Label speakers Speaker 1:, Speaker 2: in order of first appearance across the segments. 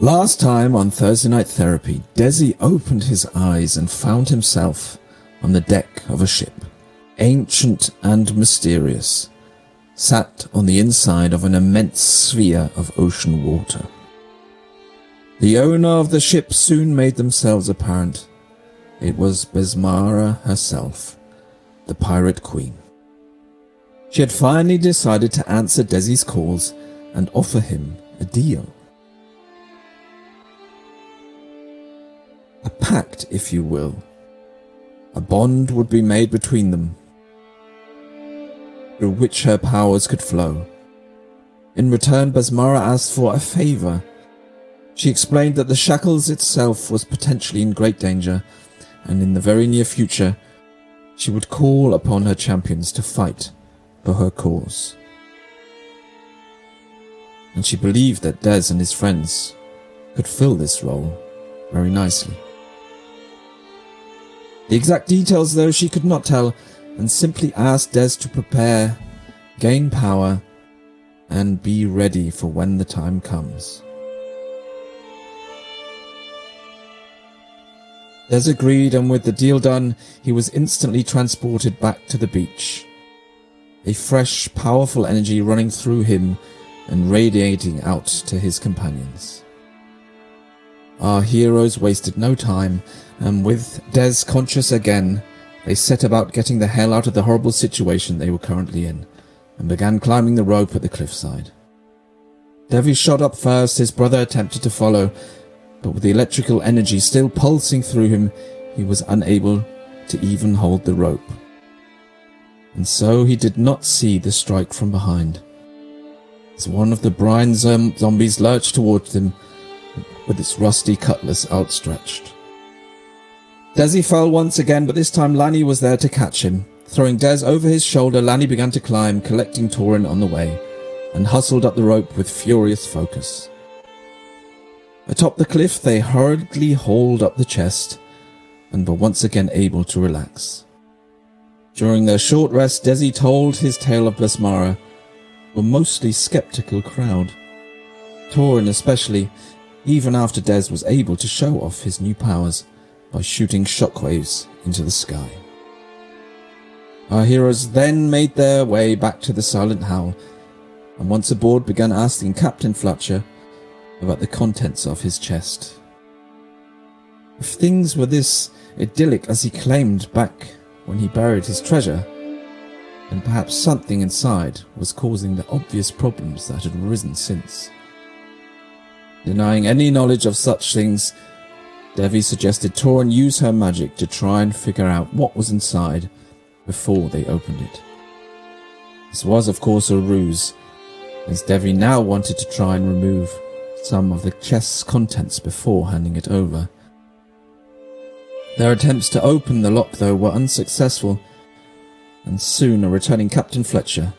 Speaker 1: Last time on Thursday Night Therapy, Desi opened his eyes and found himself on the deck of a ship, ancient and mysterious, sat on the inside of an immense sphere of ocean water. The owner of the ship soon made themselves apparent. It was Besmara herself, the Pirate Queen. She had finally decided to answer Desi's calls and offer him a deal. A pact, if you will. A bond would be made between them, through which her powers could flow. In return, Besmara asked for a favour. She explained that the Shackles itself was potentially in great danger, and in the very near future, she would call upon her champions to fight for her cause. And she believed that Des and his friends could fill this role very nicely. The exact details, though, she could not tell, and simply asked Des to prepare, gain power, and be ready for when the time comes. Des agreed, and with the deal done, he was instantly transported back to the beach. A fresh, powerful energy running through him and radiating out to his companions. Our heroes wasted no time, and with Des conscious again, they set about getting the hell out of the horrible situation they were currently in, and began climbing the rope at the cliffside. Devvie shot up first, his brother attempted to follow, but with the electrical energy still pulsing through him, he was unable to even hold the rope. And so he did not see the strike from behind, as one of the brine zombies lurched towards him, with its rusty cutlass outstretched. Desi fell once again, but this time Lani was there to catch him. Throwing Des over his shoulder, Lani began to climb, collecting Torrin on the way, and hustled up the rope with furious focus. Atop the cliff, they hurriedly hauled up the chest, and were once again able to relax. During their short rest, Desi told his tale of Besmara, a mostly skeptical crowd. Torrin especially, even after Des was able to show off his new powers by shooting shockwaves into the sky. Our heroes then made their way back to the Silent Howl, and once aboard began asking Captain Fletcher about the contents of his chest. If things were this idyllic as he claimed back when he buried his treasure, then perhaps something inside was causing the obvious problems that had arisen since. Denying any knowledge of such things, Devvie suggested Torrin use her magic to try and figure out what was inside before they opened it. This was, of course, a ruse, as Devvie now wanted to try and remove some of the chest's contents before handing it over. Their attempts to open the lock, though, were unsuccessful, and soon a returning Captain Fletcher,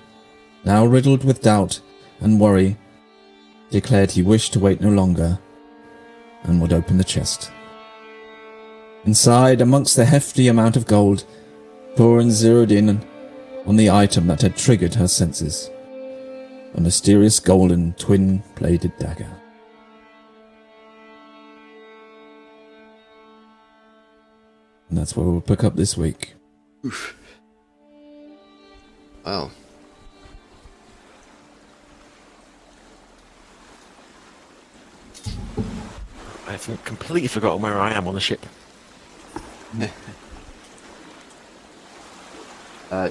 Speaker 1: now riddled with doubt and worry, declared he wished to wait no longer and would open the chest. Inside, amongst the hefty amount of gold, Torrin zeroed in on the item that had triggered her senses, a mysterious golden twin-bladed dagger. And that's where we'll pick up this week.
Speaker 2: Oof. Wow.
Speaker 3: I've completely forgotten where I am on the ship.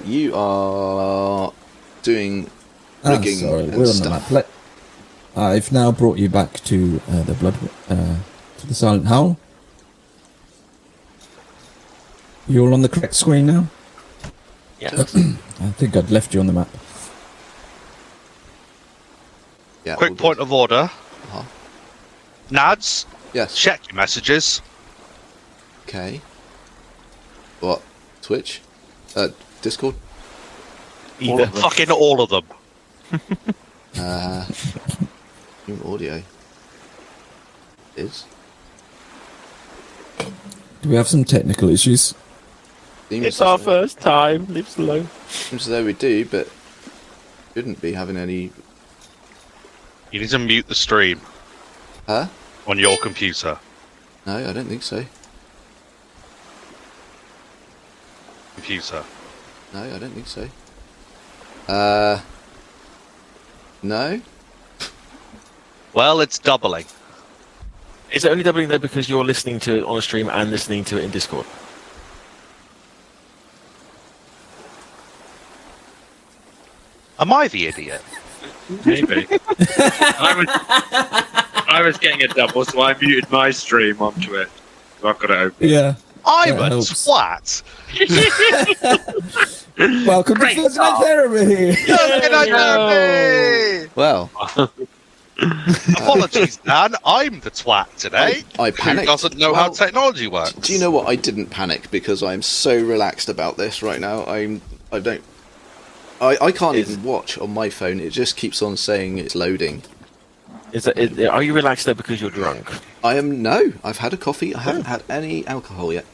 Speaker 2: You are doing rigging
Speaker 1: sorry,
Speaker 2: and
Speaker 1: we're on
Speaker 2: stuff.
Speaker 1: the map. I've now brought you back to to the Silent Howl. You're all on the correct screen now?
Speaker 3: Yeah.
Speaker 1: I think I'd left you on the map.
Speaker 2: Yeah.
Speaker 4: Quick point of order.
Speaker 2: Uh-huh.
Speaker 4: Nadz,
Speaker 2: Yes.
Speaker 4: check your messages.
Speaker 2: Okay. What? Twitch? Discord?
Speaker 3: Either of them.
Speaker 4: Fucking all of them.
Speaker 2: New audio. Is?
Speaker 1: Do we have some technical issues?
Speaker 2: Seems
Speaker 3: It's
Speaker 2: as
Speaker 3: our
Speaker 2: though-
Speaker 3: first time. Leave us alone.
Speaker 2: Seems as though we do, but shouldn't be having any.
Speaker 4: You need to mute the stream
Speaker 2: Huh?
Speaker 4: on your computer.
Speaker 2: No, I don't think so.
Speaker 4: Computer.
Speaker 2: No, I don't think so. No?
Speaker 4: Well, it's doubling.
Speaker 3: Is it only doubling though because you're listening to it on a stream and listening to it in Discord?
Speaker 4: Am I the idiot?
Speaker 5: Maybe. I was getting a double, so I muted my stream on Twitch. So I've got it open.
Speaker 1: Yeah.
Speaker 4: I'm
Speaker 1: That
Speaker 4: a
Speaker 1: helps.
Speaker 4: twat.
Speaker 1: Welcome to First Night Therapy.
Speaker 2: Well,
Speaker 4: Apologies, Dan. I'm the twat today.
Speaker 2: I
Speaker 4: Who
Speaker 2: panicked.
Speaker 4: doesn't know how
Speaker 2: Well,
Speaker 4: technology works?
Speaker 2: do you know what? I didn't panic because I'm so relaxed about this right now. I can't even watch on my phone. It just keeps on saying it's loading.
Speaker 3: Are you relaxed though because you're drunk?
Speaker 2: I've had a coffee. I haven't had any alcohol yet.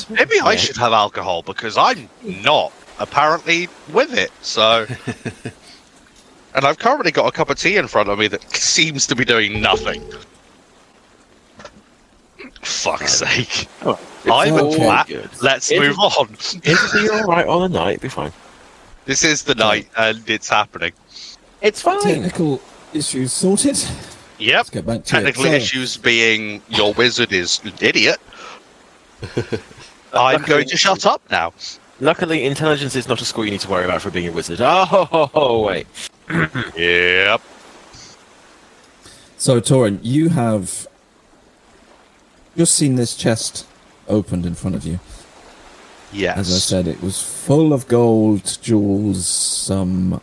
Speaker 4: Maybe I should have alcohol because I'm not apparently with it. So, and I've currently got a cup of tea in front of me that seems to be doing nothing. Fuck's sake!
Speaker 3: Oh,
Speaker 4: I'm a
Speaker 1: okay.
Speaker 4: twat.
Speaker 3: Good.
Speaker 4: Let's
Speaker 3: It'll-
Speaker 4: move on.
Speaker 3: It'll be all right on the night. Be fine.
Speaker 4: This is the night, and it's happening.
Speaker 3: It's fine.
Speaker 1: Technical issues sorted.
Speaker 4: Yep.
Speaker 1: Let's get back to
Speaker 4: Technical
Speaker 1: it. So,
Speaker 4: issues being your wizard is an idiot. I'm going to shut up now.
Speaker 3: Luckily, intelligence is not a score you need to worry about for being a wizard. Oh, wait.
Speaker 4: Yep.
Speaker 1: So, Torrin, you have just seen this chest opened in front of you.
Speaker 4: Yes.
Speaker 1: As I said, it was full of gold, jewels, some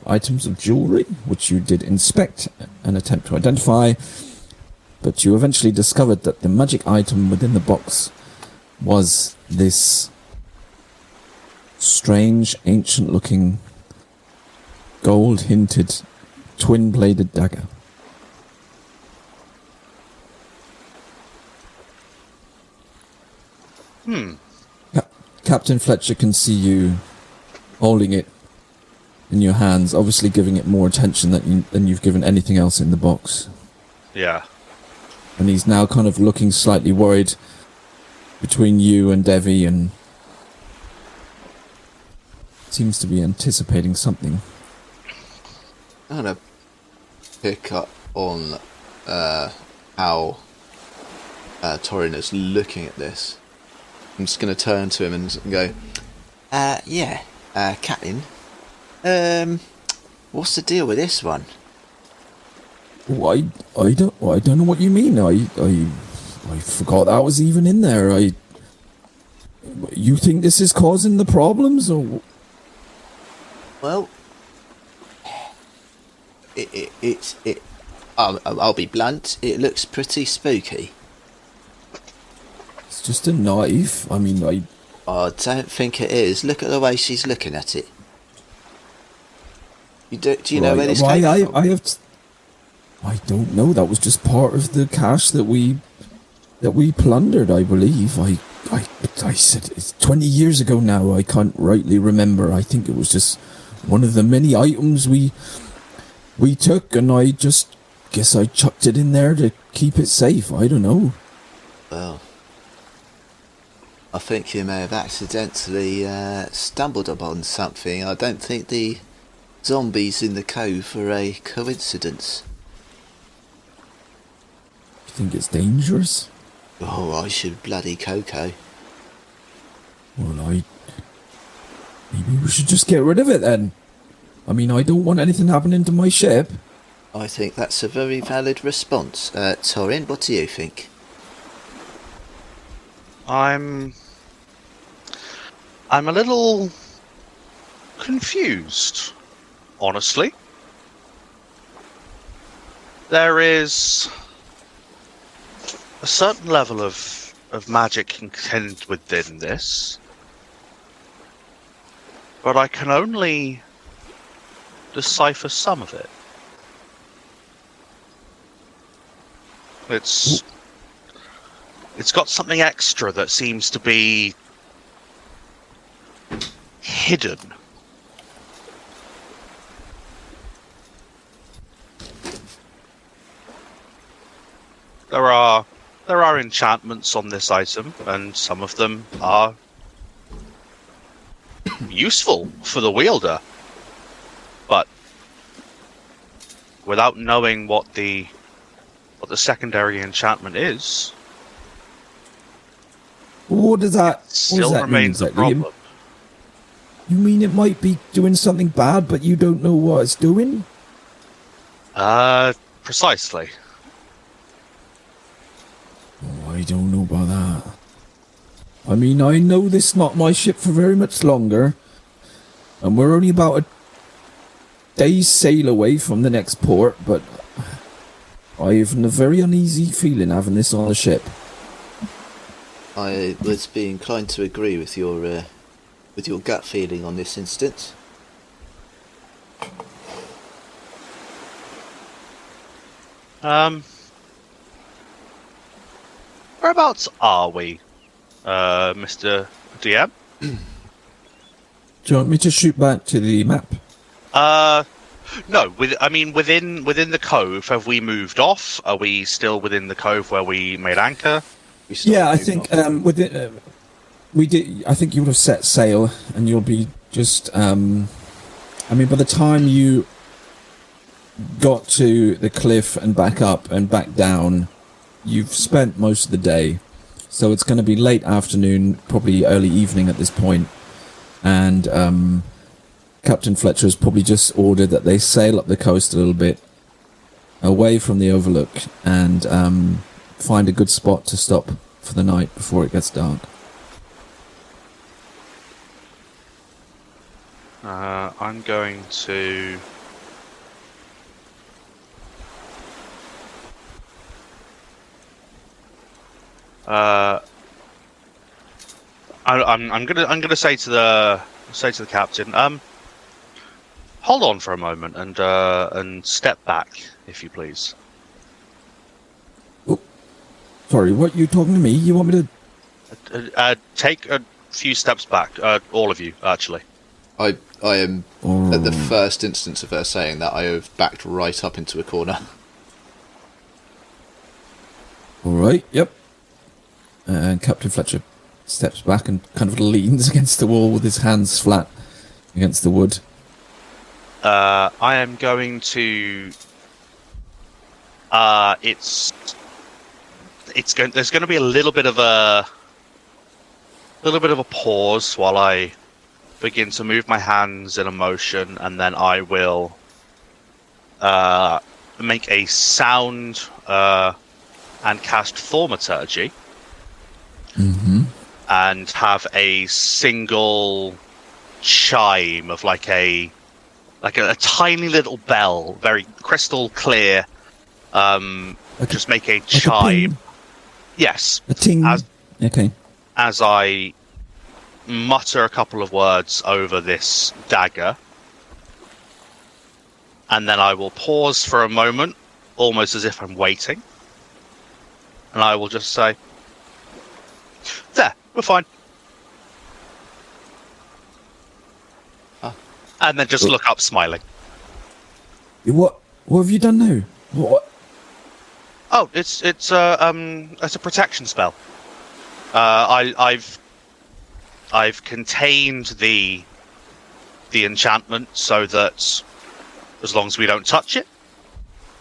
Speaker 1: items of jewelry, which you did inspect and attempt to identify. But you eventually discovered that the magic item within the box was this strange, ancient-looking, gold-hinted, twin-bladed dagger. Captain Fletcher can see you holding it in your hands, obviously giving it more attention than you've given anything else in the box.
Speaker 4: Yeah.
Speaker 1: And he's now kind of looking slightly worried between you and Devvie, and seems to be anticipating something.
Speaker 2: I'm gonna pick up on how Torrin is looking at this. I'm just gonna turn to him and go, Captain, what's the deal with this one?
Speaker 1: Oh, I don't know what you mean. I forgot that was even in there. You think this is causing the problems, or?
Speaker 2: Well, I'll be blunt. It looks pretty spooky.
Speaker 1: It's just a knife. I mean,
Speaker 2: I don't think it is. Look at the way she's looking at it. Do you know where this came from?
Speaker 1: I don't know. That was just part of the cash that we plundered, I believe. I said it's 20 years ago now. I can't rightly remember. I think it was just one of the many items we took, and I just guess I chucked it in there to keep it safe. I don't know.
Speaker 2: Well, I think you may have accidentally stumbled upon something. I don't think the zombies in the cove are a coincidence.
Speaker 1: You think it's dangerous?
Speaker 2: Oh, I should bloody cocoa.
Speaker 1: Well, maybe we should just get rid of it then. I mean, I don't want anything happening to my ship.
Speaker 2: I think that's a very valid response. Torrin, what do you think?
Speaker 4: I'm a little confused, honestly. there is a certain level of magic contained within this, but I can only decipher some of it. It's got something extra that seems to be hidden. There are enchantments on this item, and some of them are useful for the wielder. But without knowing what the secondary enchantment is,
Speaker 1: What does that
Speaker 4: still
Speaker 1: mean
Speaker 4: remains a
Speaker 1: exactly?
Speaker 4: problem.
Speaker 1: You mean it might be doing something bad, but you don't know what it's doing?
Speaker 4: Precisely.
Speaker 1: Oh, I don't know about that. I mean, I know this is not my ship for very much longer, and we're only about a day's sail away from the next port, but I have a very uneasy feeling having this on the ship.
Speaker 2: I would be inclined to agree with your gut feeling on this instance.
Speaker 4: Whereabouts are we, Mr. DM?
Speaker 1: Do you want me to shoot back to the map?
Speaker 4: No. Within the cove, have we moved off? Are we still within the cove where we made anchor?
Speaker 1: Yeah, I think we did. I think you would have set sail, and you'll be just. By the time you got to the cliff and back up and back down, you've spent most of the day. So it's going to be late afternoon, probably early evening at this point, and Captain Fletcher has probably just ordered that they sail up the coast a little bit, away from the overlook, and find a good spot to stop for the night before it gets dark.
Speaker 4: I'm going to... I'm gonna say to the captain, hold on for a moment and step back, if you please.
Speaker 1: Oh, sorry, what are you talking to me? You want me to...
Speaker 4: Take a few steps back, all of you, actually.
Speaker 2: I am, at the first instance of her saying that, I have backed right up into a corner.
Speaker 1: Alright, yep. And Captain Fletcher steps back and kind of leans against the wall with his hands flat against the wood.
Speaker 4: I am going to... There's going to be a little bit of a pause while I begin to move my hands in a motion, and then I will make a sound and cast Thaumaturgy, and have a single chime of like a tiny little bell, very crystal clear. Just make a chime. Yes.
Speaker 1: A ting. Okay.
Speaker 4: As I mutter a couple of words over this dagger, and then I will pause for a moment, almost as if I'm waiting, and I will just say, "There, we're fine." And then just look up, smiling.
Speaker 1: What have you done now? What?
Speaker 4: Oh, it's a protection spell. I've contained the enchantment so that as long as we don't touch it,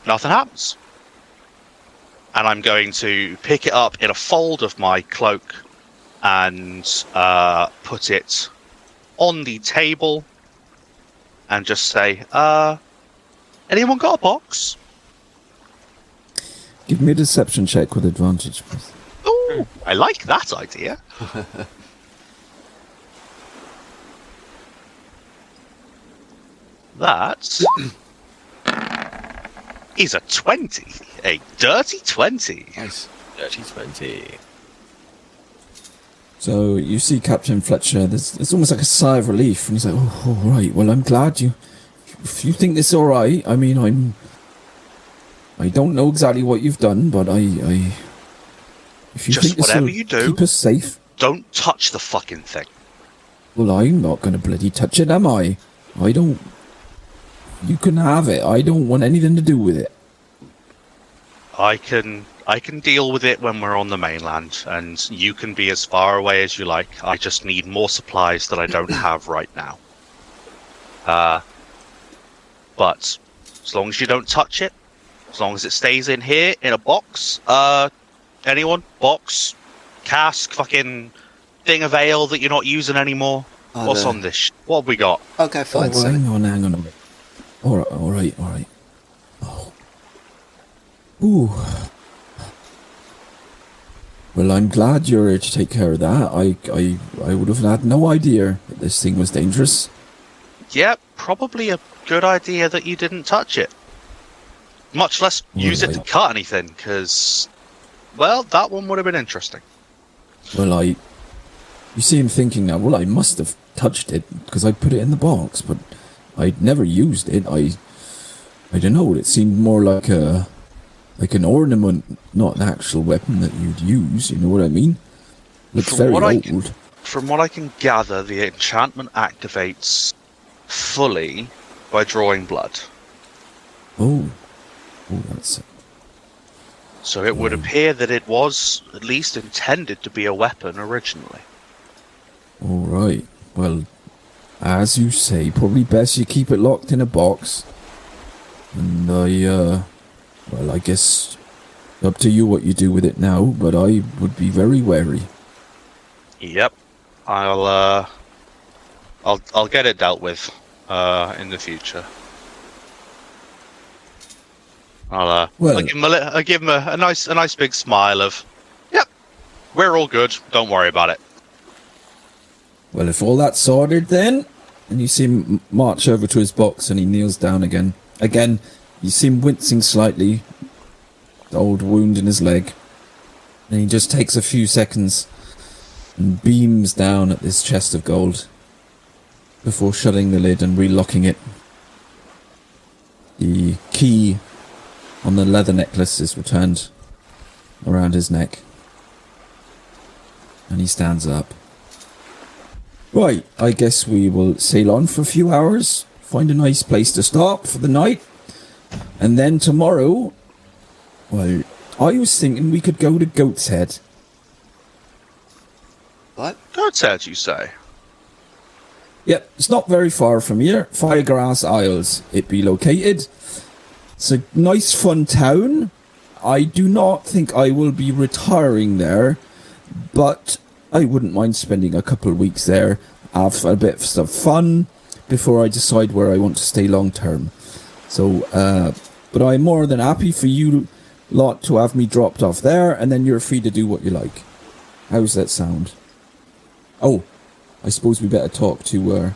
Speaker 4: nothing happens. And I'm going to pick it up in a fold of my cloak and put it on the table and just say, anyone got a box?
Speaker 1: Give me a deception check with advantage, please.
Speaker 4: Ooh, I like that idea. That's is a 20. A dirty 20.
Speaker 2: Nice.
Speaker 3: Dirty 20.
Speaker 1: So you see Captain Fletcher, there's almost like a sigh of relief, and he's like, oh, all right, well, I'm glad if you think this is all right, I mean, I don't know exactly what you've done, but if you
Speaker 4: Just
Speaker 1: think this
Speaker 4: whatever
Speaker 1: will
Speaker 4: you do,
Speaker 1: keep us safe,
Speaker 4: don't touch the fucking thing.
Speaker 1: well, I'm not going to bloody touch it, am I? You can have it. I don't want anything to do with it.
Speaker 4: I can deal with it when we're on the mainland, and you can be as far away as you like. I just need more supplies that I don't have right now. But as long as you don't touch it, as long as it stays in here in a box, anyone? Box, cask, fucking thing of ale that you're not using anymore. What's on this? What have we got?
Speaker 2: Okay, fine.
Speaker 1: Oh, hang on a minute. All right. Oh. Ooh. Well, I'm glad you're here to take care of that. I would have had no idea that this thing was dangerous.
Speaker 4: Yeah, probably a good idea that you didn't touch it. Much less use it to cut anything, because, well, that one would have been interesting.
Speaker 1: Well, you see him thinking now, well, I must have touched it, because I put it in the box, but I'd never used it. I don't know, it seemed more like an ornament, not an actual weapon that you'd use, you know what I mean? Looks very old.
Speaker 4: From what I can gather, the enchantment activates fully by drawing blood.
Speaker 1: Oh, that's...
Speaker 4: So it would appear that it was at least intended to be a weapon originally.
Speaker 1: All right. Well, as you say, probably best you keep it locked in a box. And I guess up to you what you do with it now, but I would be very wary.
Speaker 4: Yep. I'll get it dealt with in the future. I'll give him a nice big smile of, yep, we're all good. Don't worry about it.
Speaker 1: Well, if all that's sorted then, and you see him march over to his box and he kneels down again. Again, you see him wincing slightly, the old wound in his leg. And he just takes a few seconds and beams down at this chest of gold before shutting the lid and relocking it. The key on the leather necklace is returned around his neck. And he stands up. Right, I guess we will sail on for a few hours, find a nice place to stop for the night, and then tomorrow, well, I was thinking we could go to Goat's Head.
Speaker 2: What?
Speaker 4: Goat's Head, you say?
Speaker 1: Yep, it's not very far from here, Firegrass Isles it be located. It's a nice fun town. I do not think I will be retiring there, but I wouldn't mind spending a couple of weeks there, have a bit of fun before I decide where I want to stay long term. So, but I'm more than happy for you lot to have me dropped off there, and then you're free to do what you like. How's that sound? Oh, I suppose we better talk to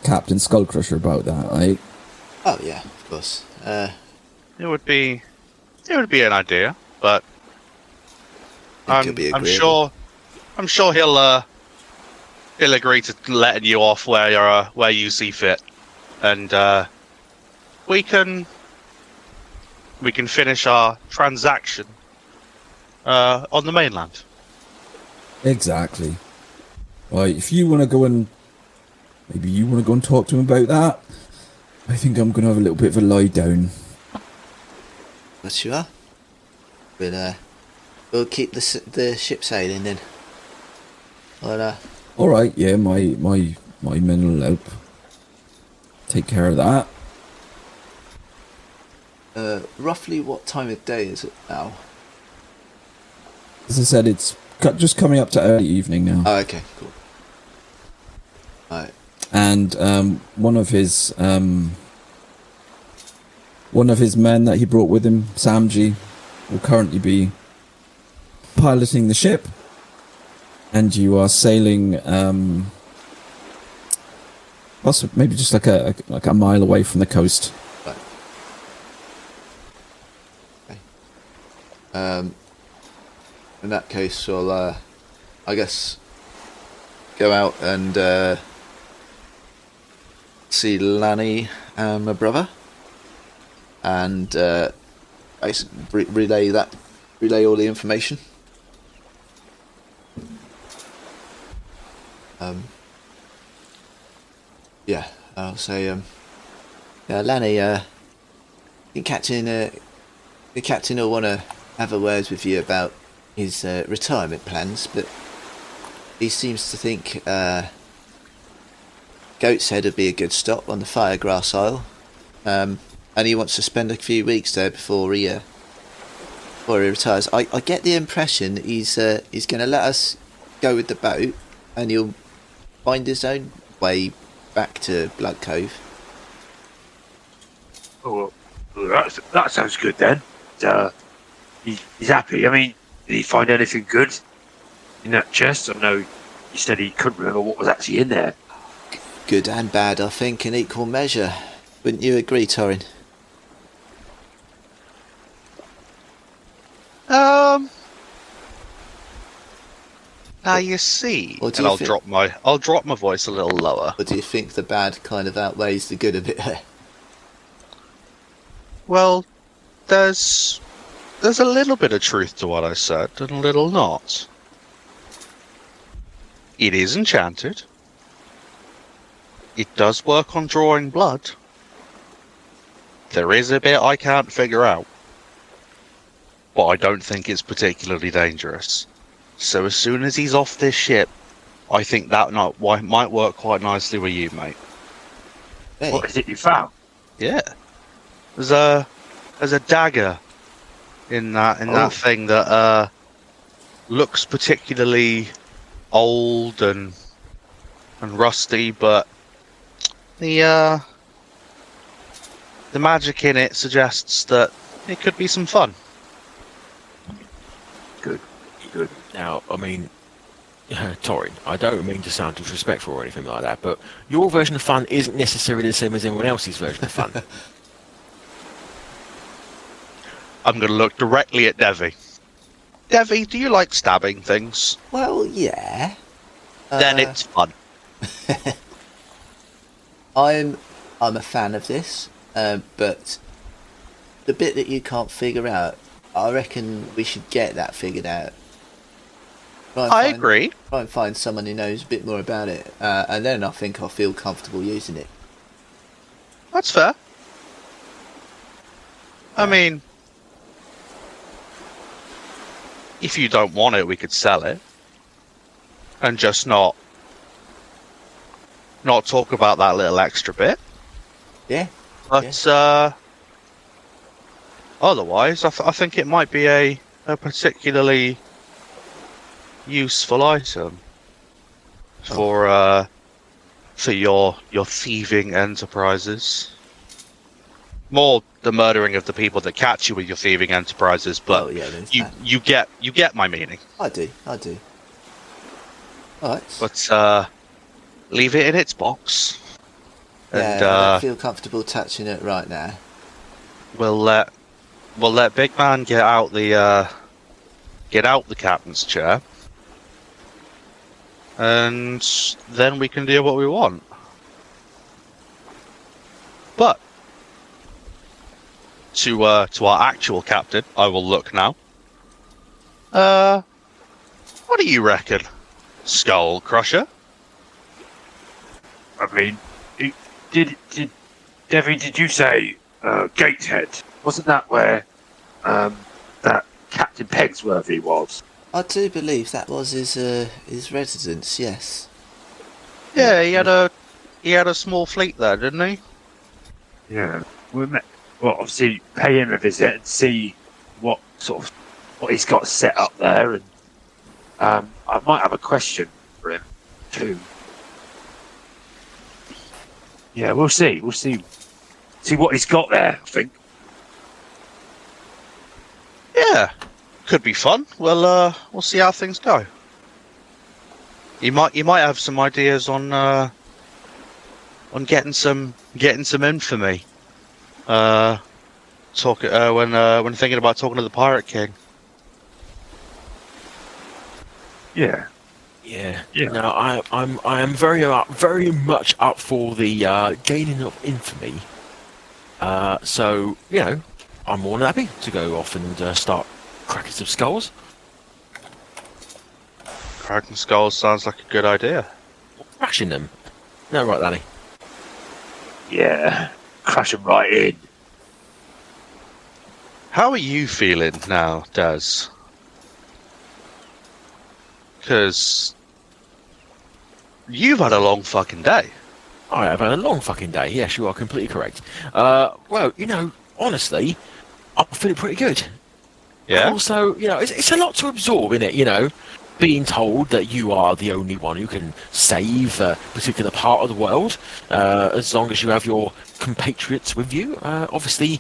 Speaker 1: Captain Skullcrusher about that, right?
Speaker 2: Oh yeah, of course.
Speaker 4: It would be an idea, but I'm sure he'll agree to letting you off where you see fit, and we can finish our transaction on the mainland.
Speaker 1: Exactly. Right, if you want to go and maybe you want to go and talk to him about that, I think I'm going to have a little bit of a lie down.
Speaker 2: What you are? We'll keep the ship sailing then.
Speaker 1: All right, yeah, my men will help take care of that.
Speaker 2: Roughly what time of day is it now?
Speaker 1: As I said, it's just coming up to early evening now.
Speaker 2: Oh, okay, cool. Alright.
Speaker 1: And one of his men that he brought with him, Samji, will currently be piloting the ship, and you are sailing possibly maybe just like a mile away from the coast.
Speaker 2: Right. In that case, we'll, I guess, go out and see Lanny and my brother, and relay all the information. Yeah, I'll say, Lanny, the captain will want to have a word with you about his retirement plans, but he seems to think Goat's Head would be a good stop on the Firegrass Isle, and he wants to spend a few weeks there before he retires. I get the impression he's going to let us go with the boat, and he'll find his own way back to Blood Cove.
Speaker 5: Oh, well, that sounds good then. He's happy. I mean, did he find anything good in that chest? I know he said he couldn't remember what was actually in there.
Speaker 2: Good and bad, I think, in equal measure. Wouldn't you agree, Torrin?
Speaker 4: Now you see,
Speaker 2: Or do
Speaker 4: and
Speaker 2: you
Speaker 4: I'll drop my voice a little lower.
Speaker 2: Or do you think the bad kind of outweighs the good a bit there?
Speaker 4: Well, there's a little bit of truth to what I said, and a little not. It is enchanted. It does work on drawing blood. There is a bit I can't figure out, but I don't think it's particularly dangerous. So as soon as he's off this ship, I think that might work quite nicely with you, mate.
Speaker 2: Hey.
Speaker 5: What is it you found?
Speaker 4: Yeah. There's a dagger in that thing that looks particularly old and rusty, but the magic in it suggests that it could be some fun.
Speaker 5: Good.
Speaker 3: Now, I mean, Torrin, I don't mean to sound disrespectful or anything like that, but your version of fun isn't necessarily the same as anyone else's version of fun.
Speaker 4: I'm going to look directly at Devvie. Devvie, do you like stabbing things?
Speaker 2: Well, yeah.
Speaker 4: Then it's fun.
Speaker 2: I'm a fan of this, but the bit that you can't figure out, I reckon we should get that figured out.
Speaker 4: I agree.
Speaker 2: Try and find someone who knows a bit more about it, and then I think I'll feel comfortable using it.
Speaker 4: That's fair. I mean, if you don't want it, we could sell it, and just not talk about that little extra bit.
Speaker 2: Yeah.
Speaker 4: But otherwise, I think it might be a particularly useful item for your thieving enterprises. More the murdering of the people that catch you with your thieving enterprises, but you get my meaning.
Speaker 2: I do. Alright.
Speaker 4: But leave it in its box.
Speaker 2: Yeah,
Speaker 4: And
Speaker 2: I don't feel comfortable touching it right now.
Speaker 4: we'll let Big Man get out the captain's chair, and then we can do what we want. But to our actual captain, I will look now. What do you reckon, Skull Crusher?
Speaker 5: I mean, Devin, did you say Gateshead? Wasn't that where that Captain Pegsworthy was?
Speaker 2: I do believe that was his residence. Yes.
Speaker 4: Yeah, he had a small fleet there, didn't he?
Speaker 5: Yeah. Well, obviously, pay him a visit and see what he's got set up there, and I might have a question for him too. Yeah, we'll see. We'll see what he's got there, I think.
Speaker 4: Yeah, could be fun. We'll see how things go. You might have some ideas on getting some infamy. When thinking about talking to the Pirate King.
Speaker 5: Yeah.
Speaker 3: Yeah.
Speaker 5: Yeah.
Speaker 3: No, I am very much up for the gaining of infamy. So I'm more than happy to go off and start cracking some skulls.
Speaker 4: Cracking skulls sounds like a good idea.
Speaker 3: Crashing them. No, right, Lanny.
Speaker 5: Yeah. Crash them right in.
Speaker 4: How are you feeling now, Des? Because you've had a long fucking day.
Speaker 3: I have had a long fucking day. Yes, you are completely correct. Well, honestly, I'm feeling pretty good.
Speaker 4: Yeah?
Speaker 3: And also, it's a lot to absorb, in it, being told that you are the only one who can save a particular part of the world, as long as you have your compatriots with you. Obviously,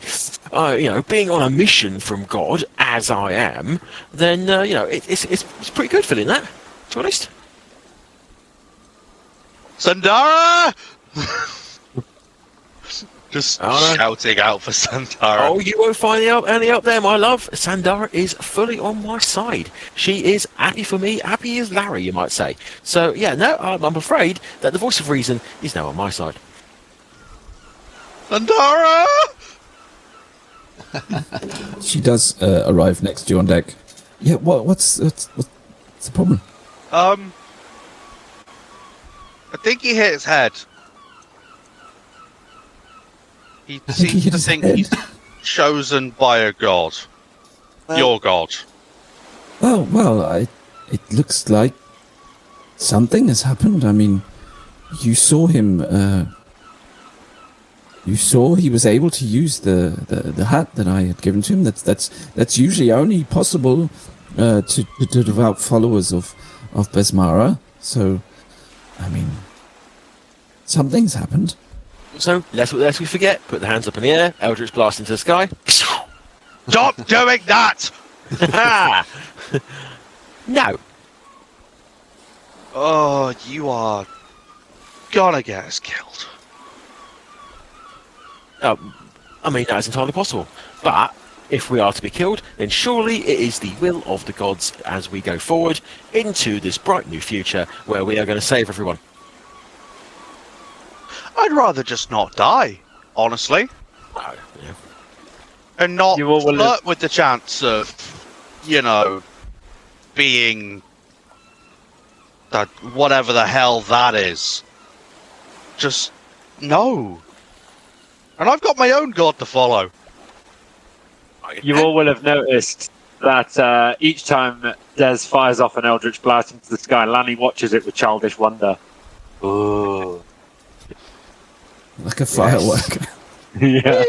Speaker 3: being on a mission from God, as I am, then, it's pretty good feeling that, to be honest.
Speaker 4: Sandara! Just shouting out for Sandara.
Speaker 3: Oh, you won't find any help there, my love. Sandara is fully on my side. She is happy for me, happy as Larry, you might say. So, yeah, no, I'm afraid that the voice of reason is now on my side.
Speaker 4: Sandara!
Speaker 1: She does arrive next to you on deck. Yeah, what's the problem?
Speaker 4: I think he hit his head. He seems to think he's chosen by a god. Your god.
Speaker 1: Oh, well, it looks like something has happened. I mean, you saw him, you saw he was able to use the hat that I had given to him. That's usually only possible to devout followers of Besmara. So, I mean, something's happened.
Speaker 3: So, lest we forget, put the hands up in the air, Eldritch Blast into the sky.
Speaker 4: Stop doing that!
Speaker 3: No.
Speaker 4: Oh, you are gonna get us killed.
Speaker 3: I mean, that is entirely possible. But if we are to be killed, then surely it is the will of the gods as we go forward into this bright new future where we are going to save everyone.
Speaker 4: I'd rather just not die, honestly.
Speaker 3: Oh, yeah.
Speaker 4: And not flirt with the chance of, being that whatever the hell that is. Just no. And I've got my own god to follow.
Speaker 5: You all will have noticed that each time Des fires off an Eldritch Blast into the sky, Lanny watches it with childish wonder. Oh.
Speaker 1: Like a firework.
Speaker 5: Yeah.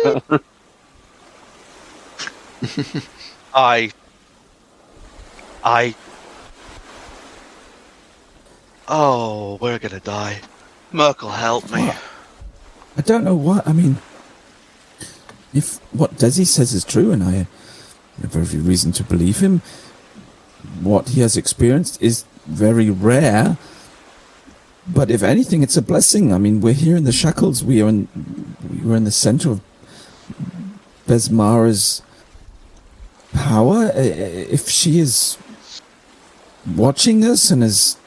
Speaker 4: Oh, we're gonna die. Merkel, help me.
Speaker 1: I don't know what. I mean, if what Desi says is true, and I have every reason to believe him, what he has experienced is very rare. But if anything, it's a blessing. I mean, we're here in the Shackles. We were in the center of Besmara's power. If she is watching us and has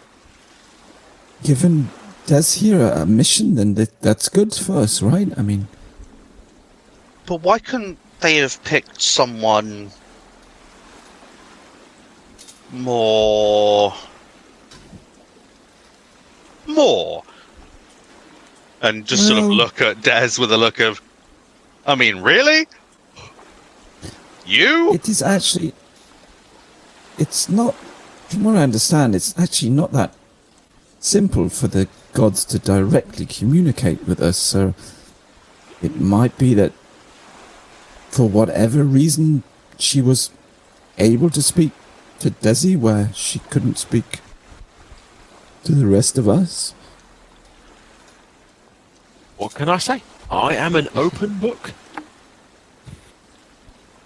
Speaker 1: given Des here a mission, then that's good for us, right? I mean,
Speaker 4: but why couldn't they have picked someone more, and just sort of look at Des with a look of, I mean, really? You?
Speaker 1: It is actually, it's not, from what I understand, it's actually not that simple for the gods to directly communicate with us, so it might be that for whatever reason she was able to speak to Desi where she couldn't speak to the rest of us.
Speaker 3: What can I say? I am an open book.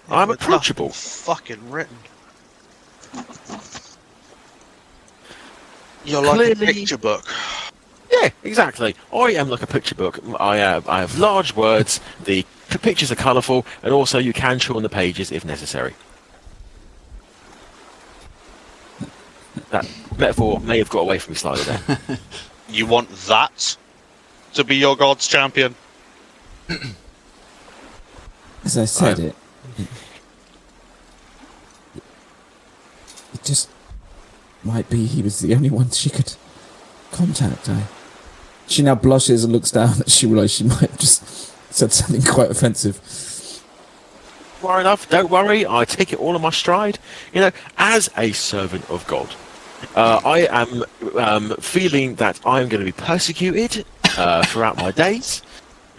Speaker 3: I'm approachable.
Speaker 4: Fucking written. You're like a picture book.
Speaker 3: Yeah, exactly. I am like a picture book. I have large words. The pictures are colourful, and also you can chew on the pages if necessary. That metaphor may have got away from me slightly there.
Speaker 4: You want that to be your god's champion?
Speaker 1: As I said, it just might be he was the only one she could contact. She now blushes and looks down as she realises she might have just said something quite offensive.
Speaker 3: Worry enough, don't worry, I take it all in my stride. You know, as a servant of God, I am feeling that I'm going to be persecuted throughout my days.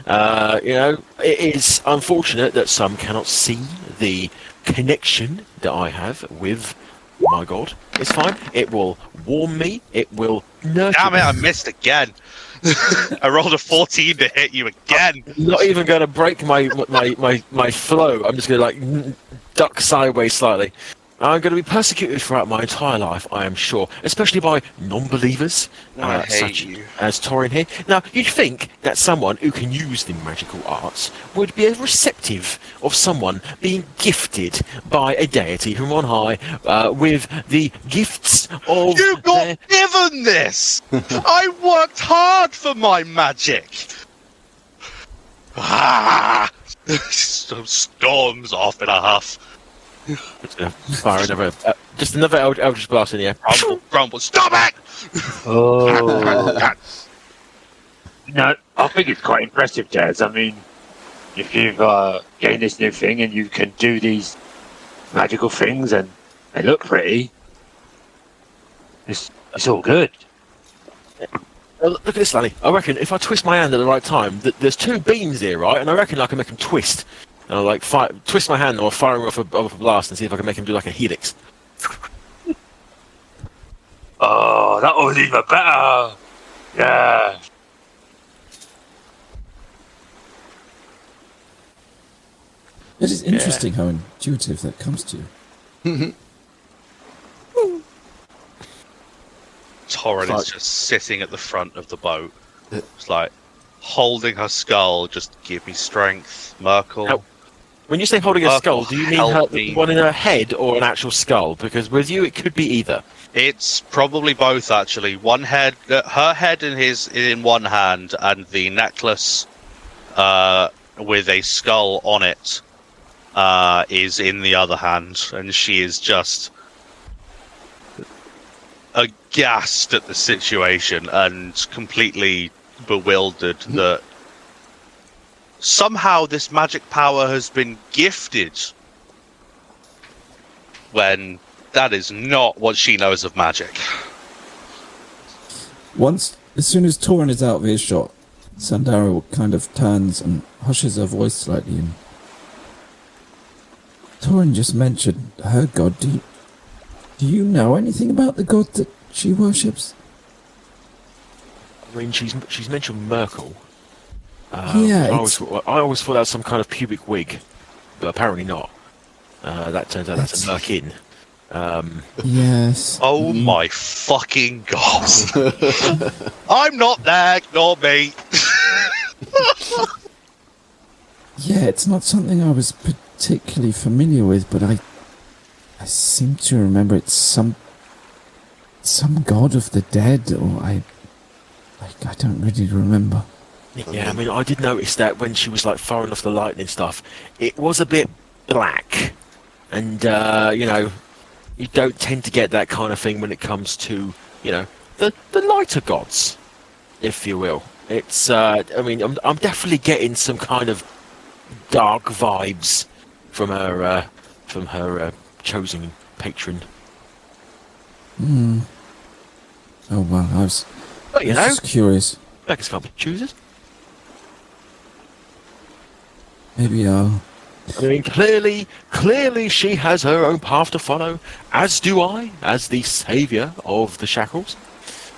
Speaker 3: You know, it is unfortunate that some cannot see the connection that I have with my God. It's fine. It will warm me. It will nurture
Speaker 4: Damn it,
Speaker 3: me.
Speaker 4: I missed again. I rolled a 14 to hit you again.
Speaker 3: I'm not even going to break my flow. I'm just going to like duck sideways slightly. I'm going to be persecuted throughout my entire life, I am sure, especially by non-believers
Speaker 4: I hate
Speaker 3: such
Speaker 4: you.
Speaker 3: as Torrin here. Now, you'd think that someone who can use the magical arts would be receptive of someone being gifted by a deity from on high with the gifts of
Speaker 4: You got given this! I worked hard for my magic! Ah! So storms off in a huff.
Speaker 3: fire just another Eldritch Blast in the air.
Speaker 4: Grumble, grumble, stop it!
Speaker 5: Oh. No, I think it's quite impressive, Jazz. I mean, if you've gained this new thing and you can do these magical things and they look pretty, it's all good.
Speaker 3: Look at this, Lani. I reckon if I twist my hand at the right time, there's two beams here, right? And I reckon I can make them twist. And I'll like twist my hand or fire off a blast and see if I can make him do like a helix.
Speaker 5: Oh, that was even better. Yeah.
Speaker 1: It is interesting how intuitive that comes to you.
Speaker 4: Torrin is just sitting at the front of the boat. It's like, holding her skull, just give me strength, Merkel.
Speaker 3: Now, when you say holding a skull, do you mean
Speaker 4: help
Speaker 3: her,
Speaker 4: me.
Speaker 3: one in her head or an actual skull? Because with you, it could be either.
Speaker 4: It's probably both, actually. One head, her head in one hand, and the necklace with a skull on it is in the other hand, and she is just aghast at the situation and completely bewildered that somehow this magic power has been gifted when that is not what she knows of magic.
Speaker 1: As soon as Torrin is out of earshot, Sandara kind of turns and hushes her voice slightly. And Torrin just mentioned her god. Do you know anything about the god that she worships?
Speaker 3: I mean, she's mentioned Merkel.
Speaker 1: Yeah,
Speaker 3: I always thought that was some kind of pubic wig, but apparently not. That turns out that's a merkin.
Speaker 1: Yes.
Speaker 4: Oh my fucking god. I'm not there, ignore me.
Speaker 1: Yeah, it's not something I was particularly familiar with, but I seem to remember it's some god of the dead, or I don't really remember.
Speaker 3: Yeah, I mean, I did notice that when she was like firing off the lightning stuff, it was a bit black, and you know, you don't tend to get that kind of thing when it comes to, you know, the lighter gods, if you will. It's I mean, I'm definitely getting some kind of dark vibes from her chosen patron.
Speaker 1: Hmm. Oh well, I was
Speaker 3: But you know,
Speaker 1: just curious.
Speaker 3: beggars can't be choosers.
Speaker 1: Maybe I'll.
Speaker 3: I mean, clearly she has her own path to follow, as do I, as the saviour of the Shackles.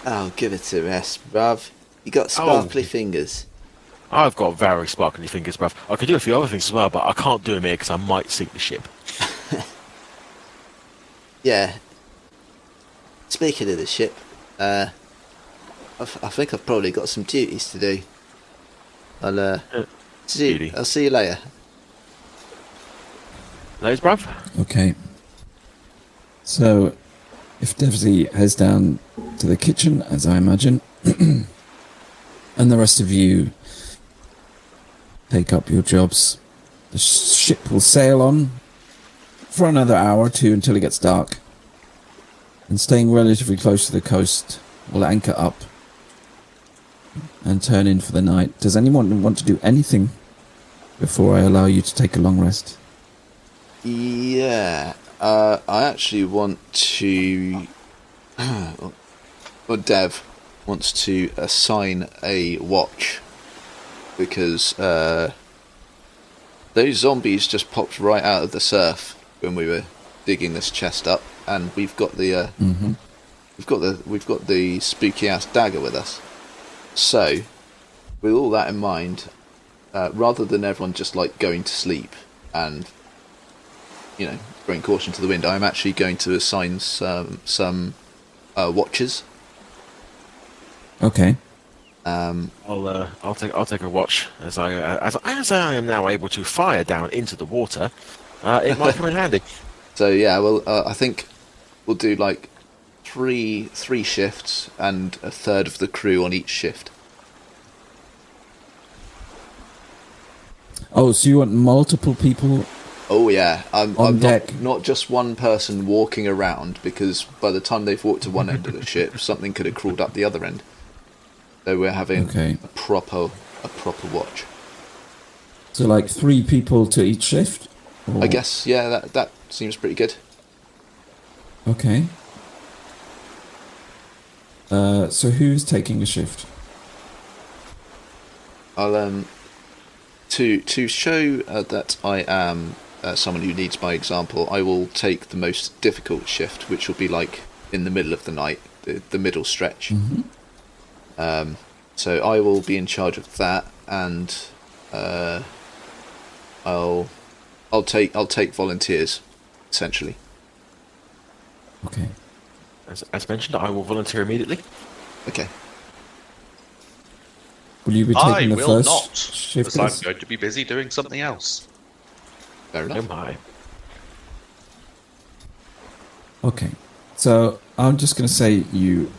Speaker 2: Oh, give it a rest, bruv. You got sparkly fingers.
Speaker 3: I've got very sparkly fingers, bruv. I could do a few other things as well, but I can't do them here because I might sink the ship.
Speaker 2: Yeah. Speaking of the ship, I think I've probably got some duties to do. I'll see you later.
Speaker 3: Those, bruv?
Speaker 1: Okay. So, If Devvie heads down to the kitchen, as I imagine, and the rest of you take up your jobs, the ship will sail on for another hour or two until it gets dark, and staying relatively close to the coast, will anchor up and turn in for the night. Does anyone want to do anything before I allow you to take a long rest?
Speaker 2: Yeah, I actually want to... well, Dev wants to assign a watch, because those zombies just popped right out of the surf when we were digging this chest up, and we've got the we've got the spooky ass dagger with us. So, with all that in mind, rather than everyone just like going to sleep and throwing caution to the wind, I'm actually going to assign some watches.
Speaker 1: Okay.
Speaker 3: I'll take a watch as I am now able to fire down into the water. It might come in handy.
Speaker 2: So yeah, well, I think we'll do like three shifts and a third of the crew on each shift.
Speaker 1: Oh, so you want multiple people?
Speaker 2: Oh yeah, I'm
Speaker 1: deck.
Speaker 2: not just one person walking around, because by the time they've walked to one end of the ship, something could have crawled up the other end. So we're having a proper watch.
Speaker 1: So like 3 people to each shift? Or...
Speaker 2: I guess, yeah, that seems pretty good.
Speaker 1: Okay. So who's taking a shift?
Speaker 2: I'll to show that I am someone who leads by example, I will take the most difficult shift, which will be like in the middle of the night, the middle stretch. Mm-hmm. So I will be in charge of that, and I'll take volunteers, essentially.
Speaker 1: Okay.
Speaker 3: As mentioned, I will volunteer immediately.
Speaker 2: Okay.
Speaker 1: Will you be taking the first
Speaker 4: not,
Speaker 1: shift?
Speaker 4: because I'm going to be busy doing something else.
Speaker 2: Fair enough.
Speaker 3: Oh my.
Speaker 1: Okay. So I'm just going to say you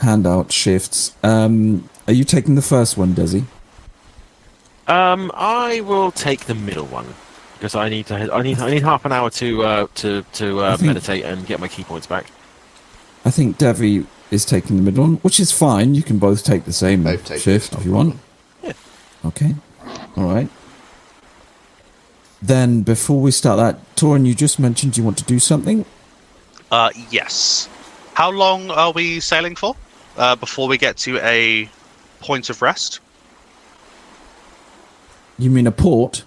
Speaker 1: hand out shifts. Are you taking the first one, Desi?
Speaker 3: I will take the middle one because I need half an hour to meditate and get my key points back.
Speaker 1: I think Devvie is taking the middle one, which is fine. You can both take the same shift if you want.
Speaker 3: Yeah.
Speaker 1: Okay. All right. Then, before we start that, Torrin, you just mentioned you want to do something?
Speaker 4: Yes. How long are we sailing for before we get to a point of rest?
Speaker 1: You mean a port?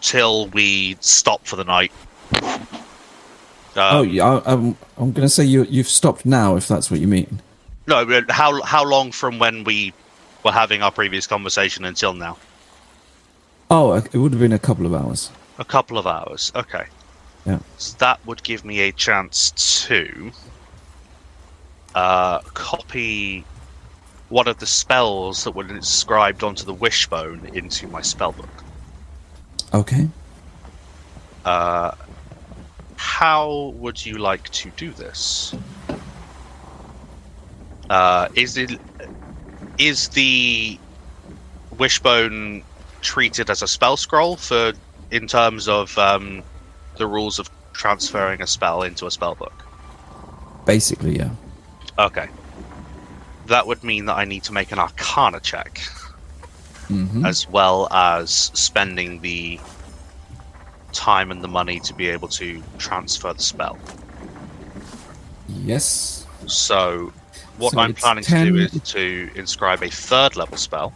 Speaker 4: Till we stop for the night.
Speaker 1: Yeah, I'm going to say you've stopped now, if that's what you mean.
Speaker 4: No, how long from when we were having our previous conversation until now?
Speaker 1: Oh, it would have been a couple of hours.
Speaker 4: A couple of hours, okay.
Speaker 1: Yeah.
Speaker 4: So that would give me a chance to copy one of the spells that were inscribed onto the wishbone into my spellbook.
Speaker 1: Okay.
Speaker 4: How would you like to do this? Is the wishbone treated as a spell scroll in terms of the rules of transferring a spell into a spellbook?
Speaker 1: Basically, yeah.
Speaker 4: Okay. That would mean that I need to make an Arcana check, as well as spending the time and the money to be able to transfer the spell.
Speaker 1: Yes.
Speaker 4: So, what I'm planning to do is to inscribe a 3rd level spell.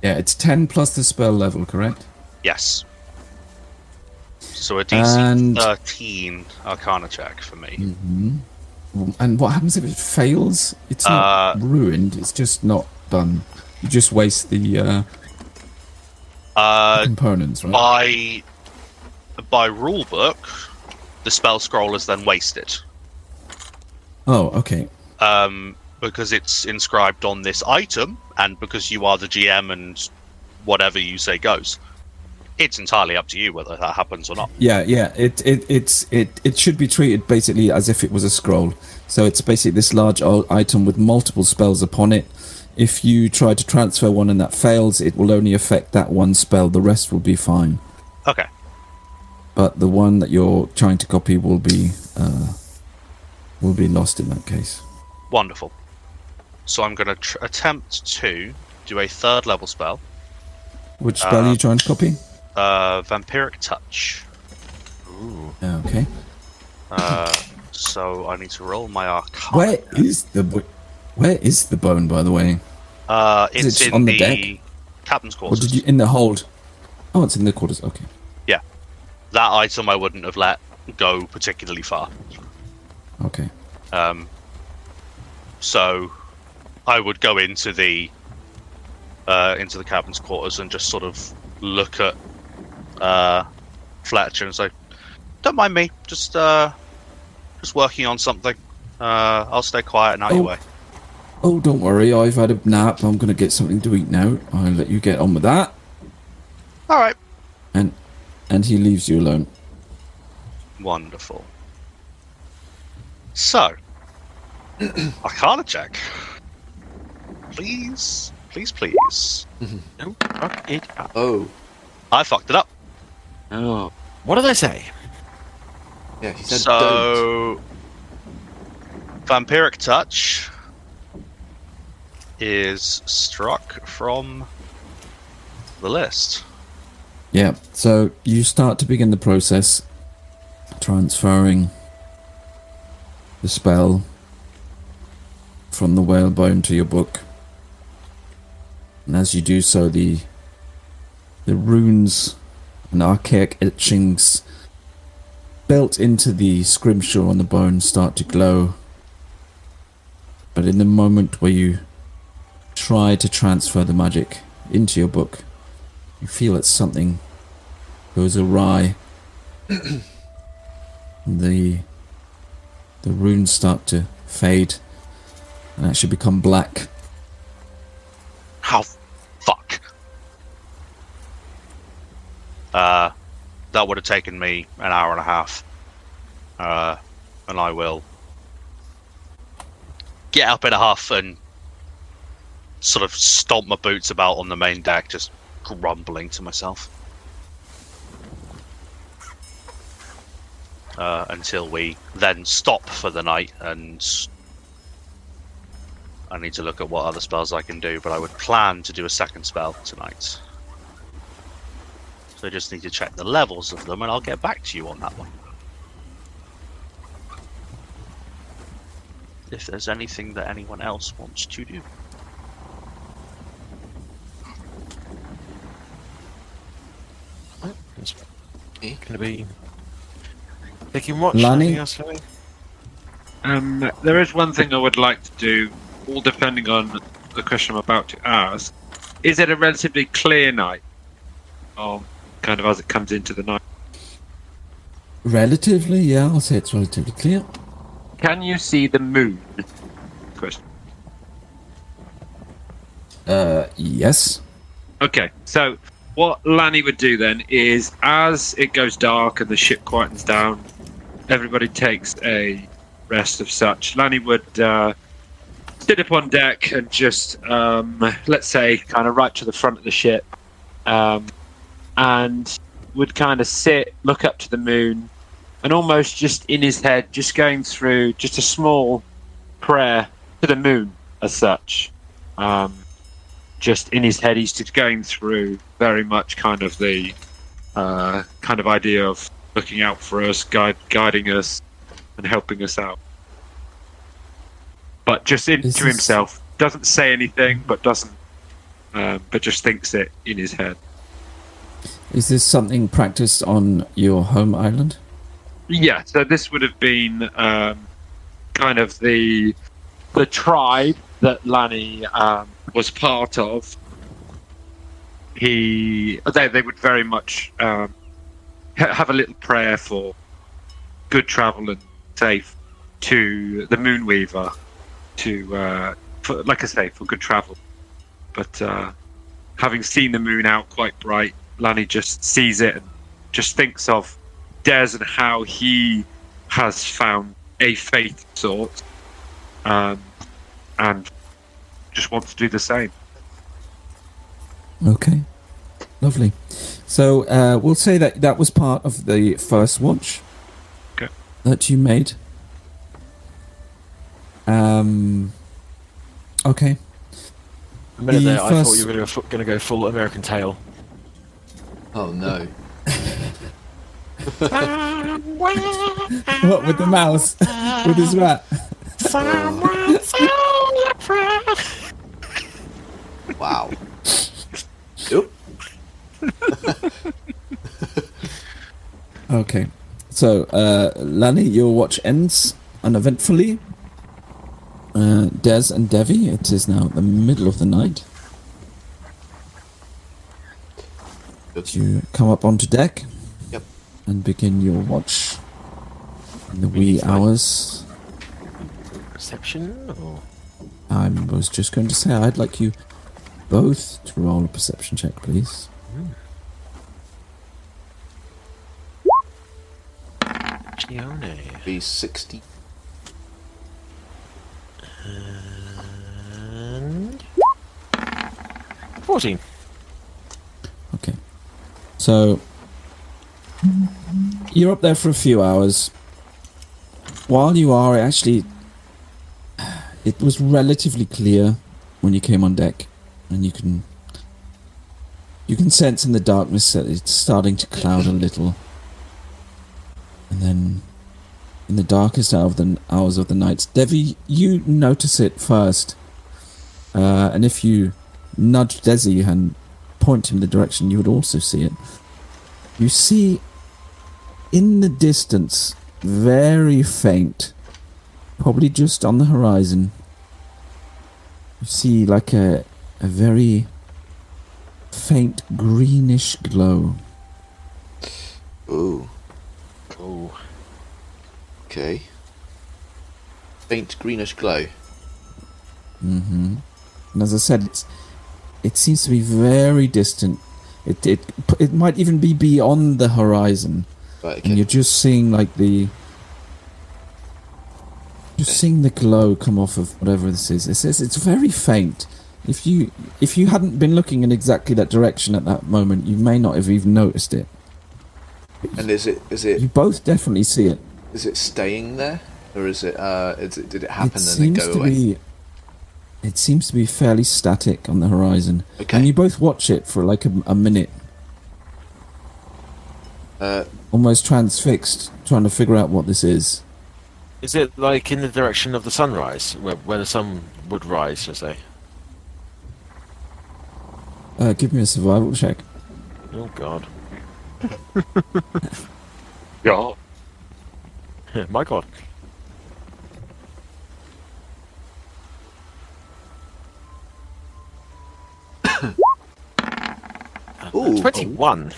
Speaker 1: Yeah, it's 10 plus the spell level, correct?
Speaker 4: Yes. So a DC 13 Arcana check for me.
Speaker 1: Mm-hmm. And what happens if it fails? It's not ruined, it's just not done. You just waste the components, right?
Speaker 4: By rule book, the spell scroll is then wasted.
Speaker 1: Oh, okay.
Speaker 4: Because it's inscribed on this item, and because you are the GM and whatever you say goes. it's entirely up to you whether that happens or not.
Speaker 1: Yeah. It should be treated basically as if it was a scroll. So it's basically this large item with multiple spells upon it. If you try to transfer one and that fails, it will only affect that one spell. The rest will be fine.
Speaker 4: Okay.
Speaker 1: But the one that you're trying to copy will be lost in that case.
Speaker 4: Wonderful. So I'm going to attempt to do a 3rd level spell.
Speaker 1: Which spell are you trying to copy?
Speaker 4: Vampiric Touch.
Speaker 3: Ooh.
Speaker 1: Okay.
Speaker 4: So I need to roll my Arcana.
Speaker 1: Where is the bone, by the way?
Speaker 4: It's in
Speaker 1: on the
Speaker 4: the
Speaker 1: deck?
Speaker 4: captain's
Speaker 1: Or
Speaker 4: quarters.
Speaker 1: did you in the hold? Oh, it's in the quarters. Okay.
Speaker 4: Yeah. That item I wouldn't have let go particularly far.
Speaker 1: Okay.
Speaker 4: So I would go into the captain's quarters and just sort of look at Fletcher and say, "Don't mind me, just working on something. I'll stay quiet and out your way."
Speaker 1: Oh, don't worry. I've had a nap. I'm going to get something to eat now. I'll let you get on with that.
Speaker 4: All right.
Speaker 1: And he leaves you alone.
Speaker 4: Wonderful. So, Arcana check. Please.
Speaker 3: No, fuck it up.
Speaker 2: Oh,
Speaker 4: I fucked it up.
Speaker 3: Oh. What did I say?
Speaker 2: yeah, he said don't.
Speaker 4: So, Vampiric Touch is struck from the list.
Speaker 1: Yeah. So you start to begin the process, transferring the spell from the whalebone to your book. And as you do so, the runes and archaic etchings built into the scrimshaw on the bone start to glow. But in the moment where you try to transfer the magic into your book, you feel that something goes awry. The runes start to fade and actually become black.
Speaker 4: How fuck? That would have taken me an hour and a half. And I will get up in a huff and sort of stomp my boots about on the main deck, just grumbling to myself. Until we then stop for the night, and I need to look at what other spells I can do, but I would plan to do a 2nd spell tonight. So I just need to check the levels of them, and I'll get back to you on that one. If there's anything that anyone else wants to do.
Speaker 3: It's going to be taking watch.
Speaker 1: Lani?
Speaker 3: Anything else,
Speaker 5: There is one thing I would like to do, all depending on the question I'm about to ask. Is it a relatively clear night? Or kind of as it comes into the night?
Speaker 1: Relatively, yeah, I'll say it's relatively clear.
Speaker 5: Can you see the moon? Question.
Speaker 1: Yes.
Speaker 5: Okay, so what Lani would do then is, as it goes dark and the ship quietens down, everybody takes a rest of such. Lani would sit up on deck and just, let's say, kind of right to the front of the ship, and would kind of sit, look up to the moon, and almost just in his head, just going through just a small prayer to the moon as such. Just in his head, he's just going through very much kind of the kind of idea of looking out for us, guiding us, and helping us out. But just to himself, doesn't say anything, but but just thinks it in his head.
Speaker 1: Is this something practiced on your home island?
Speaker 5: Yeah, so this would have been kind of the tribe that Lani was part of. They would very much have a little prayer for good travel and safe to the Moonweaver, for good travel. But having seen the moon out quite bright Lanny just sees it and just thinks of Des and how he has found a faith of sorts, and just wants to do the same.
Speaker 1: Okay, lovely. So we'll say that was part of the first watch that you made. Okay.
Speaker 3: A minute there, I thought you were going to go full American Tail.
Speaker 2: Oh no.
Speaker 1: What, with the mouse? With his rat?
Speaker 2: Wow. Oop.
Speaker 1: Okay. So, Lani, your watch ends uneventfully. Des and Devvie, it is now the middle of the night. You come up onto deck.
Speaker 2: Yep.
Speaker 1: And begin your watch in the wee hours.
Speaker 3: Perception? Or?
Speaker 1: I was just going to say I'd like you both to roll a perception check, please.
Speaker 2: Be 60.
Speaker 3: And 14.
Speaker 1: Okay. So you're up there for a few hours. While you are, it was relatively clear when you came on deck, and you can sense in the darkness that it's starting to cloud a little. And then in the darkest hours of the night, Devvie, you notice it first. And if you nudge Desi and point him in the direction, you would also see it. You see in the distance, very faint, probably just on the horizon, you see like a very faint greenish glow.
Speaker 2: Ooh.
Speaker 3: Cool.
Speaker 2: Okay. Faint greenish glow.
Speaker 1: Mm-hmm. And as I said, it seems to be very distant. It might even be beyond the horizon.
Speaker 2: Right, okay.
Speaker 1: And you're just seeing like seeing the glow come off of whatever this is. It's very faint. If you hadn't been looking in exactly that direction at that moment, you may not have even noticed it.
Speaker 2: And is it
Speaker 1: You both definitely see it.
Speaker 2: is it staying there, or did it happen and then go away?
Speaker 1: It seems to be fairly static on the horizon.
Speaker 2: Okay.
Speaker 1: And you both watch it for like a minute. Almost transfixed, trying to figure out what this is.
Speaker 3: Is it like in the direction of the sunrise, where the sun would rise, shall I say?
Speaker 1: Give me a survival check.
Speaker 3: Oh God.
Speaker 5: Yeah.
Speaker 3: My God.
Speaker 2: Ooh,
Speaker 3: 21.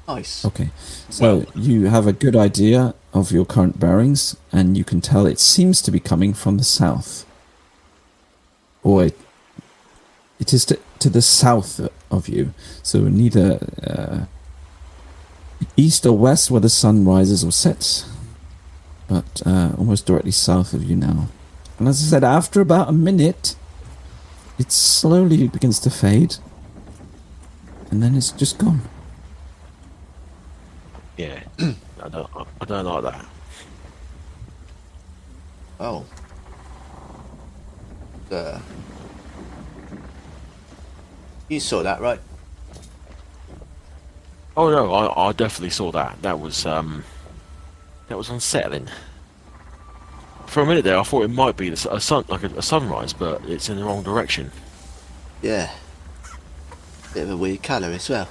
Speaker 2: Nice.
Speaker 1: Okay, so you have a good idea of your current bearings, and you can tell it seems to be coming from the south. Or it is to the south of you, so neither east or west where the sun rises or sets, but almost directly south of you now. And as I said, after about a minute, it slowly begins to fade, and then it's just gone.
Speaker 3: Yeah. I don't like that.
Speaker 2: Oh. You saw that, right?
Speaker 3: Oh no, I definitely saw that. That was unsettling. For a minute there, I thought it might be a sunrise, but it's in the wrong direction.
Speaker 2: Yeah. Bit of a weird colour as well.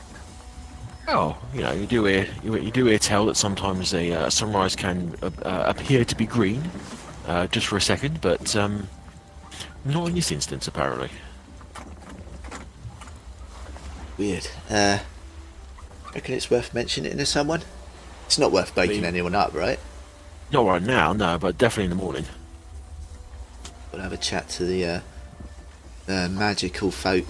Speaker 3: Oh, you know, you do hear tell that sometimes a sunrise can appear to be green, just for a second, but not in this instance, apparently.
Speaker 2: Weird. Reckon it's worth mentioning to someone? It's not worth waking anyone up, right?
Speaker 3: Not right now, no, but definitely in the morning.
Speaker 2: We'll have a chat to the magical folk.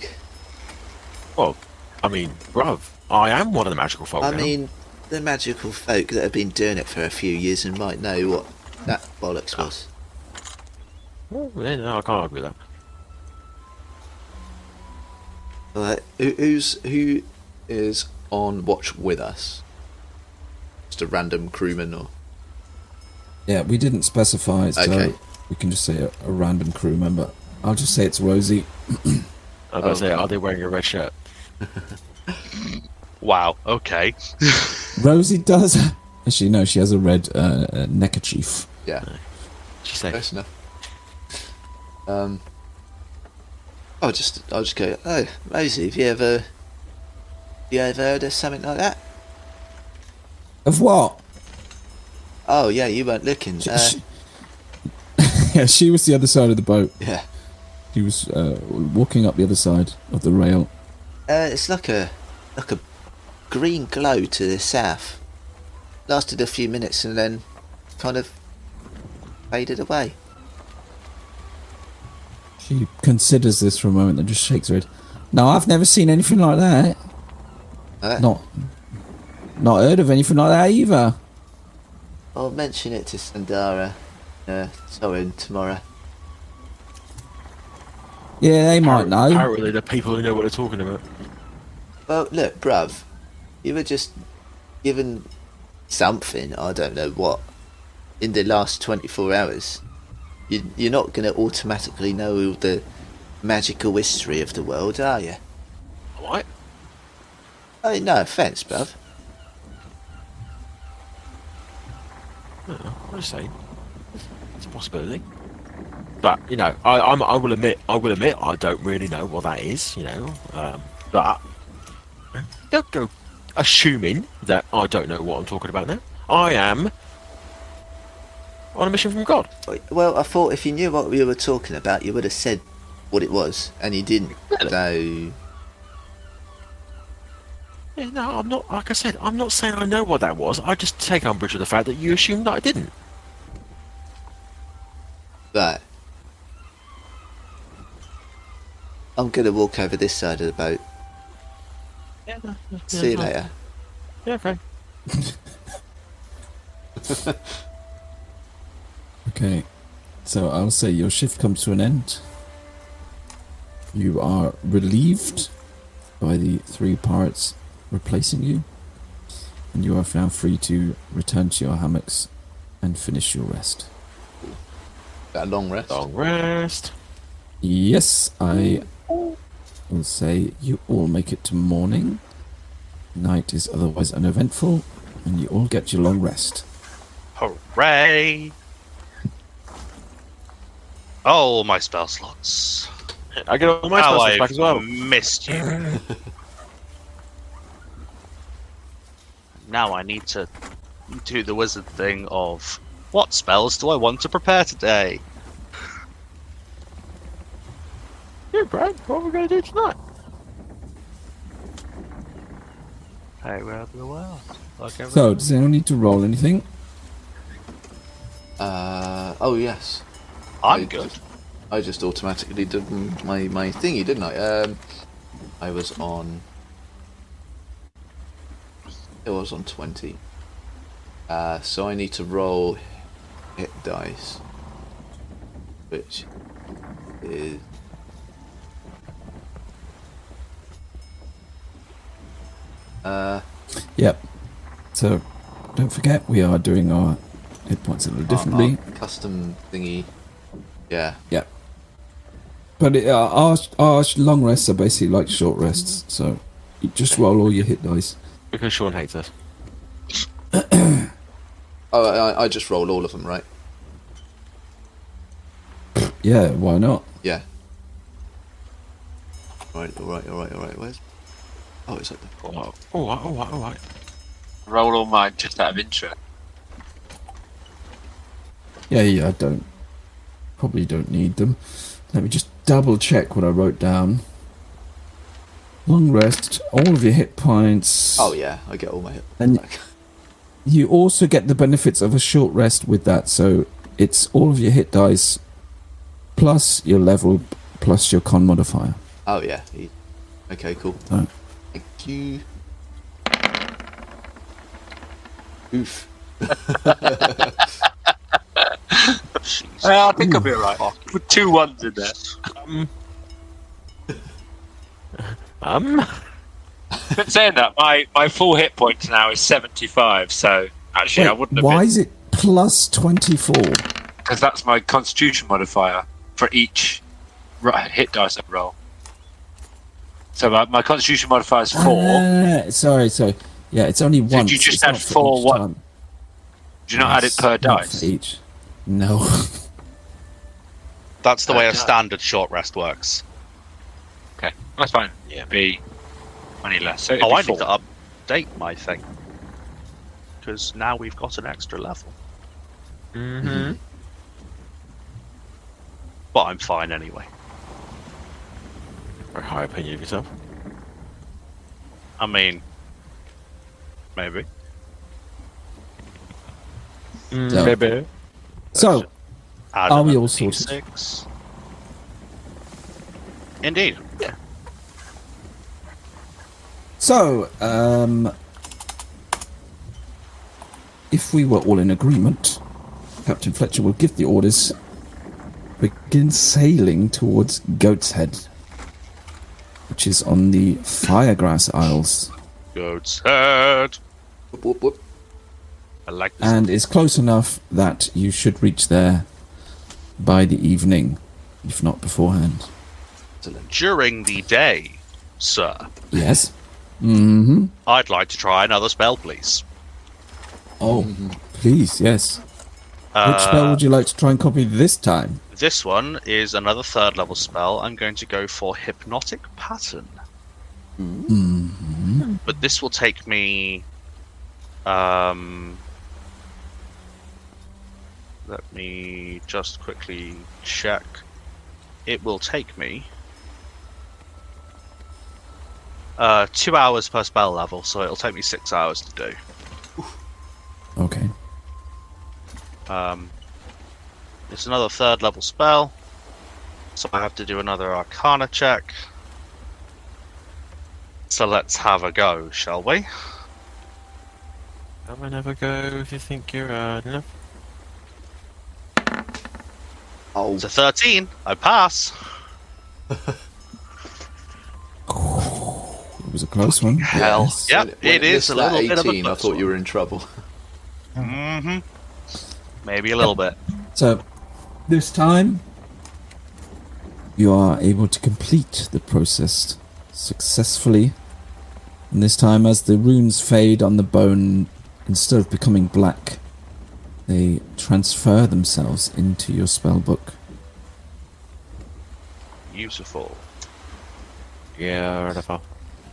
Speaker 3: Well, I mean, bruv, I am one of the magical folk
Speaker 2: I
Speaker 3: now.
Speaker 2: mean, the magical folk that have been doing it for a few years and might know what that bollocks was.
Speaker 3: Oh, yeah, no, I can't argue with that.
Speaker 2: Alright, who is on watch with us? Just a random crewman or...
Speaker 1: Yeah, we didn't specify, so
Speaker 2: Okay.
Speaker 1: we can just say a random crew member. I'll just say it's Rosie.
Speaker 3: I was going to say, are they wearing a red shirt?
Speaker 4: Wow. Okay.
Speaker 1: Rosie does. Actually, no, she has a red neckerchief.
Speaker 2: Yeah,
Speaker 3: She said,
Speaker 2: close enough. I'll just go, oh, Rosie, have you ever heard of something like that?
Speaker 1: Of what?
Speaker 2: Oh, yeah, you weren't looking.
Speaker 1: Yeah, she was the other side of the boat.
Speaker 2: Yeah.
Speaker 1: She was walking up the other side of the rail.
Speaker 2: It's like a green glow to the south. Lasted a few minutes and then kind of faded away.
Speaker 1: She considers this for a moment and just shakes her head. No, I've never seen anything like that. Not heard of anything like that either.
Speaker 2: I'll mention it to Sandara, Torrin tomorrow.
Speaker 1: Yeah, they might know.
Speaker 3: Apparently, the people who know what they're talking about.
Speaker 2: Well, look, bruv, you were just given something, I don't know what, in the last 24 hours. You're not going to automatically know all the magical history of the world, are you?
Speaker 3: What?
Speaker 2: I mean, no offence, bruv.
Speaker 3: I'm just saying. It's a possibility. But, you know, I will admit, I don't really know what that is, you know. But don't go assuming that I don't know what I'm talking about now. I am on a mission from God.
Speaker 2: Well, I thought if you knew what we were talking about, you would have said what it was, and you didn't. So...
Speaker 3: Yeah, no, I'm not, like I said, I'm not saying I know what that was. I just take umbrage with the fact that you assumed that I didn't.
Speaker 2: Right. I'm going to walk over this side of the boat.
Speaker 3: Yeah,
Speaker 2: See you later.
Speaker 3: Yeah, okay.
Speaker 1: Okay, so I'll say your shift comes to an end. You are relieved by the 3 pirates replacing you, and you are now free to return to your hammocks and finish your rest.
Speaker 2: Got a long rest.
Speaker 3: Long rest.
Speaker 1: Yes, I will say you all make it to morning. Night is otherwise uneventful, and you all get your long rest.
Speaker 4: Hooray! Oh, my spell slots.
Speaker 3: I get all my
Speaker 4: How
Speaker 3: spells
Speaker 4: I've
Speaker 3: back as well.
Speaker 4: missed you. Now I need to do the wizard thing of what spells do I want to prepare today?
Speaker 3: Yeah, Brad, what are we going to do tonight?
Speaker 4: Hey, where the world? Like
Speaker 1: So, does anyone need to roll anything?
Speaker 2: Oh, yes.
Speaker 4: I'm good.
Speaker 2: I just automatically did my thingy, didn't I? I was on... It was on 20. So I need to roll hit dice. Which is...
Speaker 1: Yep. So, don't forget, we are doing our hit points a little differently.
Speaker 2: our custom thingy. Yeah.
Speaker 1: Yep. But our long rests are basically like short rests, so you just roll all your hit dice.
Speaker 3: Because Sean hates us.
Speaker 2: Oh, I just rolled all of them, right?
Speaker 1: Yeah, why not?
Speaker 2: Yeah. Alright. Where's... Oh, it's like that.
Speaker 3: Alright.
Speaker 5: Roll all mine just out of interest.
Speaker 1: Yeah, I probably don't need them. Let me just double check what I wrote down. Long rest, all of your hit points.
Speaker 2: Oh yeah, I get all my hit
Speaker 1: And-
Speaker 2: back.
Speaker 1: You also get the benefits of a short rest with that, so it's all of your hit dice plus your level plus your con modifier.
Speaker 2: Oh yeah. Okay, cool.
Speaker 1: Oh.
Speaker 2: you. Oof.
Speaker 5: I think I'll be alright. Put 2 1s in there. But saying that, my full hit points now is 75, so actually I wouldn't have
Speaker 1: Why
Speaker 5: been,
Speaker 1: is it plus 24?
Speaker 5: because that's my constitution modifier for each hit dice I roll. So my constitution modifier is 4.
Speaker 1: Sorry. Yeah, it's only
Speaker 5: So
Speaker 1: once.
Speaker 5: you just
Speaker 1: it's
Speaker 5: add
Speaker 1: not for
Speaker 5: 4
Speaker 1: each
Speaker 5: 1.
Speaker 1: time.
Speaker 5: Do you not add it per
Speaker 1: Not
Speaker 5: dice?
Speaker 1: for each. No.
Speaker 4: That's the way a standard short rest works.
Speaker 5: Okay, that's fine. Yeah, be 20 less. So
Speaker 4: Oh, I
Speaker 5: four.
Speaker 4: need to update my thing. Because now we've got an extra level.
Speaker 3: Mm-hmm.
Speaker 4: But I'm fine anyway.
Speaker 3: Very high opinion of yourself.
Speaker 4: I mean, maybe.
Speaker 1: So-
Speaker 3: Maybe.
Speaker 1: So,
Speaker 4: Add
Speaker 1: are we
Speaker 4: another
Speaker 1: all sorted?
Speaker 4: D6. Indeed.
Speaker 1: So, if we were all in agreement, Captain Fletcher will give the orders, begin sailing towards Goat's Head, which is on the Firegrass Isles,
Speaker 4: Goat's head.
Speaker 2: Whoop, whoop, whoop.
Speaker 4: I like this.
Speaker 1: and is close enough that you should reach there by the evening, if not beforehand.
Speaker 2: Excellent.
Speaker 4: During the day, sir,
Speaker 1: Yes? Mm-hmm.
Speaker 4: I'd like to try another spell, please.
Speaker 1: Oh, please, yes. Which spell would you like to try and copy this time?
Speaker 4: This one is another 3rd level spell. I'm going to go for Hypnotic Pattern.
Speaker 1: Mm-hmm.
Speaker 4: But this will take me... let me just quickly check. It will take me 2 hours per spell level, so it'll take me 6 hours to do.
Speaker 1: Okay.
Speaker 4: It's another 3rd level spell, so I have to do another Arcana check. So let's have a go, shall we?
Speaker 3: Have I never go if you think you're enough?
Speaker 2: Oh,
Speaker 4: It's a 13. I pass.
Speaker 1: It was a close one.
Speaker 4: Hell,
Speaker 1: Yes.
Speaker 4: yep,
Speaker 2: when
Speaker 4: it is
Speaker 2: missed
Speaker 4: a little
Speaker 2: that
Speaker 4: bit of a
Speaker 2: 18, I
Speaker 4: close
Speaker 2: thought
Speaker 4: one.
Speaker 2: you were in trouble.
Speaker 4: Mm-hmm. Maybe a little bit.
Speaker 1: So, this time, you are able to complete the process successfully. And this time, as the runes fade on the bone, instead of becoming black, they transfer themselves into your spellbook.
Speaker 4: Beautiful.
Speaker 3: Yeah, whatever.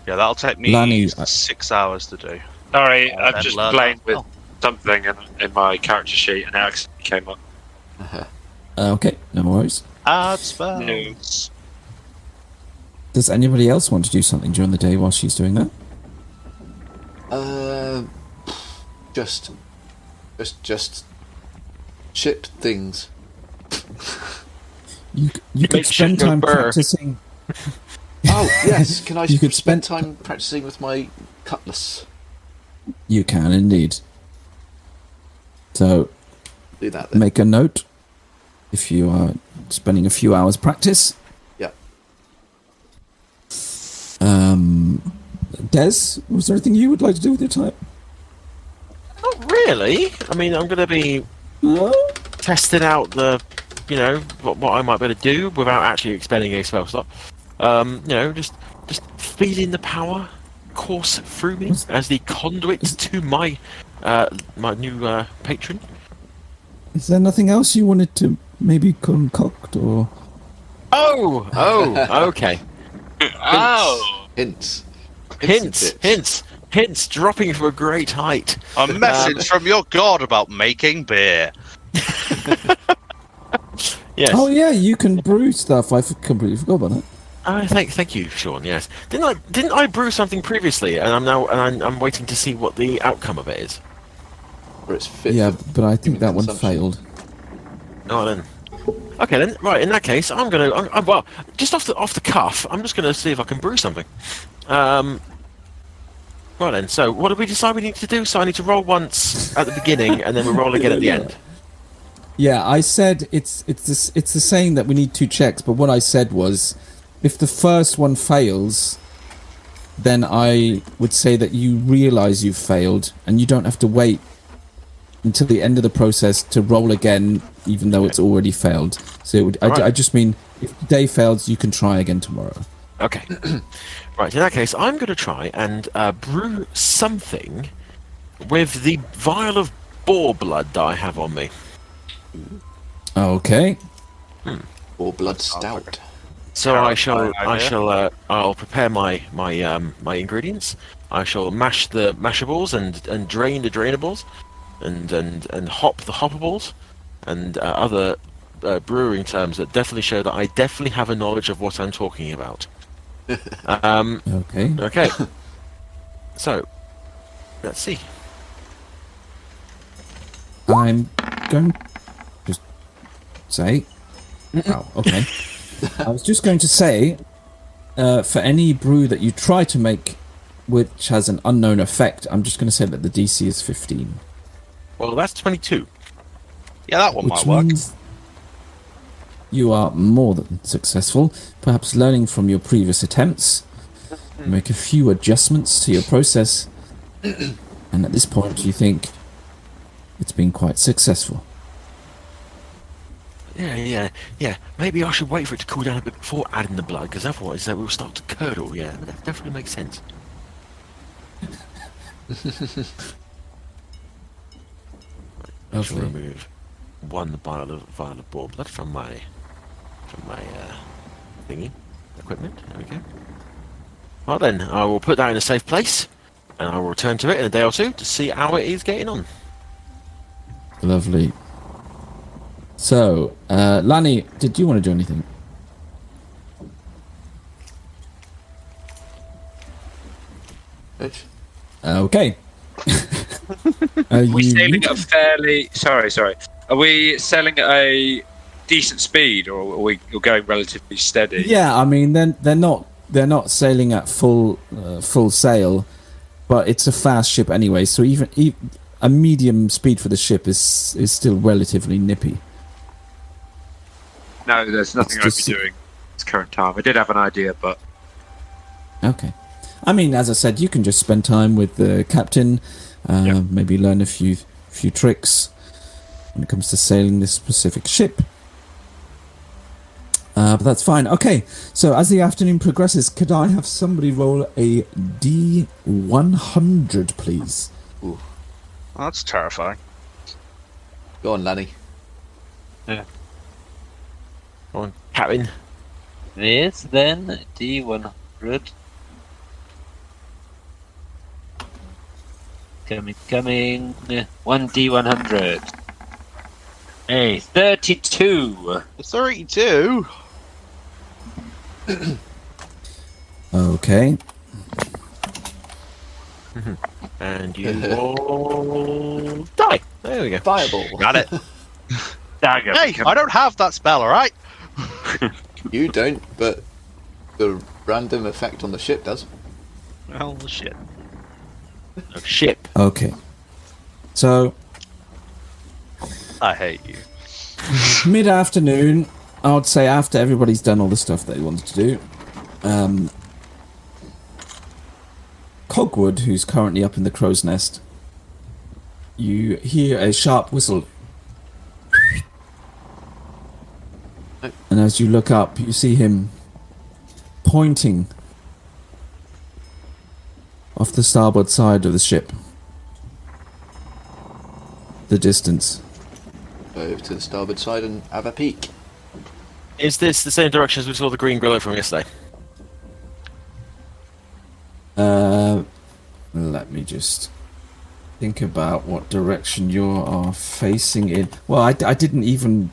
Speaker 4: Yeah, that'll take me
Speaker 1: Lani,
Speaker 4: 6 hours to do.
Speaker 5: Sorry,
Speaker 4: And
Speaker 5: I'm
Speaker 4: then
Speaker 5: just
Speaker 4: learn
Speaker 5: playing
Speaker 4: that
Speaker 5: with
Speaker 4: spell.
Speaker 5: something in my character sheet and it accidentally came up.
Speaker 1: Okay, no worries.
Speaker 4: Add spells.
Speaker 1: Does anybody else want to do something during the day while she's doing that?
Speaker 2: Just ship things.
Speaker 1: You could
Speaker 3: Make
Speaker 1: spend
Speaker 3: shit go
Speaker 1: time
Speaker 3: burr.
Speaker 1: practicing.
Speaker 2: Oh yes, can I
Speaker 1: You could
Speaker 2: spend
Speaker 1: spend-
Speaker 2: time practicing with my cutlass?
Speaker 1: You can indeed. So,
Speaker 2: Do that then.
Speaker 1: make a note if you are spending a few hours practice.
Speaker 2: Yeah.
Speaker 1: Des, was there anything you would like to do with your time?
Speaker 3: Not really. I mean, I'm going to be
Speaker 1: No?
Speaker 3: testing out what I might be able to do without actually expending a spell slot. Just feeling the power course through me as the conduit to my new patron.
Speaker 1: Is there nothing else you wanted to maybe concoct or...
Speaker 3: Oh, okay.
Speaker 5: Oh!
Speaker 2: Hints. And tips.
Speaker 3: Hints dropping from a great height.
Speaker 4: A message from your god about making beer.
Speaker 3: Yes.
Speaker 1: Oh yeah, you can brew stuff. I completely forgot about that.
Speaker 3: Thank you, Sean. Yes. Didn't I brew something previously, and I'm waiting to see what the outcome of it is.
Speaker 2: Or it's fit.
Speaker 1: Yeah,
Speaker 2: for
Speaker 1: but I think
Speaker 2: human
Speaker 1: that one
Speaker 2: consumption.
Speaker 1: failed.
Speaker 3: Oh, then. Okay, then. Right. In that case, well, just off the cuff, I'm just gonna see if I can brew something. Right then, so what did we decide we need to do? So I need to roll once at the beginning, and then we roll again at the end.
Speaker 1: Yeah, I said it's the saying that we need 2 checks, but what I said was, if the first one fails, then I would say that you realise you've failed, and you don't have to wait until the end of the process to roll again, even though it's already failed. So it would, I just mean, if today fails, you can try again tomorrow.
Speaker 3: Okay. Right, in that case, I'm going to try and brew something with the vial of boar blood that I have on me.
Speaker 1: Okay.
Speaker 2: Or blood stout.
Speaker 3: So I'll prepare my ingredients. I shall mash the mashables and drain the drainables, and hop the hoppables, and other brewing terms that definitely show that I definitely have a knowledge of what I'm talking about. Okay. So, let's see.
Speaker 1: I'm going to just say... Oh, okay. I was just going to say, for any brew that you try to make which has an unknown effect, I'm just going to say that the DC is 15.
Speaker 3: Well, that's 22.
Speaker 4: Yeah, that one
Speaker 1: Which
Speaker 4: might work.
Speaker 1: means you are more than successful, perhaps learning from your previous attempts. Make a few adjustments to your process, and at this point you think it's been quite successful.
Speaker 3: Yeah. Maybe I should wait for it to cool down a bit before adding the blood, because otherwise it will start to curdle. Yeah, that definitely makes sense. I shall remove one vial of boar blood from my thingy equipment. There we go. Well then, I will put that in a safe place, and I will return to it in a day or two to see how it is getting on.
Speaker 1: Lovely. So, Lani, did you want to do anything?
Speaker 2: Bitch.
Speaker 1: Okay.
Speaker 6: Are we sailing at a fairly... Sorry. Are we sailing at a decent speed, or are we going relatively steady?
Speaker 1: Yeah, I mean, they're not sailing at full sail, but it's a fast ship anyway. So even a medium speed for the ship is still relatively nippy.
Speaker 5: No, there's nothing I'd be doing at this current time. I did have an idea, but...
Speaker 1: Okay. I mean, as I said, you can just spend time with the captain, maybe learn a few tricks when it comes to sailing this specific ship. But that's fine. Okay, so as the afternoon progresses, could I have somebody roll a D100, please?
Speaker 2: Ooh.
Speaker 4: That's terrifying.
Speaker 2: Go on, Lanny.
Speaker 6: Yeah.
Speaker 3: Go on, Captain.
Speaker 6: This then, D100. Coming. 1D100. A 32.
Speaker 4: 32?
Speaker 1: Okay.
Speaker 3: And you will die. There we go.
Speaker 2: Fireball.
Speaker 4: Got it.
Speaker 5: Dagger.
Speaker 4: Hey, I don't have that spell, alright?
Speaker 2: You don't, but the random effect on the ship does.
Speaker 4: Oh, shit.
Speaker 3: Oh, ship.
Speaker 1: Okay. So,
Speaker 4: I hate you.
Speaker 1: mid-afternoon, I would say after everybody's done all the stuff they wanted to do, Cogwood, who's currently up in the crow's nest, you hear a sharp whistle. And as you look up, you see him pointing off the starboard side of the ship. The distance.
Speaker 2: Go to the starboard side and have a peek.
Speaker 3: Is this the same direction as we saw the green glow from yesterday?
Speaker 1: Let me just think about what direction you are facing in. Well, I didn't even...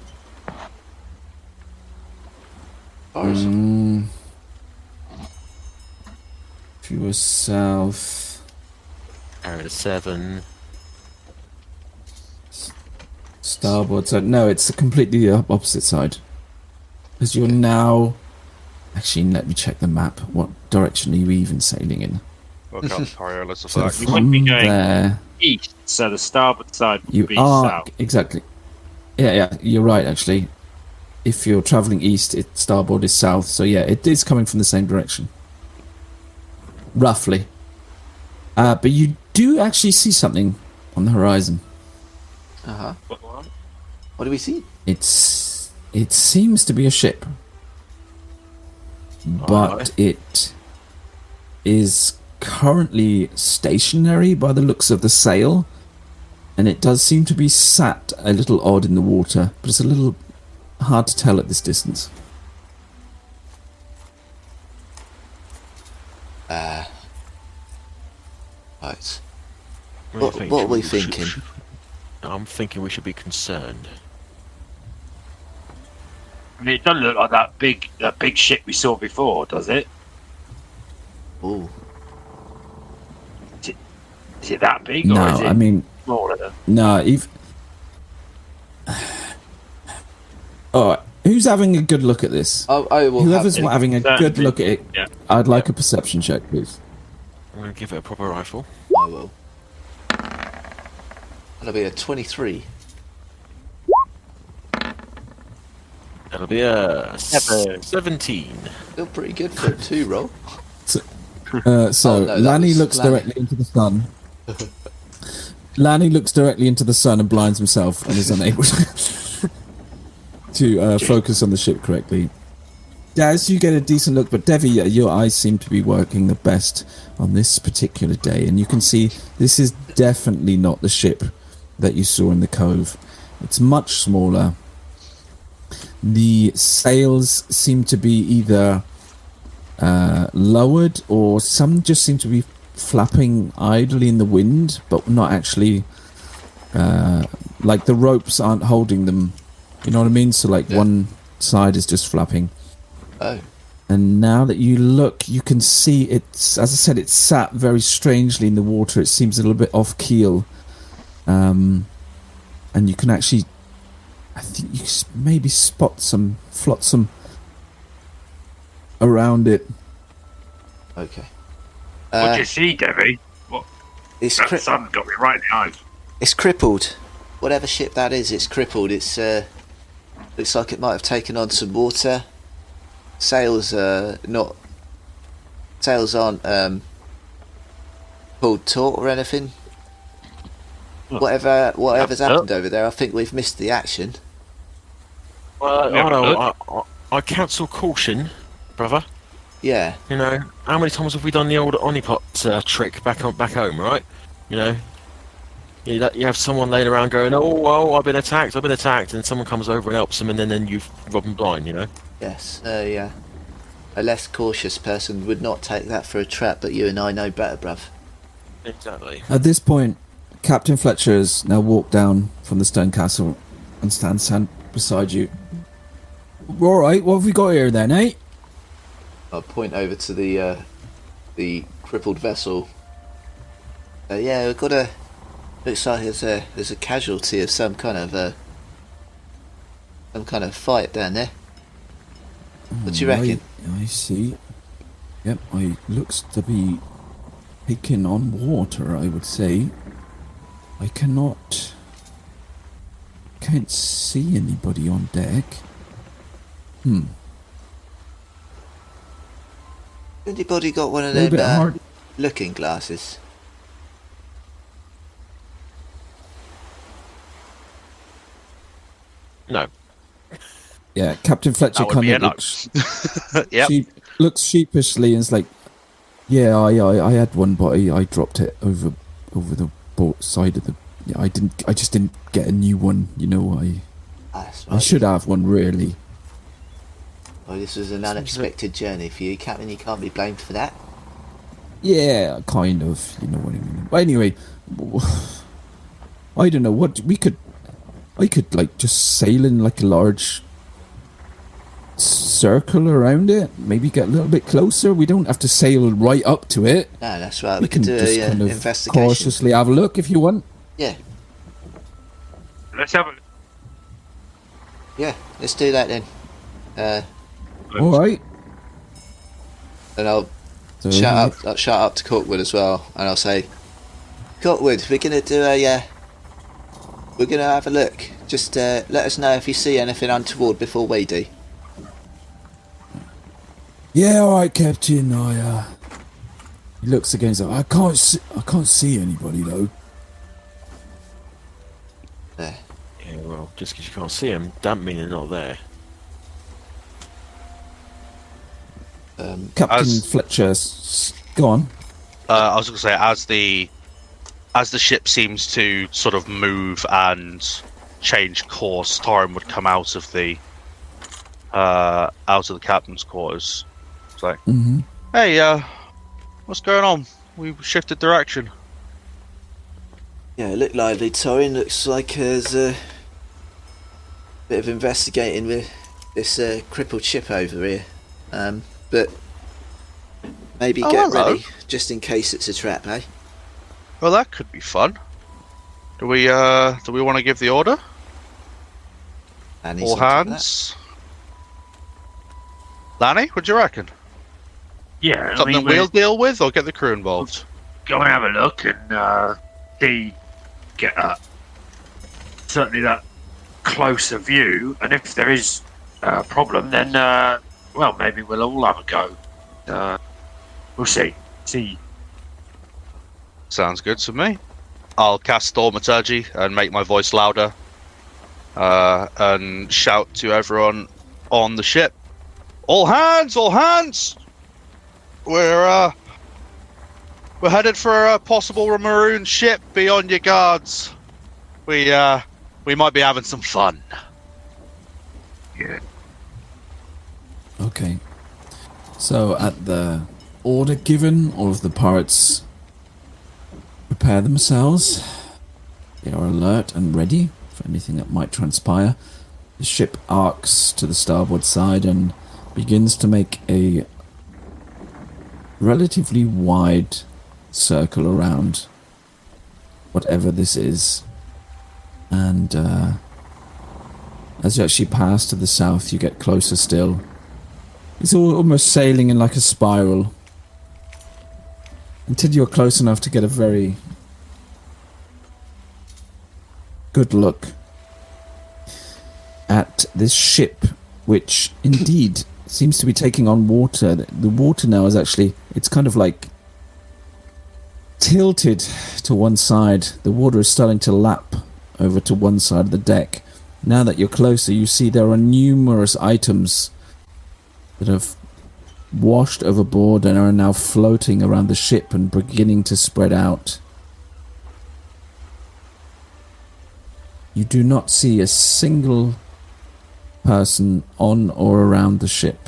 Speaker 1: If you were south...
Speaker 3: Area 7.
Speaker 1: Starboard side. No, it's completely the opposite side. Because you're now... Actually, let me check the map. What direction are you even sailing in?
Speaker 4: Work out the Coriolis of
Speaker 1: So
Speaker 4: that.
Speaker 5: You wouldn't be
Speaker 1: from
Speaker 5: going
Speaker 1: there,
Speaker 5: east, so the starboard side would
Speaker 1: you
Speaker 5: be
Speaker 1: are
Speaker 5: south.
Speaker 1: exactly. Yeah, you're right. Actually, if you're traveling east, starboard is south. So yeah, it is coming from the same direction, roughly. But you do actually see something on the horizon.
Speaker 2: Uh-huh. What do we see?
Speaker 1: It seems to be a ship, but it is currently stationary by the looks of the sail, and it does seem to be sat a little odd in the water, but it's a little hard to tell at this distance.
Speaker 2: Right.
Speaker 3: What
Speaker 2: What are we thinking?
Speaker 3: I'm thinking we should be concerned.
Speaker 5: I mean, it doesn't look like that big ship we saw before, does it?
Speaker 2: Ooh.
Speaker 5: Is it that big,
Speaker 1: No,
Speaker 5: or is it
Speaker 1: I mean,
Speaker 5: smaller than?
Speaker 1: no. Alright, who's having a good look at this?
Speaker 2: I will
Speaker 1: Whoever's
Speaker 2: have
Speaker 1: having a good look at it,
Speaker 5: Yeah.
Speaker 1: I'd like a perception check, please.
Speaker 3: I'm going to give it a proper rifle.
Speaker 2: I will. That'll be a 23.
Speaker 3: That'll be a 17.
Speaker 2: Still pretty good for a 2 roll.
Speaker 1: So
Speaker 2: Oh, no, that
Speaker 1: Lanny
Speaker 2: was
Speaker 1: looks
Speaker 2: Lanny.
Speaker 1: directly into the sun. Lanny looks directly into the sun and blinds himself and is unable to focus on the ship correctly. Daz, you get a decent look, but Devvie, your eyes seem to be working the best on this particular day, and you can see this is definitely not the ship that you saw in the cove. It's much smaller. The sails seem to be either lowered, or some just seem to be flapping idly in the wind, but not actually like the ropes aren't holding them. You know what I mean? So like one side is just flapping.
Speaker 2: Oh.
Speaker 1: And now that you look, you can see it's, as I said, it's sat very strangely in the water. It seems a little bit off keel. And you can actually, I think you maybe spot some flotsam around it.
Speaker 2: Okay.
Speaker 5: What do you see, Devvie? What?
Speaker 2: It's
Speaker 5: That sun got me right in the eyes.
Speaker 2: It's crippled. Whatever ship that is, it's crippled. It's looks like it might have taken on some water. Sails aren't pulled taut or anything. Whatever's happened over there, I think we've missed the action.
Speaker 3: Well, I counsel caution, brother.
Speaker 2: Yeah.
Speaker 3: You know, how many times have we done the old Onipot trick back home, right? You know, you have someone laying around going, oh, I've been attacked, and someone comes over and helps them, and then you've robbed them blind, you know?
Speaker 2: Yes. Yeah. A less cautious person would not take that for a trap, but you and I know better, bruv.
Speaker 3: Exactly.
Speaker 1: At this point, Captain Fletcher has now walked down from the stone castle and stands beside you. All right, what have we got here then, eh?
Speaker 2: I'll point over to the crippled vessel. Yeah, we've got a. Looks like there's a casualty of some kind of fight down there. What do you reckon?
Speaker 1: I see. Yep, it looks to be taking on water, I would say. I can't see anybody on deck.
Speaker 2: Anybody got one of
Speaker 1: A little bit
Speaker 2: them
Speaker 1: hard.
Speaker 2: looking glasses?
Speaker 3: No.
Speaker 1: Yeah, Captain Fletcher
Speaker 4: That would be
Speaker 1: kind
Speaker 4: a
Speaker 1: of
Speaker 4: no. Yep.
Speaker 1: looks sheepishly and is like, yeah, I had one, but I dropped it over the boat side of the. Yeah, I just didn't get a new one. You know,
Speaker 2: That's
Speaker 1: I
Speaker 2: right.
Speaker 1: should have one really.
Speaker 2: Well, this was an unexpected journey for you, Captain. You can't be blamed for that.
Speaker 1: Yeah, kind of. You know what I mean. But anyway, I don't know what I could like just sail in like a large circle around it. Maybe get a little bit closer. We don't have to sail right up to it.
Speaker 2: No, that's right.
Speaker 1: We
Speaker 2: We can do
Speaker 1: just
Speaker 2: a
Speaker 1: kind of
Speaker 2: investigation.
Speaker 1: cautiously have a look if you want.
Speaker 2: Yeah,
Speaker 5: Let's have a.
Speaker 2: yeah. Let's do that then.
Speaker 1: All right.
Speaker 2: And I'll
Speaker 1: So
Speaker 2: I'll shout out to Courtwood as well, and I'll say, Courtwood, we're gonna do we're gonna have a look. Just let us know if you see anything untoward before we do.
Speaker 1: Yeah, all right, Captain. He looks again. He's like, I can't see anybody though.
Speaker 2: There.
Speaker 3: Yeah, well, just because you can't see them, don't mean they're not there.
Speaker 1: Captain Fletcher, go on.
Speaker 4: I was going to say, as the ship seems to sort of move and change course, Torrin would come out of the captain's quarters. It's like, hey, what's going on? We've shifted direction.
Speaker 2: Yeah, look lively, Torrin. Looks like there's a bit of investigating with this crippled ship over here. But maybe get ready, just in case it's a trap, eh?
Speaker 4: Well, that could be fun. Do we want to give the order? All hands. Lanny, what do you reckon?
Speaker 5: Yeah,
Speaker 4: Something we'll deal with, or get the crew involved?
Speaker 5: Go and have a look and get certainly that closer view. And if there is a problem, then well, maybe we'll all have a go. We'll see.
Speaker 4: Sounds good to me. I'll cast Thaumaturgy and make my voice louder, and shout to everyone on the ship. All hands! All hands! We're headed for a possible maroon ship. Be on your guards. We might be having some fun.
Speaker 5: Yeah.
Speaker 1: Okay. So at the order given, all of the pirates prepare themselves. They are alert and ready for anything that might transpire. The ship arcs to the starboard side and begins to make a relatively wide circle around whatever this is. And as you actually pass to the south, you get closer still. It's almost sailing in like a spiral until you're close enough to get a very good look at this ship, which indeed seems to be taking on water. The water now is actually, it's kind of like tilted to one side. The water is starting to lap over to one side of the deck. Now that you're closer, you see there are numerous items that have washed overboard and are now floating around the ship and beginning to spread out. You do not see a single person on or around the ship.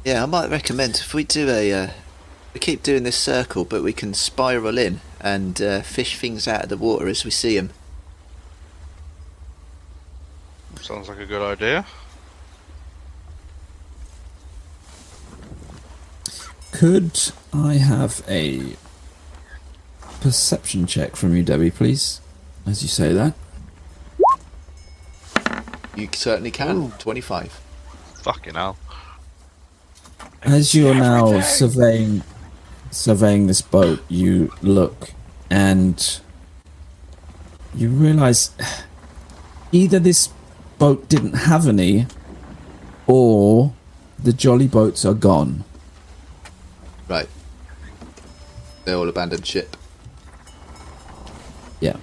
Speaker 2: Yeah, I might recommend if we do we keep doing this circle, but we can spiral in and fish things out of the water as we see them.
Speaker 4: Sounds like a good idea.
Speaker 1: Could I have a perception check from you, Devvie, please? As you say that.
Speaker 2: You certainly can. 25.
Speaker 4: Fucking hell.
Speaker 1: As you are now surveying this boat, you look and you realise either this boat didn't have any, or the jolly boats are gone.
Speaker 2: Right. They all abandoned ship.
Speaker 1: Yeah.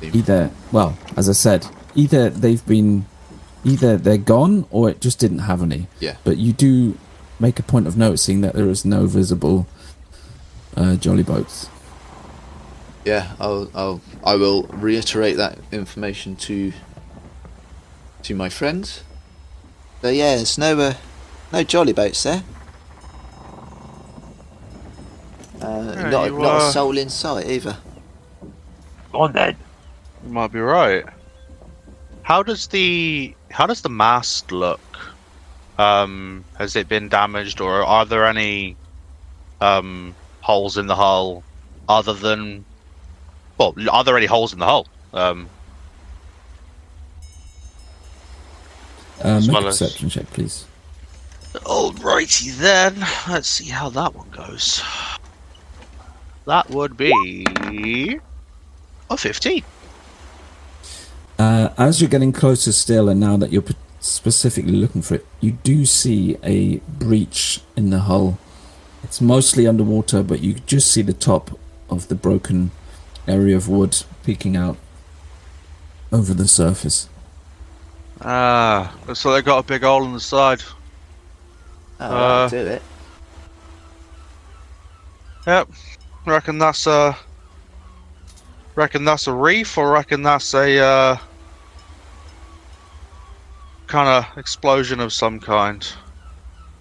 Speaker 1: Either, well, as I said, either they're gone or it just didn't have any.
Speaker 2: Yeah.
Speaker 1: But you do make a point of noticing that there is no visible jolly boats.
Speaker 2: Yeah, I will reiterate that information to my friends. But yeah, there's no jolly boats there. Not a soul in sight either.
Speaker 5: Go on then.
Speaker 4: You might be right. How does the mast look? Has it been damaged, or are there any holes in the hull other than? Well, are there any holes in the hull? As
Speaker 1: Make
Speaker 4: well
Speaker 1: a
Speaker 4: as-
Speaker 1: perception check, please.
Speaker 4: Alrighty then. Let's see how that one goes. That would be a 15.
Speaker 1: As you're getting closer still, and now that you're specifically looking for it, you do see a breach in the hull. It's mostly underwater, but you just see the top of the broken area of wood peeking out over the surface.
Speaker 4: Looks like they've got a big hole in the side.
Speaker 2: Oh, that'll do it.
Speaker 4: Yep. Reckon that's a reef, or reckon that's a kind of explosion of some kind.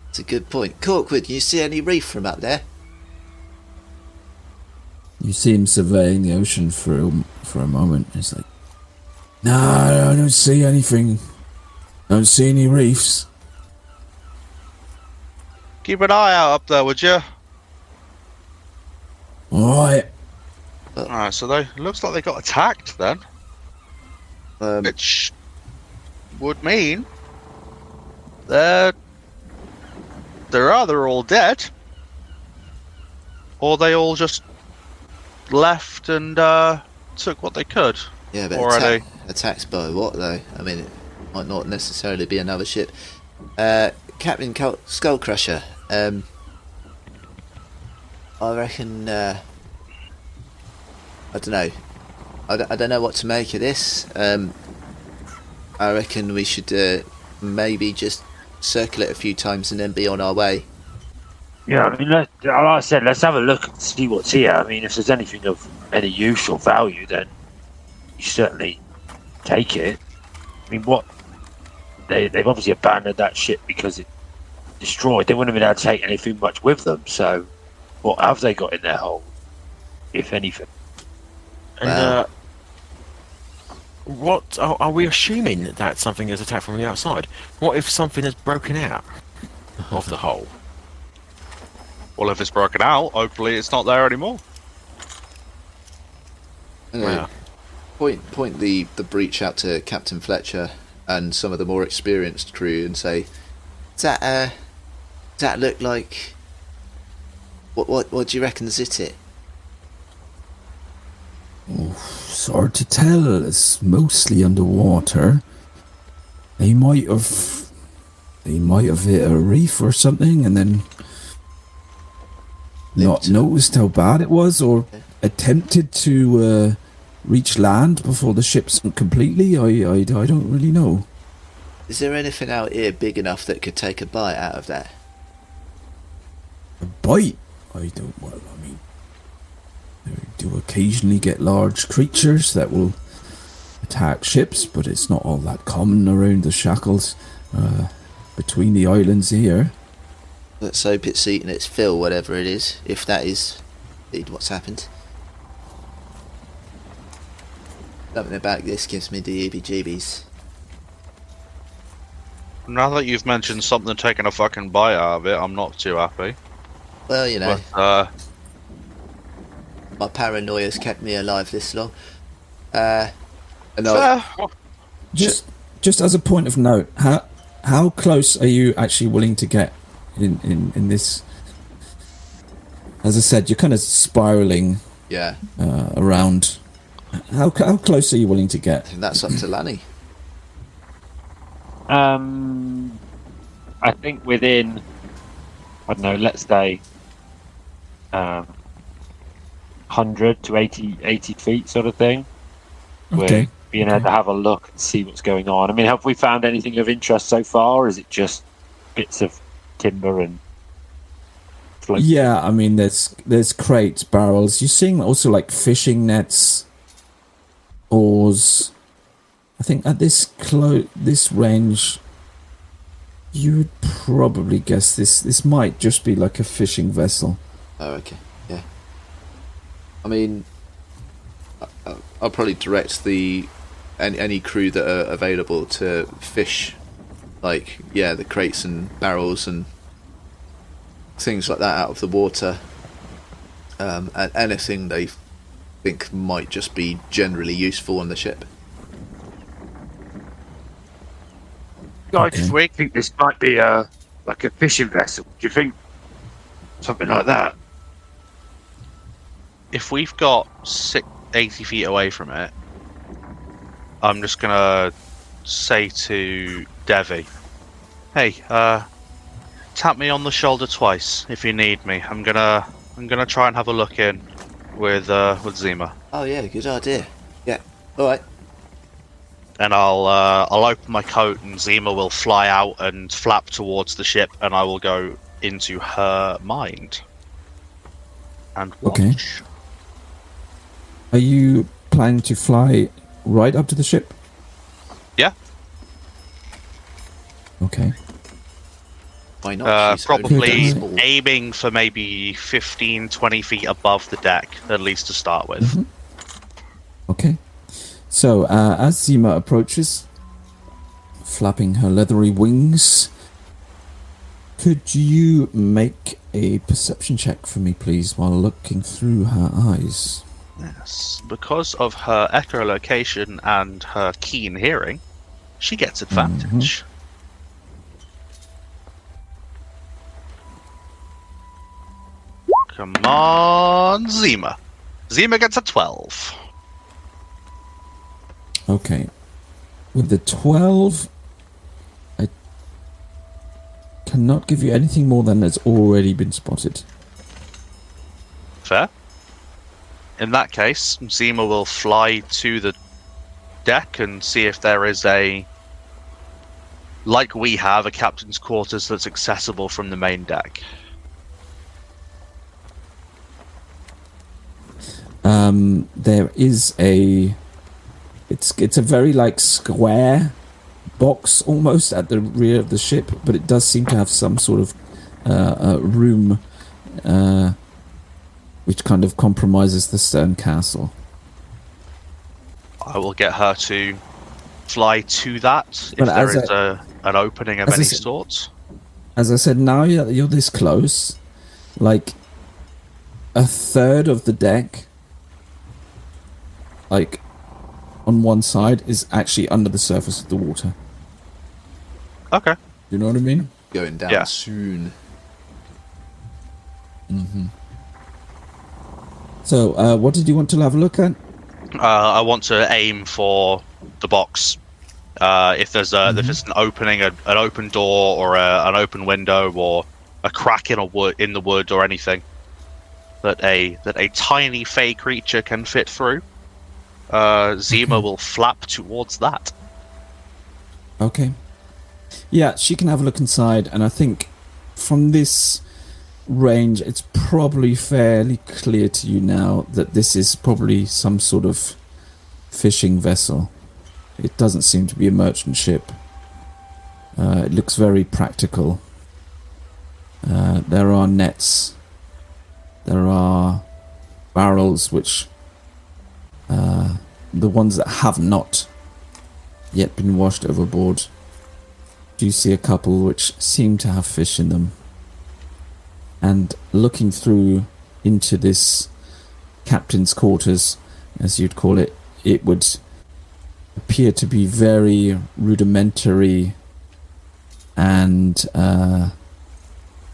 Speaker 2: It's a good point. Corkwood, you see any reef from up there?
Speaker 1: You see him surveying the ocean for a moment. It's like, no, I don't see anything. Don't see any reefs.
Speaker 4: Keep an eye out up there, would you?
Speaker 1: Alright.
Speaker 4: Alright, so they looks like they got attacked then. Which would mean they're either all dead, or they all just left and took what they could.
Speaker 2: Yeah, but
Speaker 4: already.
Speaker 2: Attacks by what though? I mean, it might not necessarily be another ship. Captain Skullcrusher. I reckon. I don't know. I don't know what to make of this. I reckon we should maybe just circle it a few times and then be on our way.
Speaker 5: Yeah, I mean, like I said, let's have a look and see what's here. I mean, if there's anything of any use or value, then you certainly take it. I mean, what they've obviously abandoned that ship because it destroyed. They wouldn't have been able to take anything much with them. So, what have they got in their hold, if anything?
Speaker 3: And what are we assuming that something is attacked from the outside? What if something has broken out of the hole?
Speaker 4: Well, if it's broken out, hopefully it's not there anymore.
Speaker 3: Wow.
Speaker 2: Point the breach out to Captain Fletcher and some of the more experienced crew and say, does that look like what do you reckon's it?
Speaker 1: It's hard to tell. It's mostly underwater. They might have hit a reef or something and then not noticed how bad it was, or attempted to reach land before the ship sunk completely. I don't really know.
Speaker 2: Is there anything out here big enough that could take a bite out of that?
Speaker 1: A bite? I mean, we do occasionally get large creatures that will attack ships, but it's not all that common around the Shackles, between the islands here.
Speaker 2: Let's hope it's eaten its fill, whatever it is, if that is indeed what's happened. Something about this gives me the heebie-jeebies.
Speaker 4: Now that you've mentioned something taking a fucking bite out of it, I'm not too happy.
Speaker 2: Well, you know,
Speaker 4: But,
Speaker 2: my paranoia's kept me alive this long.
Speaker 1: Just as a point of note, how close are you actually willing to get in this? As I said, you're kind of spiraling around. How close are you willing to
Speaker 2: I
Speaker 1: get?
Speaker 2: think that's up to Lanny.
Speaker 5: I think within, I don't know, let's say 100 to 80 feet sort of thing.
Speaker 1: Okay.
Speaker 5: We're being able to have a look and see what's going on. I mean, have we found anything of interest so far, or is it just bits of timber and float?
Speaker 1: Yeah, I mean, there's crates, barrels. You're seeing also like fishing nets, oars. I think at this range, you would probably guess this might just be like a fishing vessel.
Speaker 2: Oh, okay, yeah. I mean, I'll probably direct any crew that are available to fish, like the crates and barrels and things like that out of the water, and anything they think might just be generally useful on the ship.
Speaker 5: guys
Speaker 1: Okay.
Speaker 5: think this might be like a fishing vessel? Do you think something like that?
Speaker 4: If we've got 80 feet away from it, I'm just gonna say to Devvie, "Hey, tap me on the shoulder twice if you need me. I'm gonna try and have a look in with Zima,
Speaker 2: Oh yeah, good idea. Yeah. All right.
Speaker 4: and I'll open my coat and Zima will fly out and flap towards the ship, and I will go into her mind and watch."
Speaker 1: Okay. Are you planning to fly right up to the ship?
Speaker 4: Yeah.
Speaker 2: Why
Speaker 1: Okay.
Speaker 2: not? She's only
Speaker 4: Probably
Speaker 2: small.
Speaker 4: aiming for maybe 15, 20 feet above the deck, at least to start with.
Speaker 1: Mhm. Okay. So, as Zima approaches, flapping her leathery wings, could you make a perception check for me, please, while looking through her eyes?
Speaker 4: Yes. Because of her echolocation and her keen hearing, she gets advantage. Come on, Zima. Zima gets a 12.
Speaker 1: Okay. With the 12, I cannot give you anything more than has already been spotted.
Speaker 4: Fair. In that case, Zima will fly to the deck and see if there is like we have, a captain's quarters that's accessible from the main deck.
Speaker 1: There is it's a very like square box almost at the rear of the ship, but it does seem to have some sort of room which kind of compromises the stern castle.
Speaker 4: I will get her to fly to that if
Speaker 1: But
Speaker 4: there
Speaker 1: as
Speaker 4: is an opening of
Speaker 1: as I
Speaker 4: any
Speaker 1: said-
Speaker 4: sort.
Speaker 1: As I said, now you're this close, like a third of the deck, like on one side, is actually under the surface of the water.
Speaker 4: Okay.
Speaker 1: You know what I mean?
Speaker 2: Going down
Speaker 4: Yeah.
Speaker 2: soon.
Speaker 1: So, what did you want to have a look at?
Speaker 4: I want to aim for the box. If there's an opening, an open door, or an open window, or a crack in the wood, or anything that a tiny fey creature can fit through, Zima will flap towards that.
Speaker 1: Okay. Yeah, she can have a look inside, and I think from this range, it's probably fairly clear to you now that this is probably some sort of fishing vessel. It doesn't seem to be a merchant ship. It looks very practical. There are nets. There are barrels, which the ones that have not yet been washed overboard. Do you see a couple which seem to have fish in them? And looking through into this captain's quarters, as you'd call it, it would appear to be very rudimentary and, as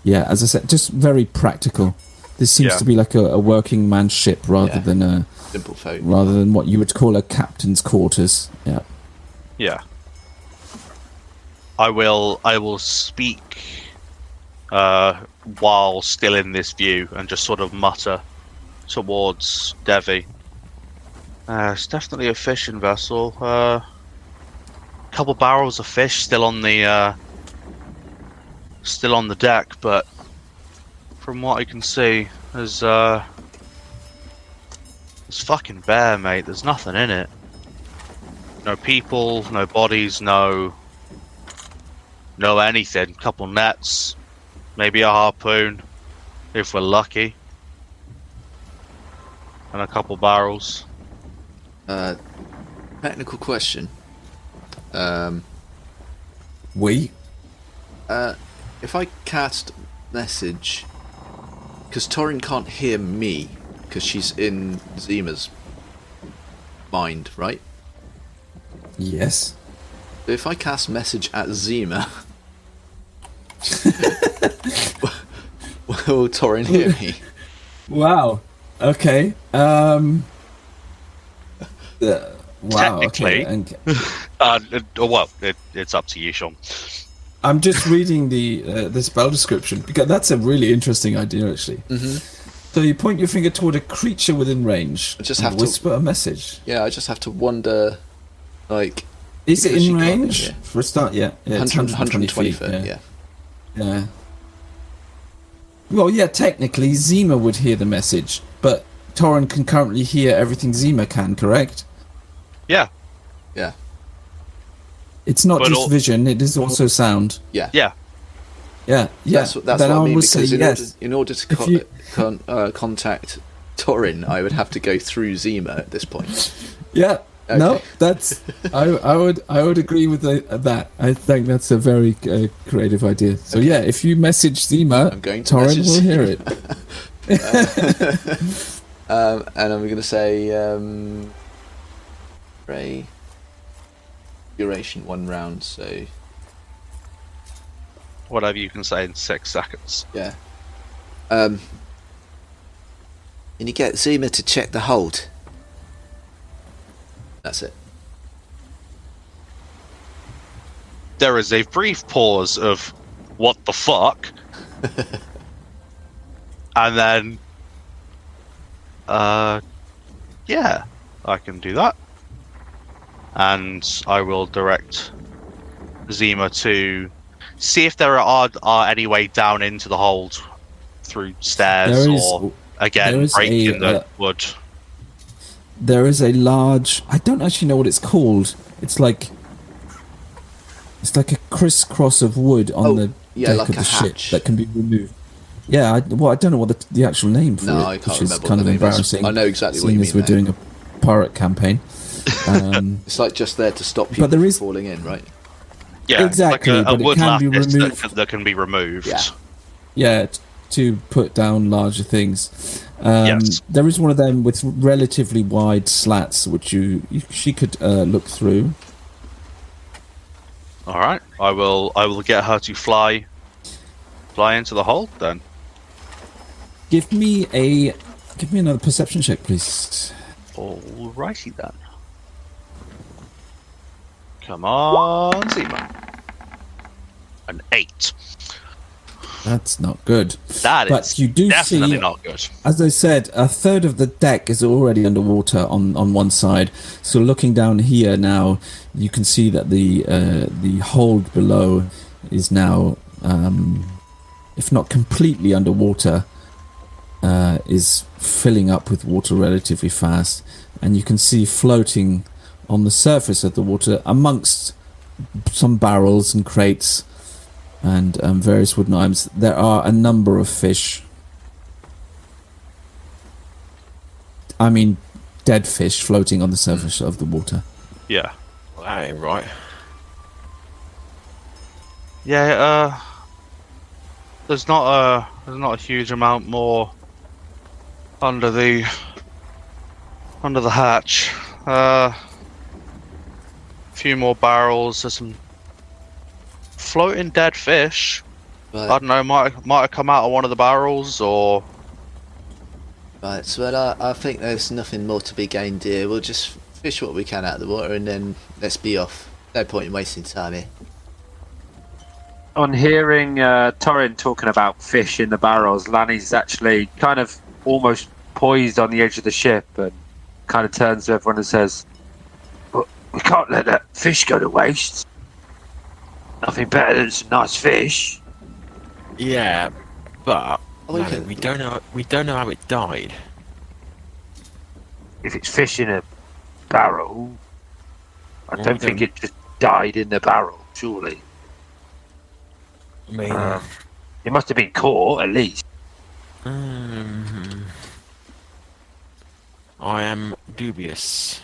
Speaker 1: I said, just very practical. This seems to be like a working man's ship rather than
Speaker 2: Simple folk.
Speaker 1: rather than what you would call a captain's quarters. Yeah.
Speaker 4: Yeah. I will speak while still in this view and just sort of mutter towards Devvie. It's definitely a fishing vessel. Couple barrels of fish still on the deck, but from what I can see, there's fucking bare, mate. There's nothing in it. No people, no bodies, no anything. Couple nets, maybe a harpoon, if we're lucky, and a couple barrels.
Speaker 2: Technical question. If I cast message, because Torrin can't hear me, because she's in Zima's mind, right?
Speaker 1: Yes.
Speaker 2: If I cast message at Zima, will Torrin hear me?
Speaker 1: Wow. Okay. Wow.
Speaker 4: Technically.
Speaker 1: Okay. And
Speaker 4: Well, it's up to you, Sean.
Speaker 1: I'm just reading the spell description because that's a really interesting idea, actually.
Speaker 2: Mm-hmm.
Speaker 1: So you point your finger toward a creature within range.
Speaker 2: I just
Speaker 1: and
Speaker 2: have to
Speaker 1: whisper a message.
Speaker 2: Yeah, I just have to wonder, like.
Speaker 1: Is it
Speaker 2: because
Speaker 1: in
Speaker 2: you can't-
Speaker 1: range?
Speaker 2: yeah.
Speaker 1: For a start, yeah. It's
Speaker 2: 120 foot.
Speaker 1: feet,
Speaker 2: Yeah.
Speaker 1: Yeah. Well, yeah, technically Zima would hear the message, but Torrin can currently hear everything Zima can, correct?
Speaker 4: Yeah.
Speaker 2: Yeah.
Speaker 1: It's not
Speaker 4: But
Speaker 1: just vision, it is also sound.
Speaker 2: Yeah.
Speaker 4: Yeah.
Speaker 1: Yeah, yeah.
Speaker 2: That's
Speaker 1: then
Speaker 2: what I mean.
Speaker 1: would say
Speaker 2: Because
Speaker 1: yes.
Speaker 2: in order to
Speaker 1: If you-
Speaker 2: contact Torrin, I would have to go through Zima at this point.
Speaker 1: Yeah.
Speaker 2: Okay.
Speaker 1: No, that's I would agree with that. I think that's a very creative idea. So
Speaker 2: Okay.
Speaker 1: yeah, if you message Zima,
Speaker 2: I'm going to
Speaker 1: Torrin
Speaker 2: message
Speaker 1: will hear it.
Speaker 2: And I'm going to say, Ray, duration 1 round. So
Speaker 4: Whatever you can say in 6 seconds.
Speaker 2: yeah. Can you get Zima to check the hold? That's it.
Speaker 4: There is a brief pause of what the fuck, and then, yeah, I can do that, and I will direct Zima to see if there are any way down into the hold through stairs
Speaker 1: There is-
Speaker 4: or again
Speaker 1: is
Speaker 4: break
Speaker 1: a,
Speaker 4: in the wood.
Speaker 1: There is a large. I don't actually know what it's called. It's like a crisscross of wood on the deck
Speaker 2: like
Speaker 1: of
Speaker 2: a
Speaker 1: the ship
Speaker 2: hatch.
Speaker 1: that can be removed. Yeah, I don't know what the actual name for
Speaker 2: No,
Speaker 1: it,
Speaker 2: I can't
Speaker 1: which is
Speaker 2: remember
Speaker 1: kind
Speaker 2: what
Speaker 1: of
Speaker 2: the name is.
Speaker 1: embarrassing.
Speaker 2: I know exactly what
Speaker 1: seeing
Speaker 2: you
Speaker 1: as
Speaker 2: mean
Speaker 1: we're
Speaker 2: there.
Speaker 1: doing a pirate campaign.
Speaker 2: It's like just there to stop people
Speaker 1: there is-
Speaker 2: from falling in, right?
Speaker 4: Yeah,
Speaker 1: exactly,
Speaker 4: like a
Speaker 1: but it
Speaker 4: wood
Speaker 1: can be
Speaker 4: lattice
Speaker 1: removed.
Speaker 4: that can be removed.
Speaker 2: Yeah.
Speaker 1: Yeah, to put down larger things.
Speaker 4: Yes.
Speaker 1: There is one of them with relatively wide slats, which she could look through.
Speaker 4: All right, I will get her to fly into the hold then.
Speaker 1: Give me another perception check, please.
Speaker 4: Alrighty then. Come on, Zima. An 8.
Speaker 1: That's not good.
Speaker 4: That is
Speaker 1: But you do
Speaker 4: definitely
Speaker 1: see,
Speaker 4: not good.
Speaker 1: as I said, a third of the deck is already underwater on one side. So looking down here now, you can see that the hold below is now, if not completely underwater, is filling up with water relatively fast. And you can see floating on the surface of the water amongst some barrels and crates and various wooden items, there are a number of fish. I mean, dead fish floating on the surface of the water.
Speaker 4: Yeah.
Speaker 3: Well, that ain't right.
Speaker 4: Yeah, there's not a huge amount more under the hatch. A few more barrels. There's some floating dead fish. I
Speaker 2: Right.
Speaker 4: don't know. Might have come out of one of the barrels, or
Speaker 2: Right. So I think there's nothing more to be gained here. We'll just fish what we can out of the water and then let's be off. No point in wasting time here.
Speaker 5: On hearing Torrin talking about fish in the barrels, Lanny's actually kind of almost poised on the edge of the ship and kind of turns to everyone and says, "But we can't let that fish go to waste. Nothing better than some nice fish."
Speaker 3: Yeah, but
Speaker 2: Oh, we
Speaker 3: no,
Speaker 2: can-
Speaker 3: we don't know how it died.
Speaker 5: If it's fish in a barrel, I
Speaker 3: Well,
Speaker 5: don't
Speaker 3: we
Speaker 5: think
Speaker 3: don't-
Speaker 5: it just died in the barrel, surely.
Speaker 3: I mean,
Speaker 5: It must have been caught, at least.
Speaker 3: I am dubious.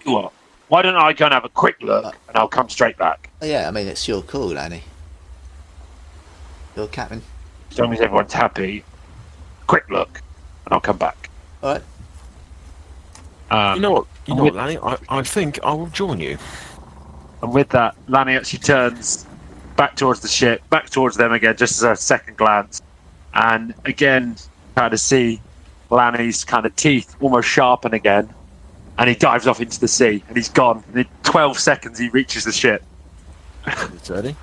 Speaker 5: What? Why don't I go and have a quick look, and I'll come straight back.
Speaker 2: Oh, yeah, I mean, it's your call, Annie. You're captain.
Speaker 5: As long as everyone's happy, quick look, and I'll come back.
Speaker 2: Alright.
Speaker 3: You know what, Lanny? I think I will join you.
Speaker 5: And with that, Lanny actually turns back towards the ship, back towards them again, just as a second glance. And again, kind of see Lanny's kind of teeth almost sharpen again. And he dives off into the sea, and he's gone. And in 12 seconds, he reaches the ship.
Speaker 3: It's early.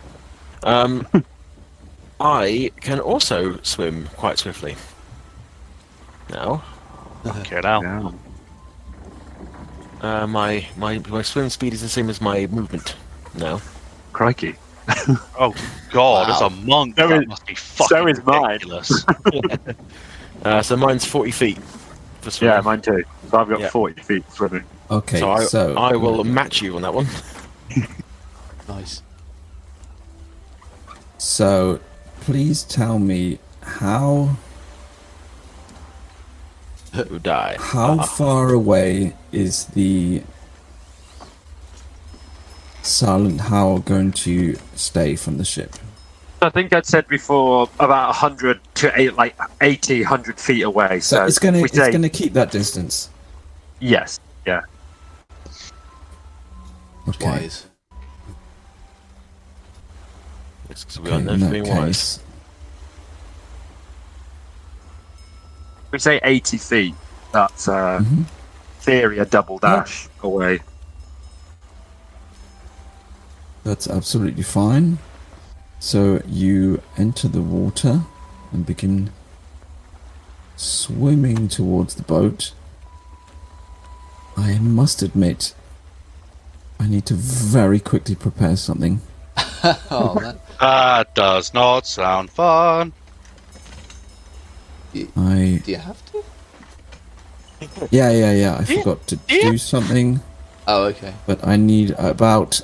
Speaker 3: I can also swim quite swiftly. Now.
Speaker 4: Okay, now.
Speaker 5: Yeah.
Speaker 3: My swim speed is the same as my movement now.
Speaker 5: Crikey.
Speaker 4: Oh God,
Speaker 2: Wow.
Speaker 4: as a monk,
Speaker 5: So
Speaker 4: that
Speaker 5: is-
Speaker 4: must be fucking
Speaker 5: so is mine.
Speaker 4: ridiculous.
Speaker 3: So mine's 40 feet for swimming.
Speaker 5: Yeah, mine too. So I've got
Speaker 3: Yeah.
Speaker 5: 40 feet swimming.
Speaker 1: Okay,
Speaker 3: So I will match you on that one.
Speaker 2: Nice.
Speaker 1: So, please tell me how
Speaker 3: Who die?
Speaker 1: far away is the Silent Howl going to stay from the ship?
Speaker 5: I think I'd said before about 100 to 80, 100 feet away.
Speaker 1: So
Speaker 5: So
Speaker 1: it's gonna
Speaker 5: we say
Speaker 1: keep that distance.
Speaker 5: yes. Yeah.
Speaker 1: Okay.
Speaker 2: Wise.
Speaker 3: It's 'cause we
Speaker 1: Okay,
Speaker 3: are
Speaker 1: in
Speaker 3: known for
Speaker 1: that
Speaker 3: being wise.
Speaker 1: case,
Speaker 5: We say 80 feet. That's
Speaker 1: mhm.
Speaker 5: theory a double dash away.
Speaker 1: That's absolutely fine. So you enter the water and begin swimming towards the boat. I must admit, I need to very quickly prepare something.
Speaker 2: Oh man.
Speaker 4: That does not sound fun.
Speaker 1: I
Speaker 2: Do you have to?
Speaker 1: yeah. I forgot to do something,
Speaker 2: Oh, okay.
Speaker 1: but I need about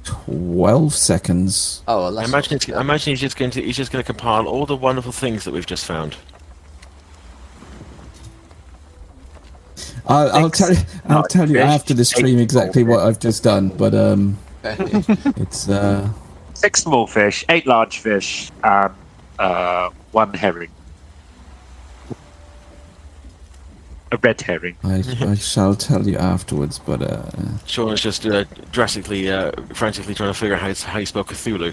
Speaker 1: 12 seconds.
Speaker 2: Oh, well,
Speaker 3: I
Speaker 2: that's
Speaker 3: imagine he's just going to compile all the wonderful things that we've just found.
Speaker 1: I'll tell you after the stream exactly what I've just done, but
Speaker 2: Okay.
Speaker 1: it's
Speaker 5: 6 small fish, 8 large fish, and 1 herring. A red herring.
Speaker 1: I shall tell you afterwards, but
Speaker 3: Sean is just drastically, frantically trying to figure out how you spell Cthulhu.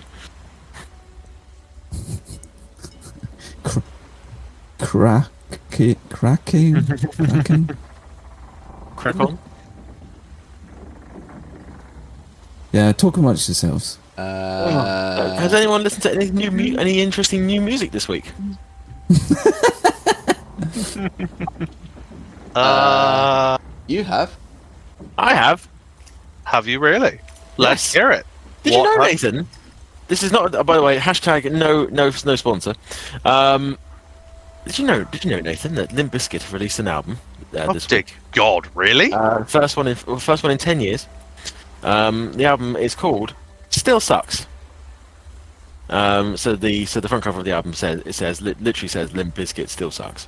Speaker 1: cracking.
Speaker 3: Crack on.
Speaker 1: Yeah, talk amongst yourselves.
Speaker 3: Has anyone listened to any interesting new music this week?
Speaker 2: You have?
Speaker 3: I have.
Speaker 4: Have you really? Let's
Speaker 3: Yes.
Speaker 4: hear it.
Speaker 3: Did you know,
Speaker 4: What-
Speaker 3: Nathan? This is not. By the way, hashtag no sponsor. Did you know, Nathan, that Limp Bizkit have released an album
Speaker 4: Oh,
Speaker 3: this
Speaker 4: dear
Speaker 3: week?
Speaker 4: God, really?
Speaker 3: First one in 10 years. The album is called "Still Sucks." So the front cover of the album literally says "Limp Bizkit still sucks,"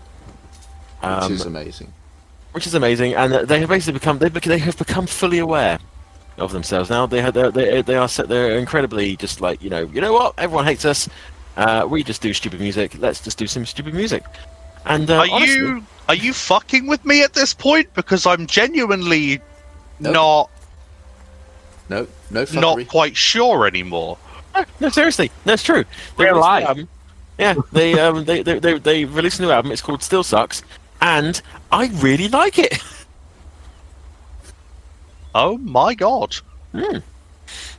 Speaker 2: Which is amazing.
Speaker 3: which is amazing. And they have basically become fully aware of themselves now. They're incredibly just like you know what, everyone hates us. We just do stupid music. Let's just do some stupid music. And honestly,
Speaker 4: Are you fucking with me at this point? Because I'm genuinely
Speaker 2: Nope. No fuckery.
Speaker 4: not quite sure anymore.
Speaker 3: No, seriously, that's true. They
Speaker 5: Real
Speaker 3: released a new
Speaker 5: life.
Speaker 3: album. Yeah, they released a new album. It's called "Still Sucks," and I really like it.
Speaker 4: Oh my God.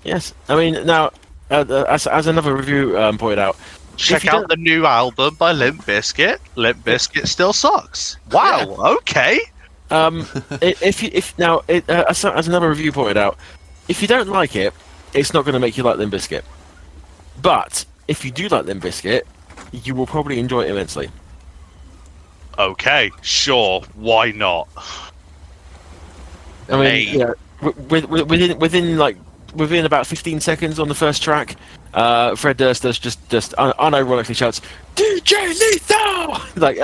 Speaker 3: Yes, I mean now, as another review pointed out,
Speaker 4: Check
Speaker 3: if you
Speaker 4: out
Speaker 3: don't-
Speaker 4: the new album by Limp Bizkit. Limp Bizkit still sucks. Wow. Okay.
Speaker 3: as another review pointed out, if you don't like it, it's not going to make you like Limp Bizkit. But if you do like Limp Bizkit, you will probably enjoy it immensely.
Speaker 4: Okay. Sure. Why not?
Speaker 3: I mean,
Speaker 4: Hey.
Speaker 3: yeah, within about 15 seconds on the first track, Fred Durst just unironically shouts, "DJ Lethal!" Like,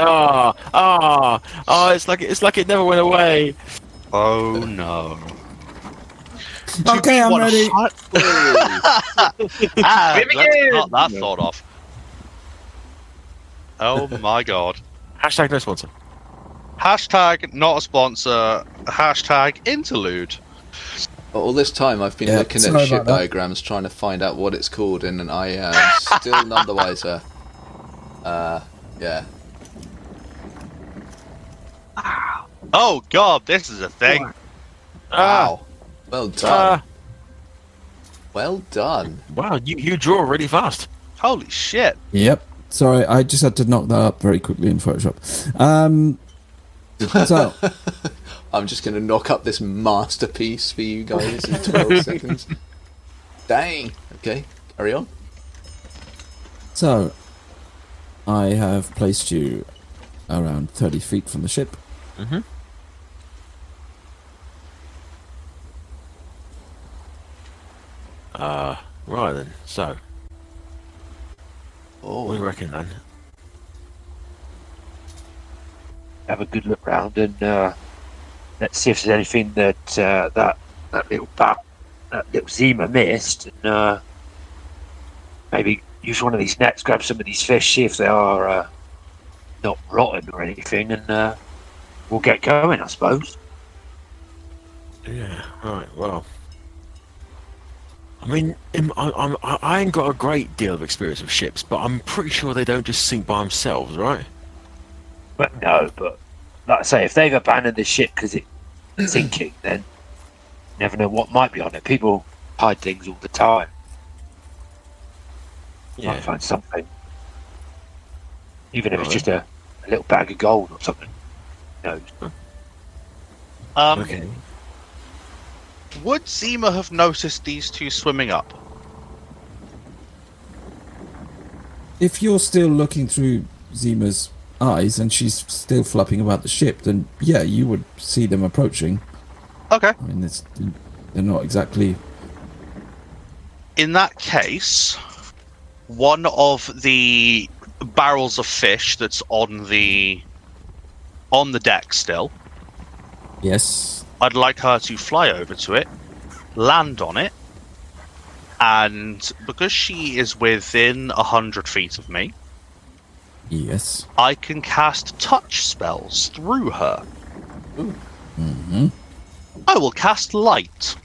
Speaker 3: it's like it never went away.
Speaker 4: Oh no.
Speaker 1: Okay, I'm ready.
Speaker 4: Let's start that thought off. Oh my God.
Speaker 3: Hashtag no sponsor.
Speaker 4: Hashtag not a sponsor. Hashtag interlude.
Speaker 2: But all this time I've been looking
Speaker 1: sorry
Speaker 2: at ship
Speaker 1: about that.
Speaker 2: diagrams trying to find out what it's called, and I am still none the wiser. Yeah.
Speaker 4: Oh god, this is a thing.
Speaker 2: Wow. Well done. Well done.
Speaker 3: Wow, you draw really fast.
Speaker 4: Holy shit.
Speaker 1: Yep. Sorry, I just had to knock that up very quickly in Photoshop. So,
Speaker 2: I'm just going to knock up this masterpiece for you guys in 12 seconds. Dang. Okay, carry on.
Speaker 1: so I have placed you around 30 feet from the ship.
Speaker 3: Mm-hmm. Right then. So, what do you
Speaker 2: Oh,
Speaker 3: reckon then?
Speaker 5: Have a good look round and let's see if there's anything that that little Zima missed, and maybe use one of these nets, grab some of these fish, see if they are not rotten or anything, and we'll get going, I suppose.
Speaker 3: Yeah. Right. Well. I mean, I ain't got a great deal of experience with ships, but I'm pretty sure they don't just sink by themselves, right?
Speaker 5: But no, but like I say, if they've abandoned the ship because it's sinking, then you never know what might be on it. People hide things all the time.
Speaker 3: Yeah.
Speaker 5: Might find something, even if it's
Speaker 3: Right.
Speaker 5: just a little bag of gold or something. No,
Speaker 3: Okay.
Speaker 4: Would Zima have noticed these two swimming up?
Speaker 1: If you're still looking through Zima's eyes and she's still flapping about the ship, then yeah, you would see them approaching.
Speaker 4: Okay.
Speaker 1: I mean, they're not exactly...
Speaker 4: In that case, one of the barrels of fish that's on the deck still,
Speaker 1: Yes.
Speaker 4: I'd like her to fly over to it, land on it, and because she is within 100 feet of me,
Speaker 1: Yes.
Speaker 4: I can cast touch spells through her.
Speaker 1: Mm-hmm.
Speaker 4: I will cast light.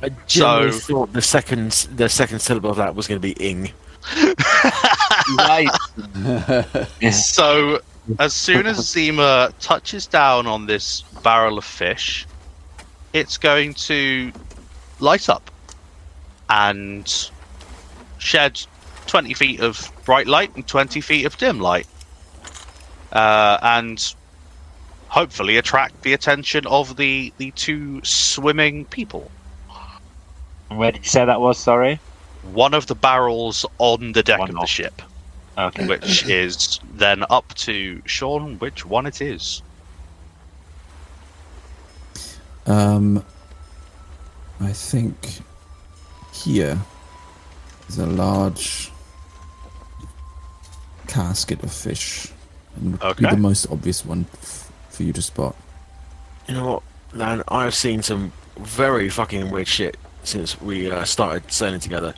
Speaker 3: I generally thought the second syllable of that was going to be ing.
Speaker 5: right.
Speaker 4: So, as soon as Zima touches down on this barrel of fish, it's going to light up and shed 20 feet of bright light and 20 feet of dim light. And hopefully attract the attention of the two swimming people.
Speaker 5: Where did you say that was? Sorry.
Speaker 4: One of the barrels on the deck
Speaker 5: One
Speaker 4: of the
Speaker 5: off.
Speaker 4: ship,
Speaker 5: Okay.
Speaker 4: which is then up to Sean which one it is.
Speaker 1: I think here is a large casket of fish, and would be
Speaker 4: Okay.
Speaker 1: the most obvious one for you to spot.
Speaker 3: You know what, Lan? I've seen some very fucking weird shit since we started sailing together.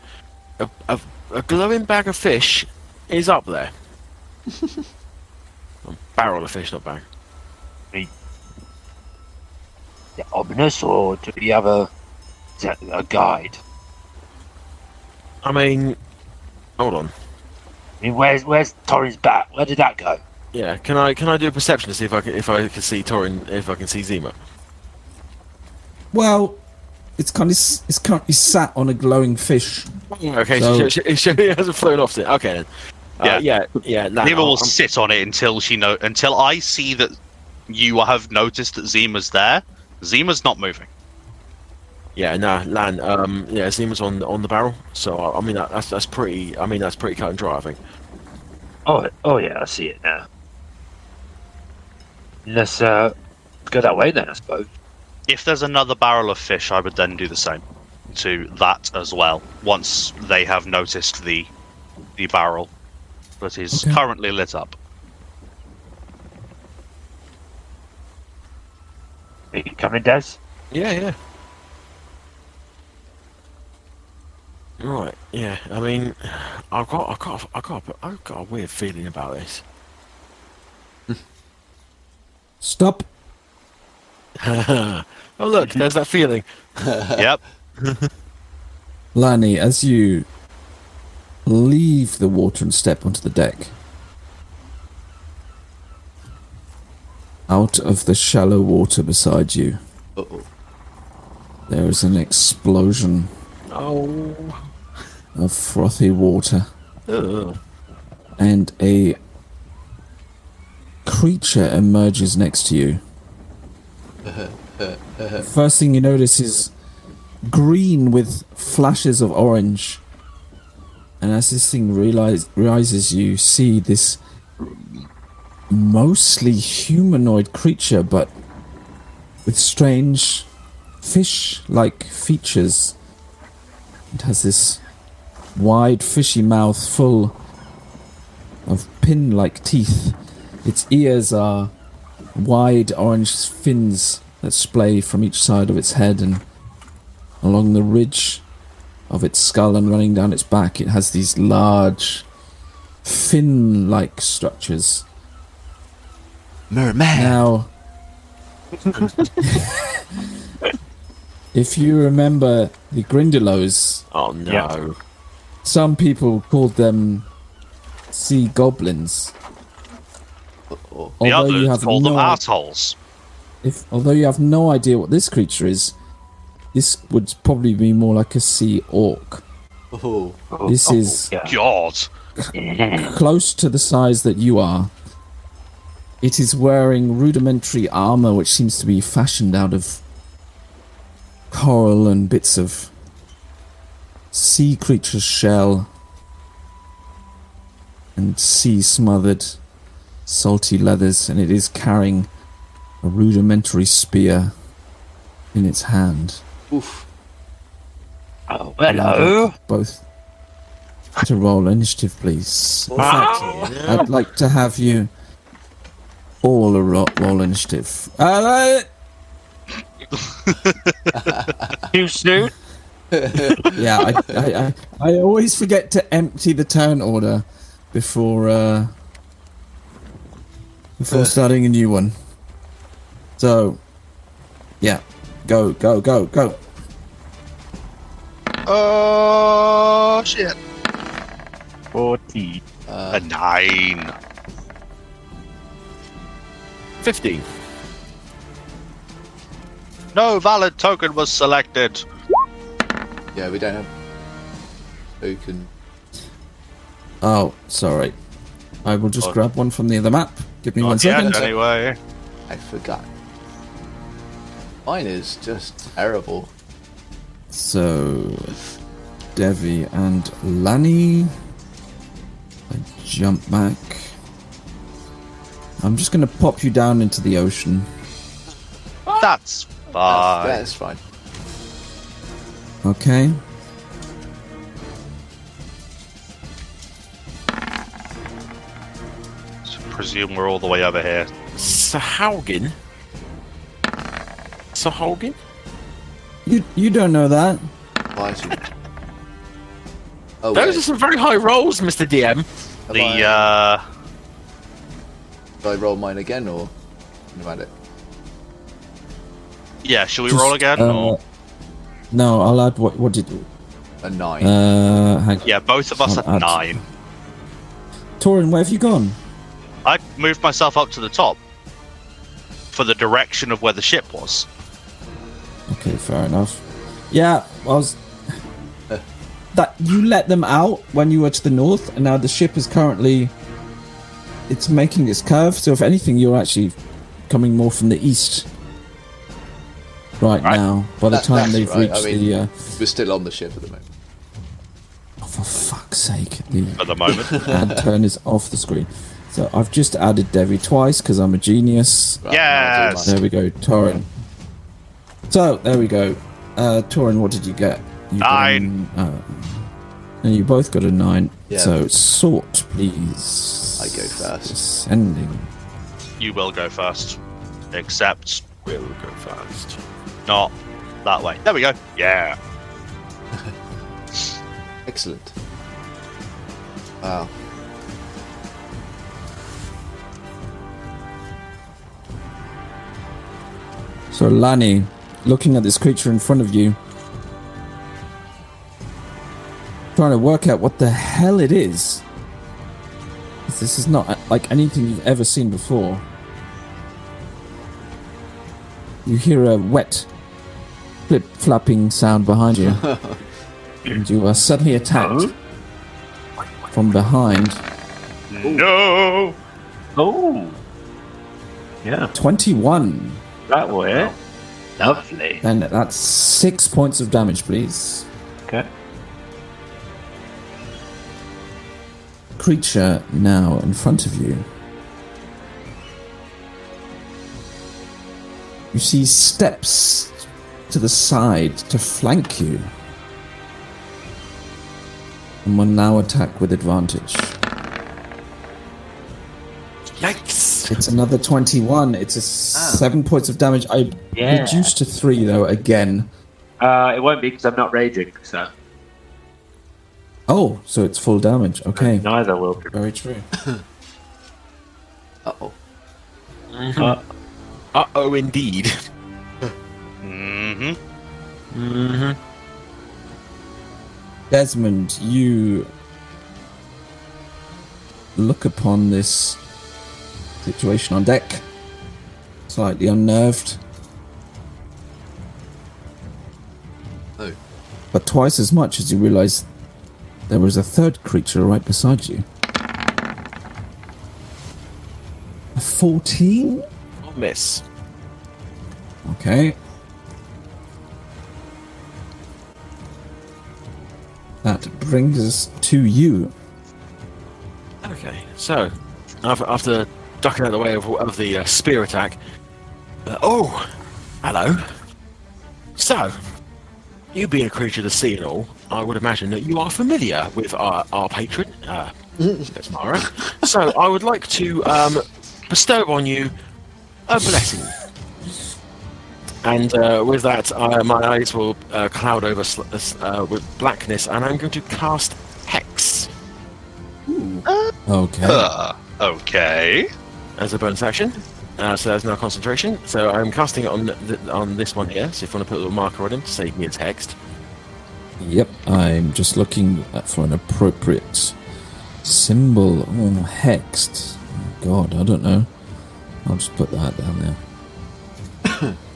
Speaker 3: A glowing bag of fish is up there. A barrel of fish, not bag.
Speaker 5: Is it ominous, or do we have a guide?
Speaker 3: I mean, hold on.
Speaker 5: I mean, where's Torrin's bat? Where did that go?
Speaker 3: Yeah, can I do a perception to see if I can see Torrin, if I can see Zima?
Speaker 1: Well, it's currently sat on a glowing fish.
Speaker 3: Okay,
Speaker 1: So-
Speaker 3: so she hasn't flown off it. Okay then. Yeah. Lan,
Speaker 4: Zima will
Speaker 3: I'm-
Speaker 4: sit on it until I see that you have noticed that Zima's there. Zima's not moving.
Speaker 3: Yeah, nah, Lan. Yeah, Zima's on the barrel. So I mean that's pretty. I mean that's pretty cut and dry. I think.
Speaker 5: Oh yeah, I see it now. Let's go that way then, I suppose.
Speaker 4: If there's another barrel of fish, I would then do the same to that as well. Once they have noticed the barrel that is
Speaker 1: Okay.
Speaker 4: currently lit up.
Speaker 5: Are you coming, Des?
Speaker 3: Yeah. Right. Yeah. I mean, I've got a weird feeling about this.
Speaker 1: Stop.
Speaker 3: Oh, look, there's that feeling.
Speaker 4: Yep.
Speaker 1: Lani, as you leave the water and step onto the deck, out of the shallow water beside you,
Speaker 2: Uh-oh.
Speaker 1: there is an explosion
Speaker 3: Oh.
Speaker 1: of frothy water,
Speaker 3: Ugh.
Speaker 1: and a creature emerges next to you. First thing you notice is green with flashes of orange. And as this thing realizes, you see this mostly humanoid creature, but with strange fish-like features. It has this wide, fishy mouth full of pin-like teeth. Its ears are wide orange fins that splay from each side of its head, and along the ridge of its skull and running down its back, it has these large fin-like structures.
Speaker 2: Merman.
Speaker 1: Now, if you remember the Grindylows,
Speaker 3: Oh no.
Speaker 5: Yeah.
Speaker 1: some people called them sea goblins.
Speaker 2: Uh-oh.
Speaker 4: The
Speaker 1: Although you
Speaker 4: others
Speaker 1: have
Speaker 4: call them
Speaker 1: no
Speaker 4: assholes.
Speaker 1: although you have no idea what this creature is, this would probably be more like a sea orc.
Speaker 2: Oh.
Speaker 1: This is
Speaker 5: yeah.
Speaker 4: God.
Speaker 1: close to the size that you are. It is wearing rudimentary armor, which seems to be fashioned out of coral and bits of sea creature's shell and sea-smothered salty leathers, and it is carrying a rudimentary spear in its hand.
Speaker 2: Oof.
Speaker 5: Oh, hello.
Speaker 1: Both to roll initiative, please. In fact, I'd like to have you all roll initiative.
Speaker 5: Too soon?
Speaker 1: Yeah, I always forget to empty the turn order before starting a new one. So, yeah, go.
Speaker 4: Oh, shit.
Speaker 5: 40.
Speaker 4: A 9.
Speaker 3: 15.
Speaker 4: No valid token was selected.
Speaker 2: Yeah, we don't have token.
Speaker 1: Oh, sorry. I will just grab one from the other map. Give me 1
Speaker 4: Not yet,
Speaker 1: second.
Speaker 4: anyway.
Speaker 2: I forgot. Mine is just terrible.
Speaker 1: So, Devvie and Lani. I jump back. I'm just going to pop you down into the ocean.
Speaker 4: That's fine.
Speaker 2: That's fine.
Speaker 1: Okay?
Speaker 4: So presume we're all the way over here.
Speaker 3: Sahaugen? Sahaugen?
Speaker 1: You don't know that.
Speaker 2: Why should... Oh,
Speaker 3: Those are
Speaker 2: wait.
Speaker 3: some very high rolls, Mr. DM.
Speaker 2: Have
Speaker 4: The,
Speaker 2: Do I roll mine again, or... Think about it.
Speaker 4: yeah, shall we
Speaker 1: Just,
Speaker 4: roll again? Or?
Speaker 1: No, I'll add what did...
Speaker 2: A 9.
Speaker 1: hang on.
Speaker 4: Yeah, both of us
Speaker 1: I'll
Speaker 4: at
Speaker 1: add-
Speaker 4: 9.
Speaker 1: Torin, where have you gone?
Speaker 4: I moved myself up to the top for the direction of where the ship was.
Speaker 1: Okay, fair enough. Yeah, I was... that you let them out when you were to the north, and now the ship is currently... It's making its curve, so if anything, you're actually coming more from the east right now. By the time
Speaker 2: That's
Speaker 1: they've
Speaker 2: right.
Speaker 1: reached
Speaker 2: I mean,
Speaker 1: the...
Speaker 2: We're still on the ship at the moment.
Speaker 1: Oh, for fuck's sake. The
Speaker 4: At the moment.
Speaker 1: hand turn is off the screen. So I've just added Devvie twice, because I'm a genius.
Speaker 2: Right,
Speaker 4: Yes!
Speaker 2: I'll do
Speaker 1: There we go, Torrin. So, there we go. Torrin, what did you get? You got
Speaker 4: 9.
Speaker 1: And you both got a 9.
Speaker 2: Yeah.
Speaker 1: So, sort, please.
Speaker 2: I go first.
Speaker 1: Descending.
Speaker 4: You will go first. Except
Speaker 3: We'll go fast.
Speaker 4: not that way. There we go. Yeah.
Speaker 2: Excellent. Wow.
Speaker 1: So Lani, looking at this creature in front of you, trying to work out what the hell it is. This is not like anything you've ever seen before. You hear a wet, flip-flapping sound behind you. And you are suddenly attacked from behind.
Speaker 4: No!
Speaker 5: Oh! Yeah.
Speaker 1: 21.
Speaker 5: That way. Lovely.
Speaker 1: And that's 6 points of damage, please.
Speaker 5: Okay.
Speaker 1: Creature now in front of you. You see steps to the side to flank you. And will now attack with advantage.
Speaker 3: Yikes!
Speaker 1: It's another 21. It's a 7 points of damage. I
Speaker 5: Yeah.
Speaker 1: reduced to 3 though, again.
Speaker 5: It won't be because I'm not raging, so
Speaker 1: Oh, so it's full damage. Okay.
Speaker 5: neither will be.
Speaker 1: Very true.
Speaker 2: Uh-oh.
Speaker 3: Uh-oh, indeed.
Speaker 4: Mm-hmm.
Speaker 3: Mm-hmm.
Speaker 1: Desmond, you look upon this situation on deck, slightly unnerved.
Speaker 2: Oh.
Speaker 1: But twice as much as you realize there was a third creature right beside you. A 14?
Speaker 3: Oh, miss.
Speaker 1: Okay. That brings us to you.
Speaker 3: Okay, so after ducking out of the way of the spear attack, oh, hello. So, you being a creature of the sea and all, I would imagine that you are familiar with our patron, that's Mara. So, I would like to bestow on you a blessing. And with that, my eyes will cloud over with blackness, and I'm going to cast Hex.
Speaker 1: Okay.
Speaker 4: Okay.
Speaker 3: As a bonus action. So there's no concentration. So I'm casting it on this one here. So if you want to put a little marker on him to say he is hexed.
Speaker 1: Yep, I'm just looking for an appropriate symbol. Oh, hexed. Oh, God, I don't know. I'll just put that down there.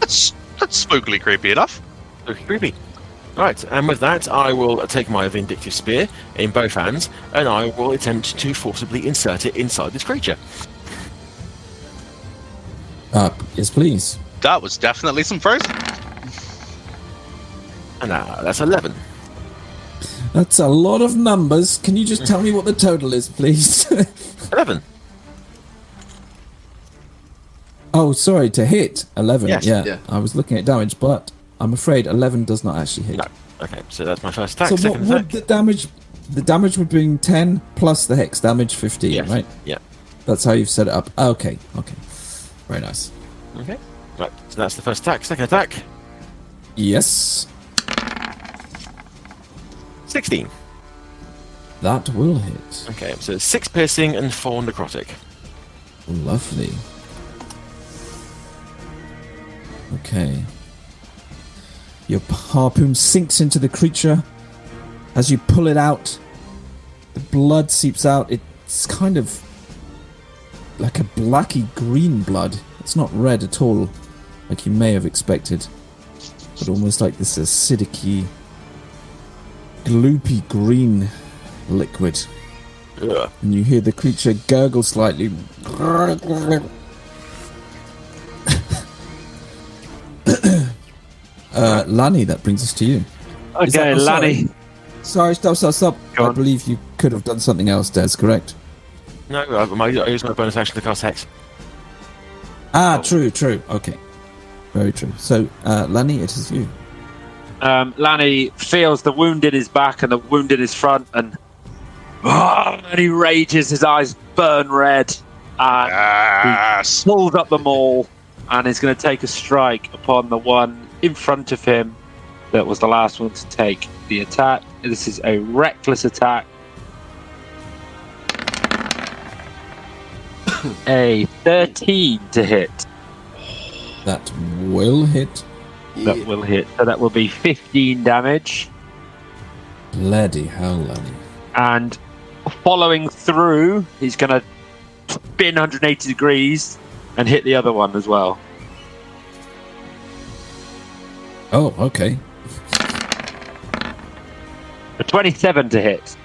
Speaker 4: That's spookily creepy enough.
Speaker 3: Looking creepy. Right, and with that, I will take my vindictive spear in both hands, and I will attempt to forcibly insert it inside this creature.
Speaker 1: Yes, please.
Speaker 4: That was definitely some frozen.
Speaker 3: And that's 11.
Speaker 1: That's a lot of numbers. Can you just tell me what the total is, please?
Speaker 3: 11.
Speaker 1: Oh, sorry, to hit 11.
Speaker 3: Yes.
Speaker 1: Yeah, I was looking at damage, but I'm afraid 11 does not actually hit.
Speaker 3: No. Okay, so that's my first attack.
Speaker 1: So what
Speaker 3: Second
Speaker 1: would
Speaker 3: attack.
Speaker 1: the damage? The damage would be 10 plus the hex damage 15,
Speaker 3: Yes.
Speaker 1: right?
Speaker 3: Yeah.
Speaker 1: That's how you've set it up. Okay. Very nice.
Speaker 3: Okay. Right, so that's the first attack. Second attack.
Speaker 1: Yes,
Speaker 3: 16.
Speaker 1: that will hit.
Speaker 3: Okay, so 6 piercing and 4 necrotic.
Speaker 1: Lovely. Okay. Your harpoon sinks into the creature. As you pull it out, the blood seeps out. It's kind of like a blacky green blood. It's not red at all, like you may have expected, but almost like this acidic-y, gloopy green liquid.
Speaker 3: Ugh.
Speaker 1: And you hear the creature gurgle slightly. Lani, that brings us to you.
Speaker 5: Okay, Lani.
Speaker 1: Sorry, stop.
Speaker 5: Go
Speaker 1: I
Speaker 5: on.
Speaker 1: believe you could have done something else, Des, correct?
Speaker 3: No, I use my bonus action to cast Hex.
Speaker 1: True. Okay. Very true. So, Lani, it is you.
Speaker 5: Lani feels the wound in his back and the wound in his front, and he rages. His eyes burn red. And
Speaker 4: Yes.
Speaker 5: he pulls up the maul and is going to take a strike upon the one in front of him that was the last one to take the attack. This is a reckless attack. A 13 to hit.
Speaker 1: That will hit.
Speaker 5: That will hit. So that will be 15 damage.
Speaker 1: Bloody hell, Lenny.
Speaker 5: And following through, he's going to spin 180 degrees and hit the other one as well.
Speaker 1: Oh, okay.
Speaker 5: A 27 to hit.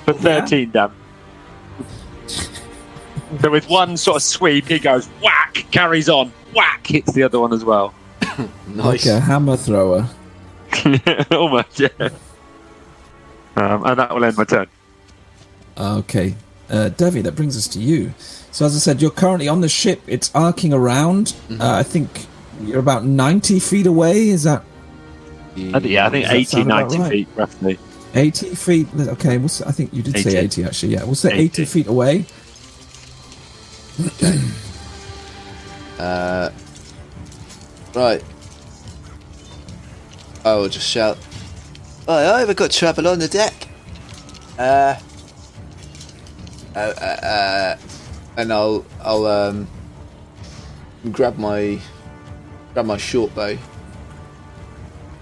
Speaker 5: For 13 damage. So with one sort of sweep, he goes whack, carries on, whack, hits the other one as well.
Speaker 2: Nice.
Speaker 1: Like a hammer thrower.
Speaker 5: Almost, yeah. And that will end my turn.
Speaker 1: Okay. Devvie, that brings us to you. So as I said, you're currently on the ship. It's arcing around.
Speaker 2: Mm-hmm.
Speaker 1: I think you're about 90 feet away. Is that...
Speaker 5: Yeah, I think
Speaker 1: Does that
Speaker 5: 80,
Speaker 1: sound about
Speaker 5: 90
Speaker 1: right?
Speaker 5: feet, roughly.
Speaker 1: 80 feet? Okay, I think you did
Speaker 5: 80.
Speaker 1: say 80, actually. Yeah, we'll say 80
Speaker 5: 80
Speaker 1: feet away.
Speaker 2: Right. I will just shout, "Oi, we've got trouble on the deck." And I'll grab my short bow.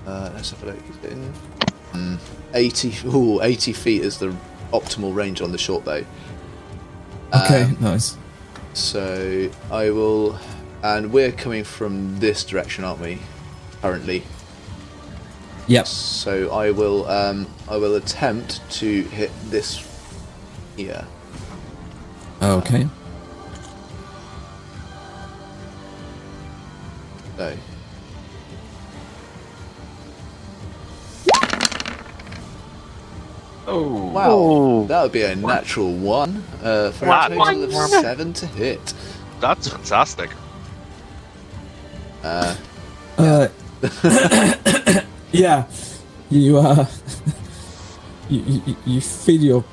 Speaker 2: Let's have a look. Is it in 80? Ooh, 80 feet is the optimal range on the short bow.
Speaker 1: Okay, nice.
Speaker 2: So I will, and we're coming from this direction, aren't we? Currently.
Speaker 1: Yep.
Speaker 2: So I will attempt to hit this here.
Speaker 1: Okay.
Speaker 2: So.
Speaker 3: Oh.
Speaker 2: Wow,
Speaker 5: Oh.
Speaker 2: that would be a natural 1 for
Speaker 4: Wow.
Speaker 2: a total of 7 to hit.
Speaker 4: That's fantastic.
Speaker 1: Yeah. You you feel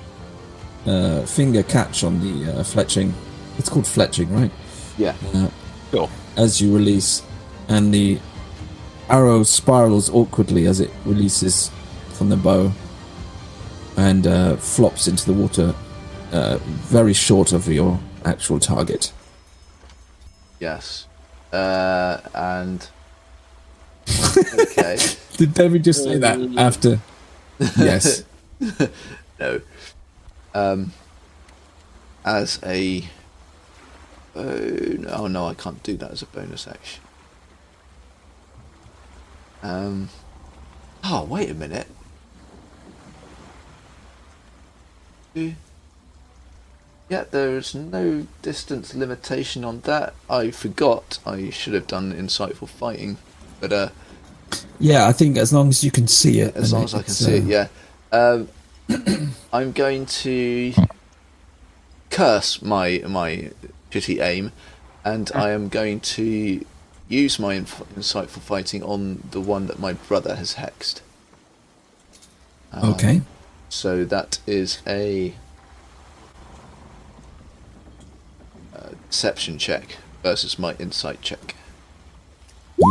Speaker 1: your finger catch on the fletching. It's called fletching, right?
Speaker 2: Yeah.
Speaker 3: Sure.
Speaker 1: As you release, and the arrow spirals awkwardly as it releases from the bow and flops into the water, very short of your actual target.
Speaker 2: Yes. And okay.
Speaker 1: Did Devin just say that after? Yes.
Speaker 2: No. As a oh no, I can't do that as a bonus action. Oh, wait a minute. Yeah, there's no distance limitation on that. I forgot. I should have done insightful fighting, but
Speaker 1: Yeah, I think as long as you can see it.
Speaker 2: as
Speaker 1: then
Speaker 2: long as I can
Speaker 1: it's,
Speaker 2: see it, yeah. I'm going to curse my shitty aim, and I am going to use my insightful fighting on the one that my brother has hexed.
Speaker 1: Okay.
Speaker 2: So that is a deception check versus my insight check.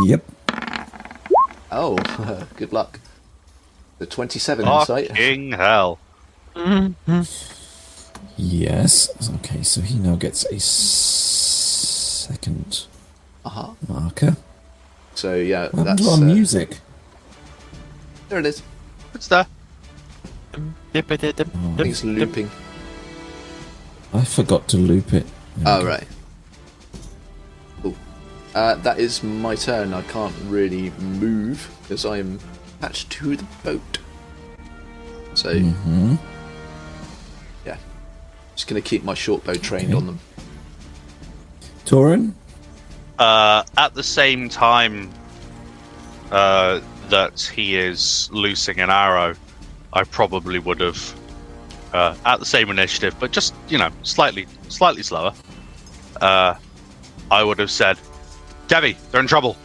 Speaker 1: Yep.
Speaker 2: Oh, good luck. The 27 insight.
Speaker 4: Fucking hell.
Speaker 1: Yes. Okay, so he now gets a second marker.
Speaker 2: So yeah,
Speaker 1: What happened
Speaker 2: that's
Speaker 1: to our music?
Speaker 2: there it is.
Speaker 4: It's there.
Speaker 2: I think it's looping.
Speaker 1: I forgot to loop it.
Speaker 2: Oh, right. Cool. That is my turn. I can't really move because I'm attached to the boat. So, yeah. Just going to keep my short bow trained on them.
Speaker 1: Torrin?
Speaker 4: At the same time that he is loosing an arrow, I probably would have, at the same initiative, but just, slightly slower, I would have said, "Devvie, they're in trouble,"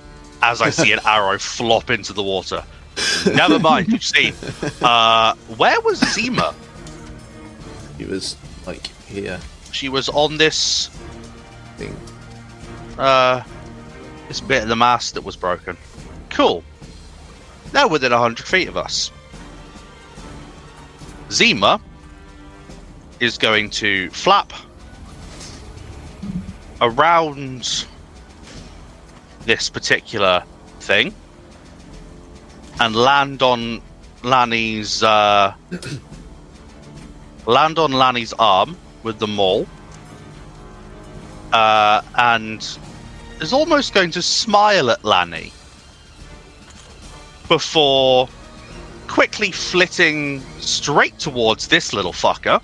Speaker 4: as I see an arrow flop into the water. Never mind, you see. Where was Zima?
Speaker 2: He was, like, here.
Speaker 4: She was on this
Speaker 2: Thing.
Speaker 4: this bit of the mast that was broken. Cool. They're within 100 feet of us. Zima is going to flap around this particular thing and land on Lanny's arm with the maul, and is almost going to smile at Lanny before quickly flitting straight towards this little fucker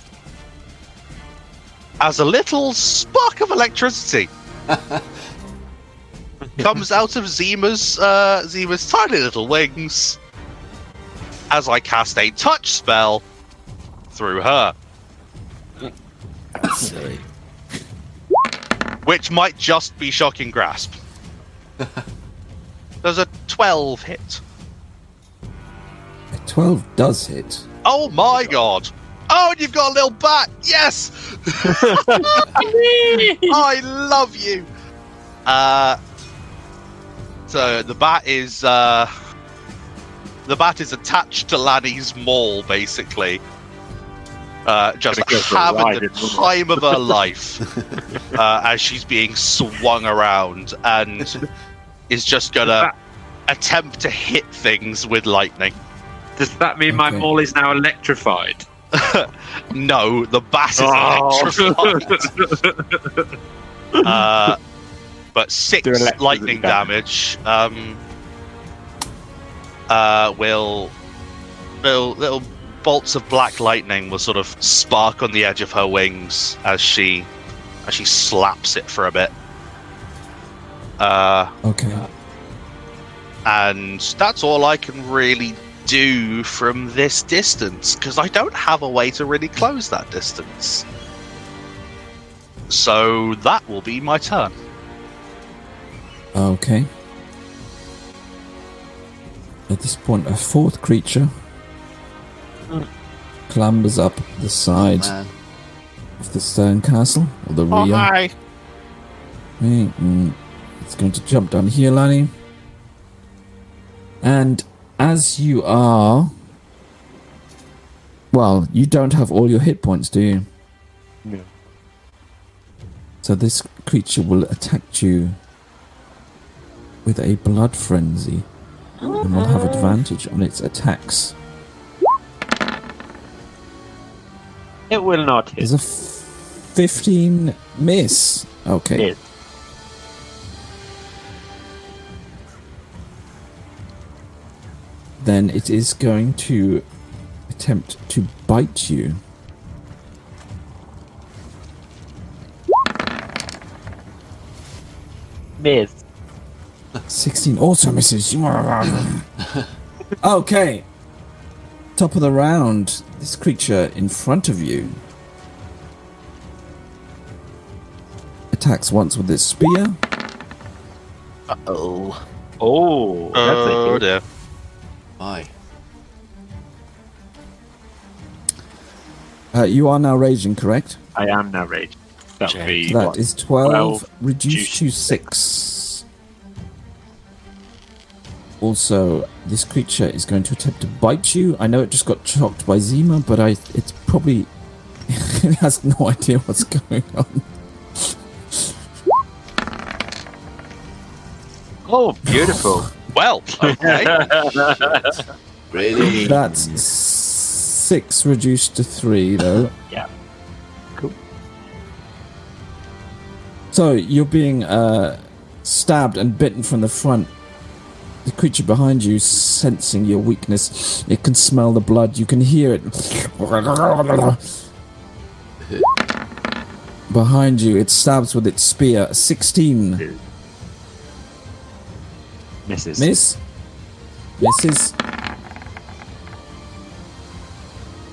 Speaker 4: as a little spark of electricity comes out of Zima's tiny little wings as I cast a touch spell through her.
Speaker 3: That's silly.
Speaker 4: Which might just be Shocking Grasp. Does a 12 hit?
Speaker 1: A 12 does hit.
Speaker 4: Oh my god! Oh, and you've got a little bat! Yes! I love you! So the bat is attached to Lanny's maul, basically. Just having the time of her life as she's being swung around, and is just gonna attempt to hit things with lightning.
Speaker 6: Does that mean my maul is now electrified?
Speaker 4: No, the bat is electrified. But 6 lightning damage will little bolts of black lightning will sort of spark on the edge of her wings as she slaps it for a bit.
Speaker 1: Okay.
Speaker 4: And that's all I can really do from this distance, because I don't have a way to really close that distance. So that will be my turn.
Speaker 1: Okay. At this point, a fourth creature clambers up the side of the stone castle, or the rear.
Speaker 3: Hi.
Speaker 1: It's going to jump down here, Lanny. And as you are... Well, you don't have all your hit points, do you?
Speaker 5: No.
Speaker 1: So this creature will attack you with a blood frenzy and will have advantage on its attacks.
Speaker 5: It will not hit.
Speaker 1: There's a 15 miss. Okay.
Speaker 5: Hit.
Speaker 1: Then it is going to attempt to bite you.
Speaker 5: Miss.
Speaker 1: 16 also misses. Okay. Top of the round. This creature in front of you attacks once with its spear.
Speaker 3: Uh-oh.
Speaker 5: Oh, that's a hit.
Speaker 2: Dear. Aye.
Speaker 1: You are now raging, correct?
Speaker 5: I am now raging. That would be
Speaker 1: That
Speaker 5: what?
Speaker 1: is 12 reduced
Speaker 5: reduced
Speaker 1: to 6. Also, this creature is going to attempt to bite you. I know it just got chopped by Zima, but it's probably... it has no idea what's going on.
Speaker 5: Oh, beautiful.
Speaker 4: Well, okay.
Speaker 2: Really?
Speaker 1: That's 6 reduced to 3, though.
Speaker 5: Yeah. Cool.
Speaker 1: So, you're being stabbed and bitten from the front. The creature behind you, sensing your weakness, it can smell the blood. You can hear it. Behind you, it stabs with its spear. 16.
Speaker 5: Misses.
Speaker 1: Miss. Misses.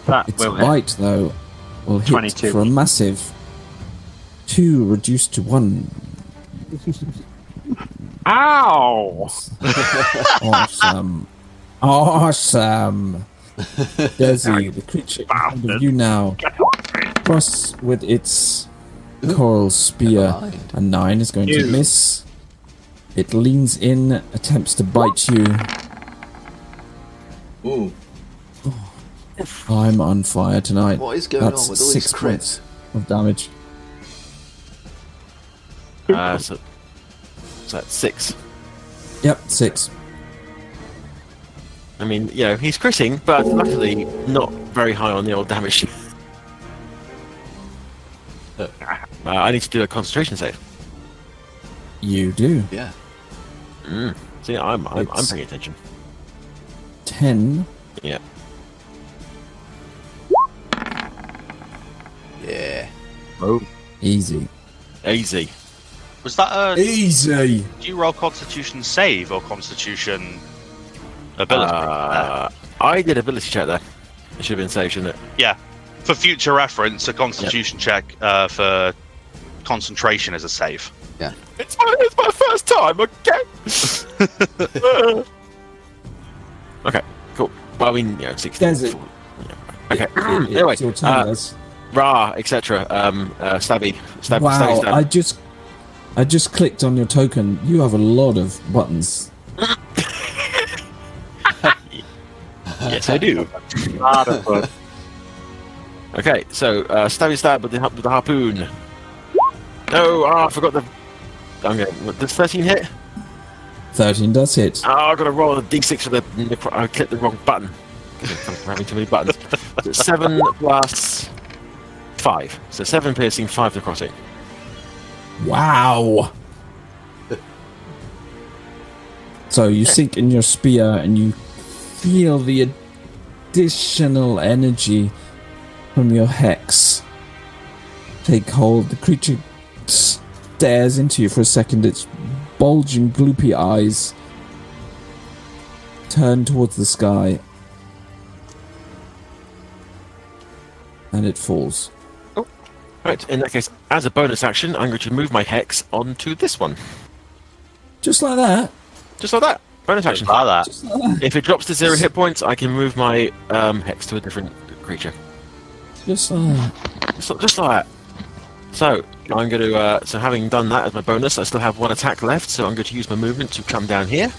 Speaker 5: That
Speaker 1: Its
Speaker 5: will hit.
Speaker 1: bite, though, will hit
Speaker 5: 22.
Speaker 1: for a massive 2 reduced to 1.
Speaker 5: Ow!
Speaker 1: Awesome. Awesome. Desmond, the creature in front of you now, cross with its coral spear.
Speaker 2: Never mind.
Speaker 1: A 9 is going to miss. It leans in, attempts to bite you.
Speaker 2: Ooh.
Speaker 1: I'm on fire tonight.
Speaker 2: What is going
Speaker 1: That's
Speaker 2: on with all
Speaker 1: 6
Speaker 2: these
Speaker 1: points
Speaker 2: crits?
Speaker 1: of damage.
Speaker 3: So that's 6.
Speaker 1: Yep, 6.
Speaker 3: I mean, he's critting, but luckily not very high on the old damage. I need to do a concentration save.
Speaker 1: You do.
Speaker 2: Yeah.
Speaker 3: See, I'm paying attention.
Speaker 1: 10.
Speaker 3: Yeah.
Speaker 2: Yeah.
Speaker 3: Oh.
Speaker 1: Easy.
Speaker 3: Easy.
Speaker 4: Was that
Speaker 1: Easy.
Speaker 4: do you roll Constitution save or Constitution ability?
Speaker 3: I did ability check there. It should have been saved, shouldn't it?
Speaker 4: Yeah. For future reference, a Constitution check for concentration is a save.
Speaker 2: Yeah.
Speaker 3: It's my first time, okay? Okay, cool. Well, I mean, 16.
Speaker 1: Desert.
Speaker 3: Okay. Anyway,
Speaker 1: It's your turn, Les.
Speaker 3: Ra, etc. Stabby.
Speaker 1: Wow,
Speaker 3: Stab.
Speaker 1: I just clicked on your token. You have a lot of buttons.
Speaker 3: Yes, I do. Okay, so stabby stab with the harpoon. No, I forgot the. Does 13 hit?
Speaker 1: 13 does hit.
Speaker 3: Oh, I've got to roll a d6 for the. I clicked the wrong button. I'm having too many buttons. So 7 plus 5. So 7 piercing, 5 necrotic.
Speaker 1: Wow. So you sink in your spear and you feel the additional energy from your hex take hold. The creature stares into you for a second. Its bulging, gloopy eyes turn towards the sky, and it falls.
Speaker 3: Right, in that case, as a bonus action, I'm going to move my hex onto this one.
Speaker 1: Just like that.
Speaker 3: Just like that. Bonus action.
Speaker 4: Like that.
Speaker 1: Just like that.
Speaker 3: If it drops to 0 hit points, I can move my hex to a different creature.
Speaker 1: Just like that.
Speaker 3: Just like that. So, I'm going to... so having done that as my bonus, I still have 1 attack left, so I'm going to use my movement to come down here.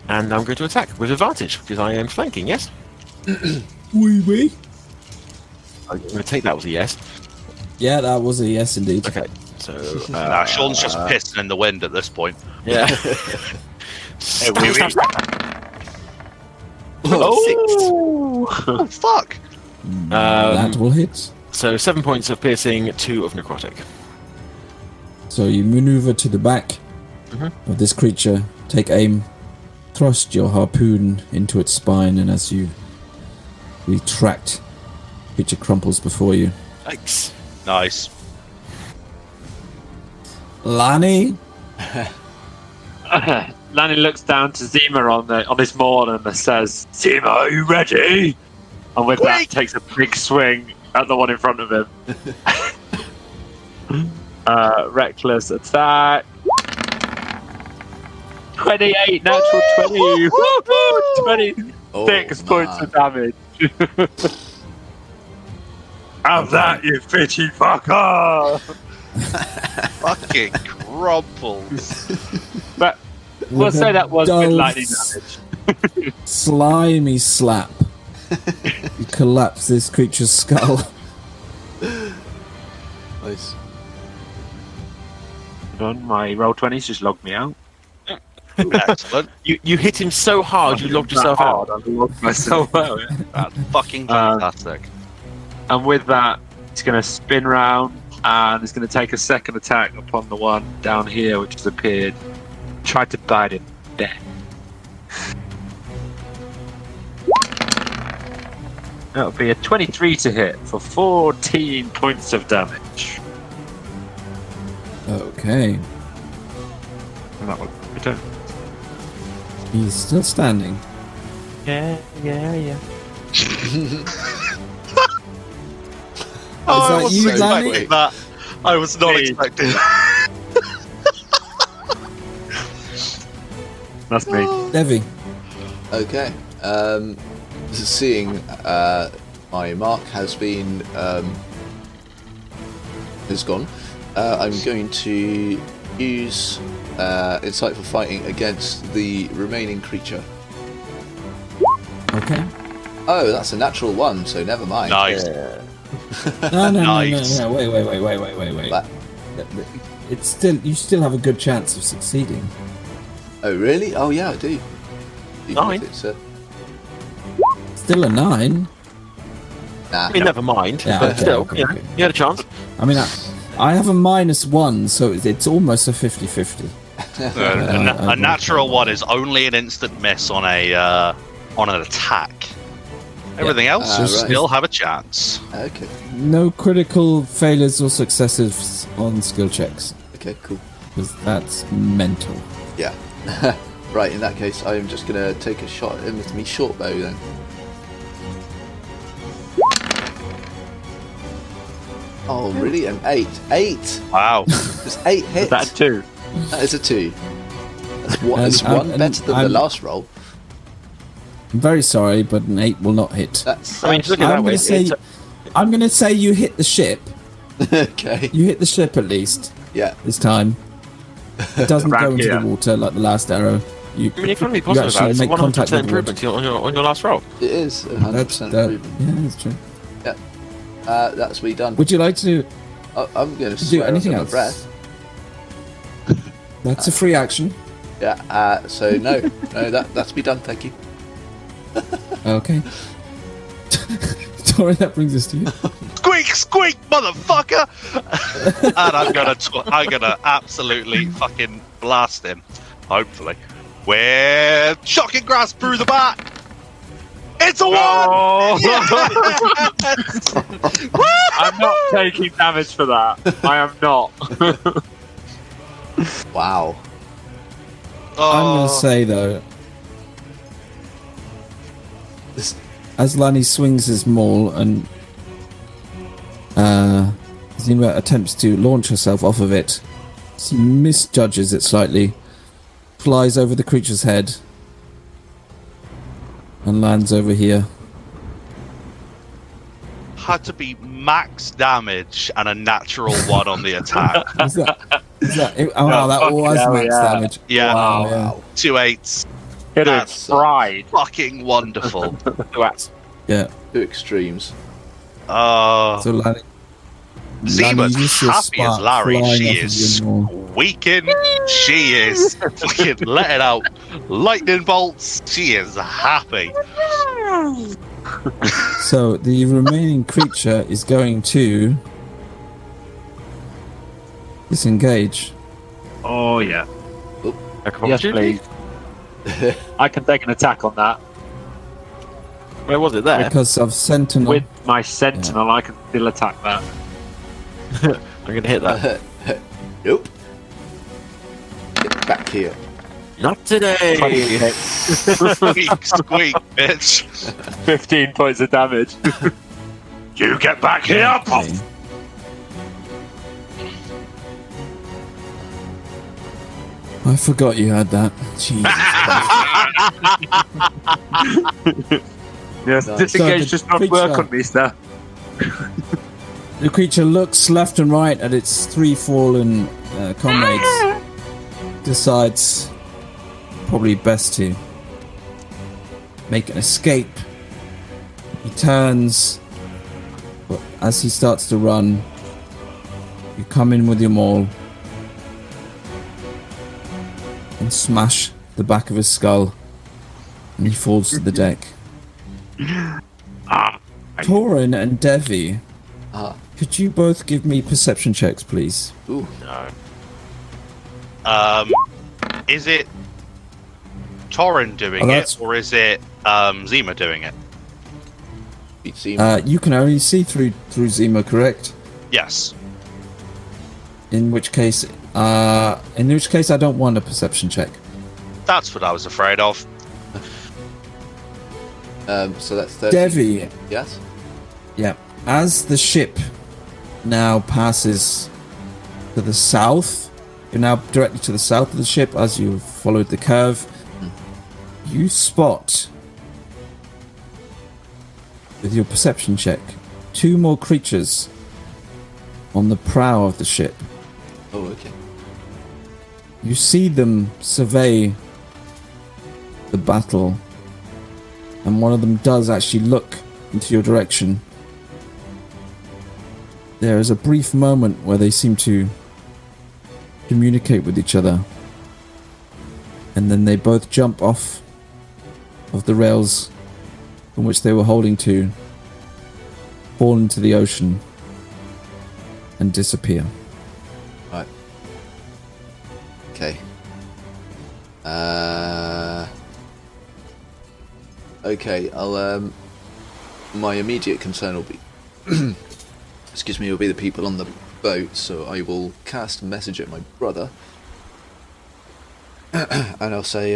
Speaker 3: And I'm going to attack with advantage, because I am flanking, yes?
Speaker 1: Wee.
Speaker 3: I'm going to take that as a yes.
Speaker 1: Yeah, that was a yes indeed.
Speaker 3: Okay, so...
Speaker 4: Nah, Sean's just pissing in the wind at this point.
Speaker 3: Yeah.
Speaker 4: Stab. Oh, fuck!
Speaker 1: That will hit.
Speaker 3: So 7 points of piercing, 2 of necrotic.
Speaker 1: So you maneuver to the back of this creature, take aim, thrust your harpoon into its spine, and as you retract, creature crumples before you.
Speaker 3: Thanks.
Speaker 4: Nice.
Speaker 1: Lani?
Speaker 5: Lani looks down to Zima on his maul and says, "Zima, are you ready?" And with that, takes a big swing at the one in front of him. Reckless attack. 28, natural 20. Woo-hoo! 26 points of damage. Have that, you bitchy fucker!
Speaker 4: Fucking crumples.
Speaker 5: But we'll say that was good lightning damage.
Speaker 1: Slimy slap. You collapse this creature's skull.
Speaker 2: Nice.
Speaker 5: On my roll 20s just logged me out.
Speaker 4: Excellent.
Speaker 3: You hit him so hard, you logged yourself out.
Speaker 5: I logged myself out. Yeah.
Speaker 4: That's fucking fantastic.
Speaker 5: And with that, it's going to spin round and it's going to take a second attack upon the one down here which has appeared. Try to bite it dead. That'll be a 23 to hit for 14 points of damage.
Speaker 1: Okay.
Speaker 5: And that will return.
Speaker 1: He's still standing.
Speaker 5: Yeah.
Speaker 2: Oh,
Speaker 1: Is that you, Lani?
Speaker 4: That I was not expecting.
Speaker 5: That's me.
Speaker 1: Devvie.
Speaker 2: Okay. Seeing my mark has been is gone, I'm going to use insightful fighting against the remaining creature.
Speaker 1: Okay.
Speaker 2: Oh, that's a natural 1, so never mind.
Speaker 4: Nice.
Speaker 1: No,
Speaker 4: Nice.
Speaker 1: Wait.
Speaker 2: But
Speaker 1: it's still you still have a good chance of succeeding.
Speaker 2: Oh, really? Oh, yeah, I do.
Speaker 3: 9.
Speaker 2: It's,
Speaker 1: Still a 9.
Speaker 2: nah.
Speaker 3: I mean, never mind.
Speaker 1: Yeah,
Speaker 3: but
Speaker 1: okay,
Speaker 3: still,
Speaker 1: okay,
Speaker 3: you know,
Speaker 1: okay.
Speaker 3: you had a chance.
Speaker 1: I mean, I have a -1, so it's almost a 50-50.
Speaker 4: A natural one is only an instant miss on an attack. Everything else, you
Speaker 2: right.
Speaker 4: still have a chance.
Speaker 2: Okay.
Speaker 1: No critical failures or successes on skill checks,
Speaker 2: Okay, cool.
Speaker 1: because that's mental.
Speaker 2: Yeah. Right, in that case, I am just going to take a shot at him with me short bow then. Oh, really? An 8. 8!
Speaker 4: Wow.
Speaker 2: There's 8 hits.
Speaker 5: That 2.
Speaker 2: That is a 2. That's one
Speaker 1: And
Speaker 2: better than the
Speaker 1: I'm-
Speaker 2: last roll.
Speaker 1: I'm very sorry, but an 8 will not hit.
Speaker 2: That's
Speaker 3: I mean, look at that way.
Speaker 1: I'm going to say you hit the ship.
Speaker 2: okay.
Speaker 1: You hit the ship at least
Speaker 2: Yeah.
Speaker 1: this time. It doesn't go
Speaker 5: Around
Speaker 1: into
Speaker 5: here.
Speaker 1: the water like the last arrow. You,
Speaker 3: I mean, you can't be
Speaker 1: you
Speaker 3: positive about it. It's
Speaker 1: actually
Speaker 3: a
Speaker 1: make contact
Speaker 3: 100%
Speaker 1: with the water.
Speaker 3: improvement on your last roll.
Speaker 2: It is a 100% improvement.
Speaker 1: Yeah, that's true.
Speaker 2: That's me done.
Speaker 1: Would you like to
Speaker 2: I'm going to
Speaker 1: do
Speaker 2: swear
Speaker 1: anything
Speaker 2: under
Speaker 1: else?
Speaker 2: my breath.
Speaker 1: That's a free action.
Speaker 2: Yeah. So no, that's me done. Thank you.
Speaker 1: Okay. Torrin, that brings us to you.
Speaker 4: Squeak, squeak, motherfucker! And I'm gonna absolutely fucking blast him. Hopefully, with shocking grasp through the back. It's a 1. Yes!
Speaker 5: I'm not taking damage for that. I am not.
Speaker 2: Wow.
Speaker 1: I'm going
Speaker 4: Oh,
Speaker 1: to say, though,
Speaker 2: This,
Speaker 1: as Lani swings his maul and Zima attempts to launch herself off of it, she misjudges it slightly, flies over the creature's head, and lands over here.
Speaker 4: had to be max damage and a natural 1 on the attack.
Speaker 1: Is that? Oh, wow, that
Speaker 5: fuck
Speaker 1: was
Speaker 5: hell,
Speaker 1: max
Speaker 5: yeah.
Speaker 1: damage.
Speaker 4: Yeah.
Speaker 1: Wow, yeah.
Speaker 2: wow.
Speaker 4: 2 8s.
Speaker 5: It
Speaker 4: That's
Speaker 5: is fried.
Speaker 4: Fucking wonderful.
Speaker 1: Yeah.
Speaker 2: Two extremes.
Speaker 1: So Lani,
Speaker 4: Zima's
Speaker 1: you just see a
Speaker 4: happy as
Speaker 1: spark
Speaker 4: Larry.
Speaker 1: flying
Speaker 4: She
Speaker 1: off of
Speaker 4: is
Speaker 1: your maul.
Speaker 4: squeaking. She is fucking letting out lightning bolts. She is happy.
Speaker 1: So the remaining creature is going to disengage.
Speaker 5: Oh, yeah.
Speaker 3: Yes,
Speaker 5: Yes, please. I can take an attack on that.
Speaker 3: Where was it there?
Speaker 1: Because of Sentinel.
Speaker 5: With my Sentinel, I can still attack that.
Speaker 3: I'm going to hit that.
Speaker 2: Nope. Get back here.
Speaker 3: Not today.
Speaker 5: 20 hits.
Speaker 4: Squeak, squeak, bitch.
Speaker 5: 15 points of damage. You get back here,
Speaker 1: Okay. I forgot you had that. Jesus Christ.
Speaker 5: Yes,
Speaker 2: Nice.
Speaker 5: disengage
Speaker 1: So
Speaker 5: does
Speaker 1: the
Speaker 5: not work
Speaker 1: creature-
Speaker 5: on me, sir.
Speaker 1: The creature looks left and right at its 3 fallen comrades. Decides probably best to make an escape. He turns, but as he starts to run, you come in with your maul and smash the back of his skull, and he falls to the deck. Torrin and Devvie, could you both give me perception checks, please?
Speaker 2: Ooh.
Speaker 4: No. Is it Torrin doing
Speaker 1: Oh,
Speaker 4: it,
Speaker 1: that's-
Speaker 4: or is it Zima doing it?
Speaker 2: Beat Seam.
Speaker 1: You can only see through Zima, correct?
Speaker 4: Yes.
Speaker 1: In which case I don't want a perception check.
Speaker 4: That's what I was afraid of.
Speaker 2: So that's 30.
Speaker 1: Devvie,
Speaker 2: Yes?
Speaker 1: yeah. As the ship now passes to the south, you're now directly to the south of the ship as you followed the curve. You spot, with your perception check, 2 more creatures on the prow of the ship.
Speaker 2: Oh, okay.
Speaker 1: You see them survey the battle, and one of them does actually look into your direction. There is a brief moment where they seem to communicate with each other. And then they both jump off of the rails from which they were holding to, fall into the ocean, and disappear.
Speaker 2: Right. Okay. Okay, I'll, my immediate concern will be, excuse me, will be the people on the boat, so I will cast a message at my brother, and I'll say,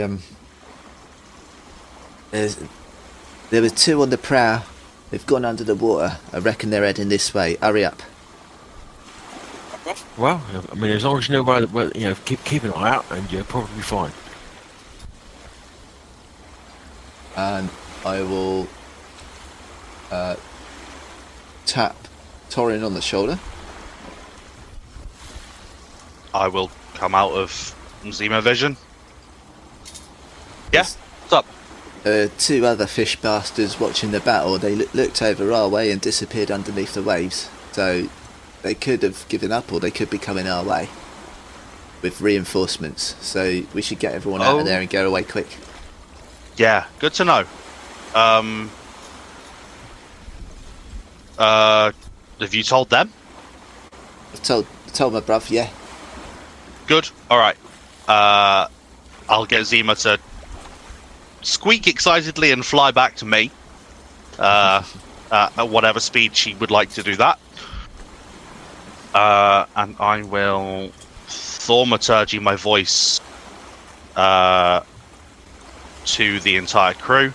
Speaker 2: there were 2 on the prow, they've gone under the water, I reckon they're heading this way, hurry up.
Speaker 3: Well, I mean, as long as you know where you know, keep an eye out, and you're probably fine.
Speaker 2: And I will tap Torrin on the shoulder.
Speaker 4: I will come out of Zemo vision. Yeah, what's up?
Speaker 2: 2 other fish bastards watching the battle, they looked over our way and disappeared underneath the waves. So they could have given up, or they could be coming our way with reinforcements. So we should get everyone out of there and get away quick.
Speaker 4: Yeah, good to know. Have you told them?
Speaker 2: I've told my bruv, yeah.
Speaker 4: Good. All right. I'll get Zima to squeak excitedly and fly back to me. At whatever speed she would like to do that. And I will thaumaturgy my voice to the entire crew.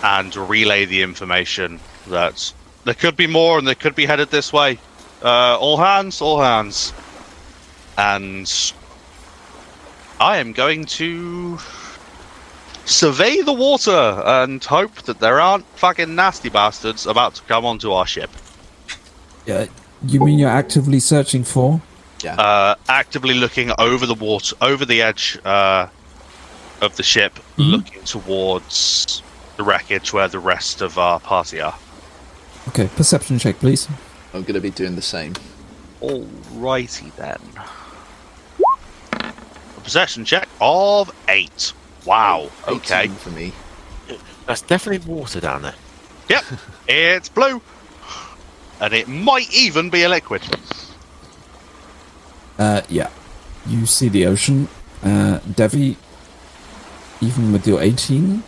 Speaker 4: And relay the information that there could be more and they could be headed this way. All hands. And I am going to survey the water and hope that there aren't fucking nasty bastards about to come onto our ship.
Speaker 1: Yeah, you mean you're actively searching for?
Speaker 2: Yeah.
Speaker 4: Actively looking over the water, over the edge of the ship, looking towards the wreckage where the rest of our party are.
Speaker 1: Okay, perception check, please.
Speaker 2: I'm going to be doing the same.
Speaker 4: Alrighty then. A perception check of 8. Wow. Okay.
Speaker 2: 18 for me.
Speaker 3: That's definitely water down there.
Speaker 4: Yep. It's blue. And it might even be a liquid.
Speaker 1: Yeah. You see the ocean. Devvie, even with your 18,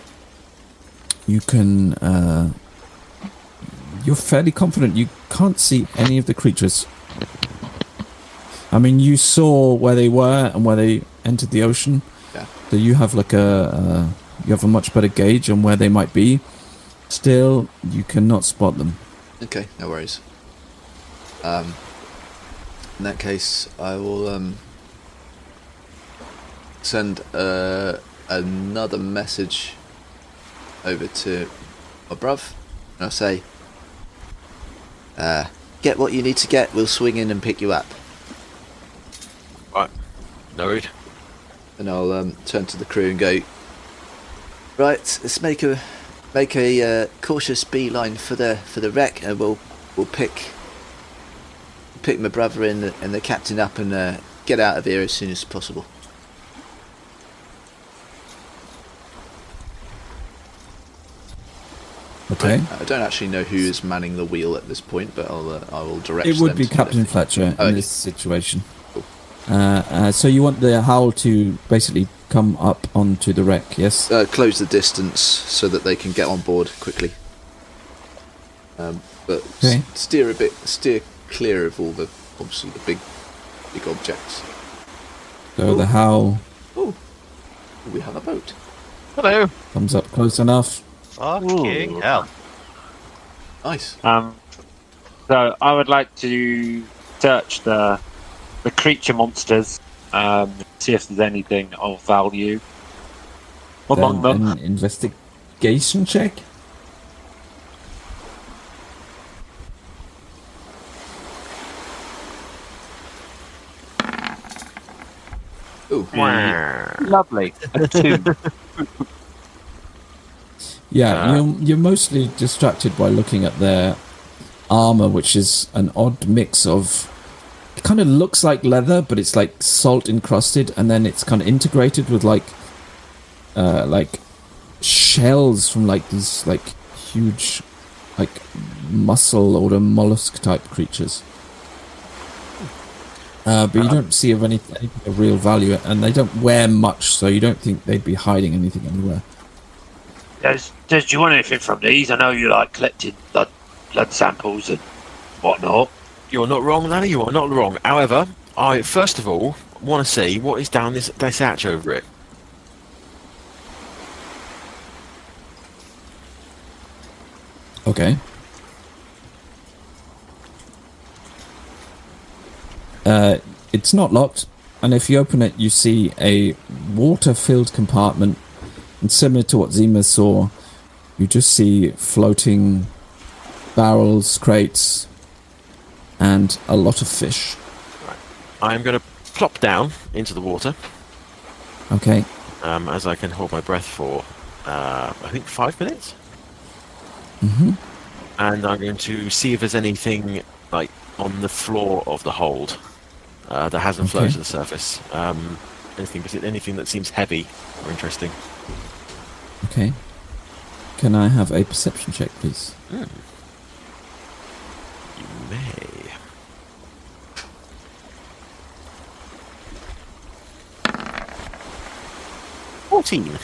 Speaker 1: you can... you're fairly confident you can't see any of the creatures. I mean, you saw where they were and where they entered the ocean.
Speaker 2: Yeah.
Speaker 1: So you have like you have a much better gauge on where they might be. Still, you cannot spot them.
Speaker 2: Okay, no worries. In that case, I will send another message over to my bruv, and I'll say, get what you need to get, we'll swing in and pick you up.
Speaker 3: Right. Noted.
Speaker 2: And I'll turn to the crew and go, right, let's make a cautious beeline for the wreck, and we'll pick my brother and the captain up and get out of here as soon as possible.
Speaker 1: Okay.
Speaker 2: I don't actually know who is manning the wheel at this point, but I will direct.
Speaker 1: It would
Speaker 2: them
Speaker 1: be
Speaker 2: to
Speaker 1: Captain
Speaker 2: the-
Speaker 1: Fletcher
Speaker 2: Oh,
Speaker 1: in
Speaker 2: okay.
Speaker 1: this situation.
Speaker 2: Cool.
Speaker 1: So you want the howl to basically come up onto the wreck, yes?
Speaker 2: Close the distance so that they can get on board quickly. But
Speaker 1: Okay.
Speaker 2: steer clear of all the big objects.
Speaker 1: So the howl
Speaker 2: Oh, we have a boat.
Speaker 3: Hello.
Speaker 1: comes up close enough.
Speaker 4: Fucking hell.
Speaker 2: Nice.
Speaker 5: So I would like to search the creature monsters, see if there's anything of value among
Speaker 1: Then
Speaker 5: them.
Speaker 1: an investigation check.
Speaker 2: Ooh.
Speaker 5: Lovely. A 2.
Speaker 1: Yeah, you're mostly distracted by looking at their armor, which is an odd mix of. It kind of looks like leather, but it's like salt encrusted, and then it's kind of integrated with like shells from like these like huge like mussel or mollusk type creatures. But you don't see of anything of real value, and they don't wear much, so you don't think they'd be hiding anything anywhere.
Speaker 5: Do you want anything from these? I know you like collecting blood samples and whatnot.
Speaker 3: You're not wrong, Lanny. You are not wrong. However, I first of all want to see what is down this hatch over it.
Speaker 1: Okay. It's not locked, and if you open it, you see a water-filled compartment, and similar to what Zima saw, you just see floating barrels, crates, and a lot of fish.
Speaker 3: Right. I'm going to plop down into the water.
Speaker 1: Okay.
Speaker 3: As I can hold my breath for, I think 5 minutes.
Speaker 1: Mm-hmm.
Speaker 3: And I'm going to see if there's anything like on the floor of the hold that hasn't floated to the surface. Anything that seems heavy or interesting.
Speaker 1: Okay. Can I have a perception check, please?
Speaker 3: You may. $14.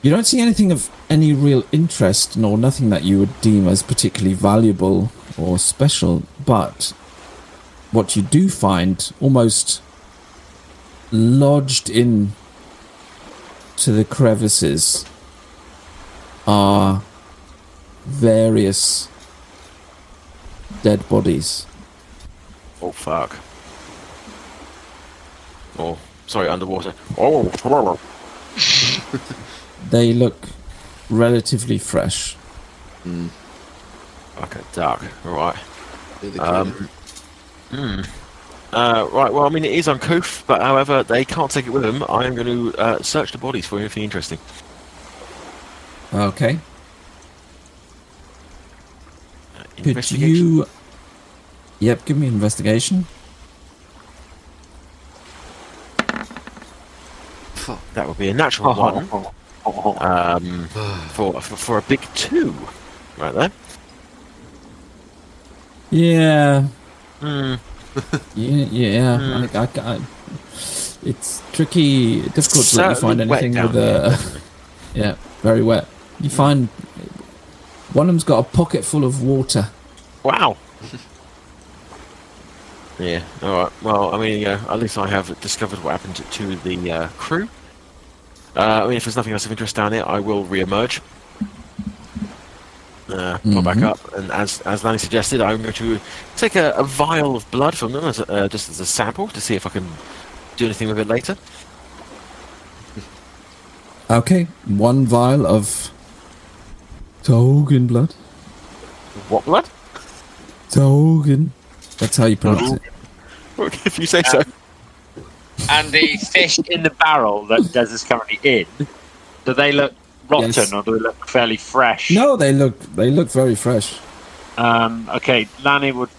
Speaker 1: You don't see anything of any real interest, nor nothing that you would deem as particularly valuable or special, but what you do find almost lodged in to the crevices are various dead bodies.
Speaker 3: Oh, fuck. Oh, sorry, underwater. Oh,
Speaker 1: They look relatively fresh.
Speaker 3: okay, dark. All right.
Speaker 2: The
Speaker 3: Right, well, I mean, it is uncouth, but however, they can't take it with them. I am going to search the bodies for anything interesting.
Speaker 1: Okay. Could
Speaker 3: Investigation.
Speaker 1: you... Yep, give me investigation.
Speaker 3: That would be a natural one. For a big 2, right there.
Speaker 1: Yeah.
Speaker 3: Hmm.
Speaker 1: Yeah. I, it's tricky, difficult to let you find
Speaker 3: Certainly wet
Speaker 1: anything
Speaker 3: down
Speaker 1: with a... Yeah, very wet. You find... One of them's got a pocket full of water.
Speaker 3: Wow. Yeah. All right. Well, I mean, at least I have discovered what happened to the crew. I mean, if there's nothing else of interest down here, I will re-emerge. Pop back up, and as Lanny suggested, I'm going to take a vial of blood from them as just as a sample to see if I can do anything with it later.
Speaker 1: Okay, 1 vial of Togen blood.
Speaker 3: What blood?
Speaker 1: Togen. That's how you pronounce it.
Speaker 3: If you say so.
Speaker 5: And the fish in the barrel that Des is currently in, do they look rotten or do they look fairly fresh?
Speaker 1: No, they look very fresh.
Speaker 5: Okay, Lanny would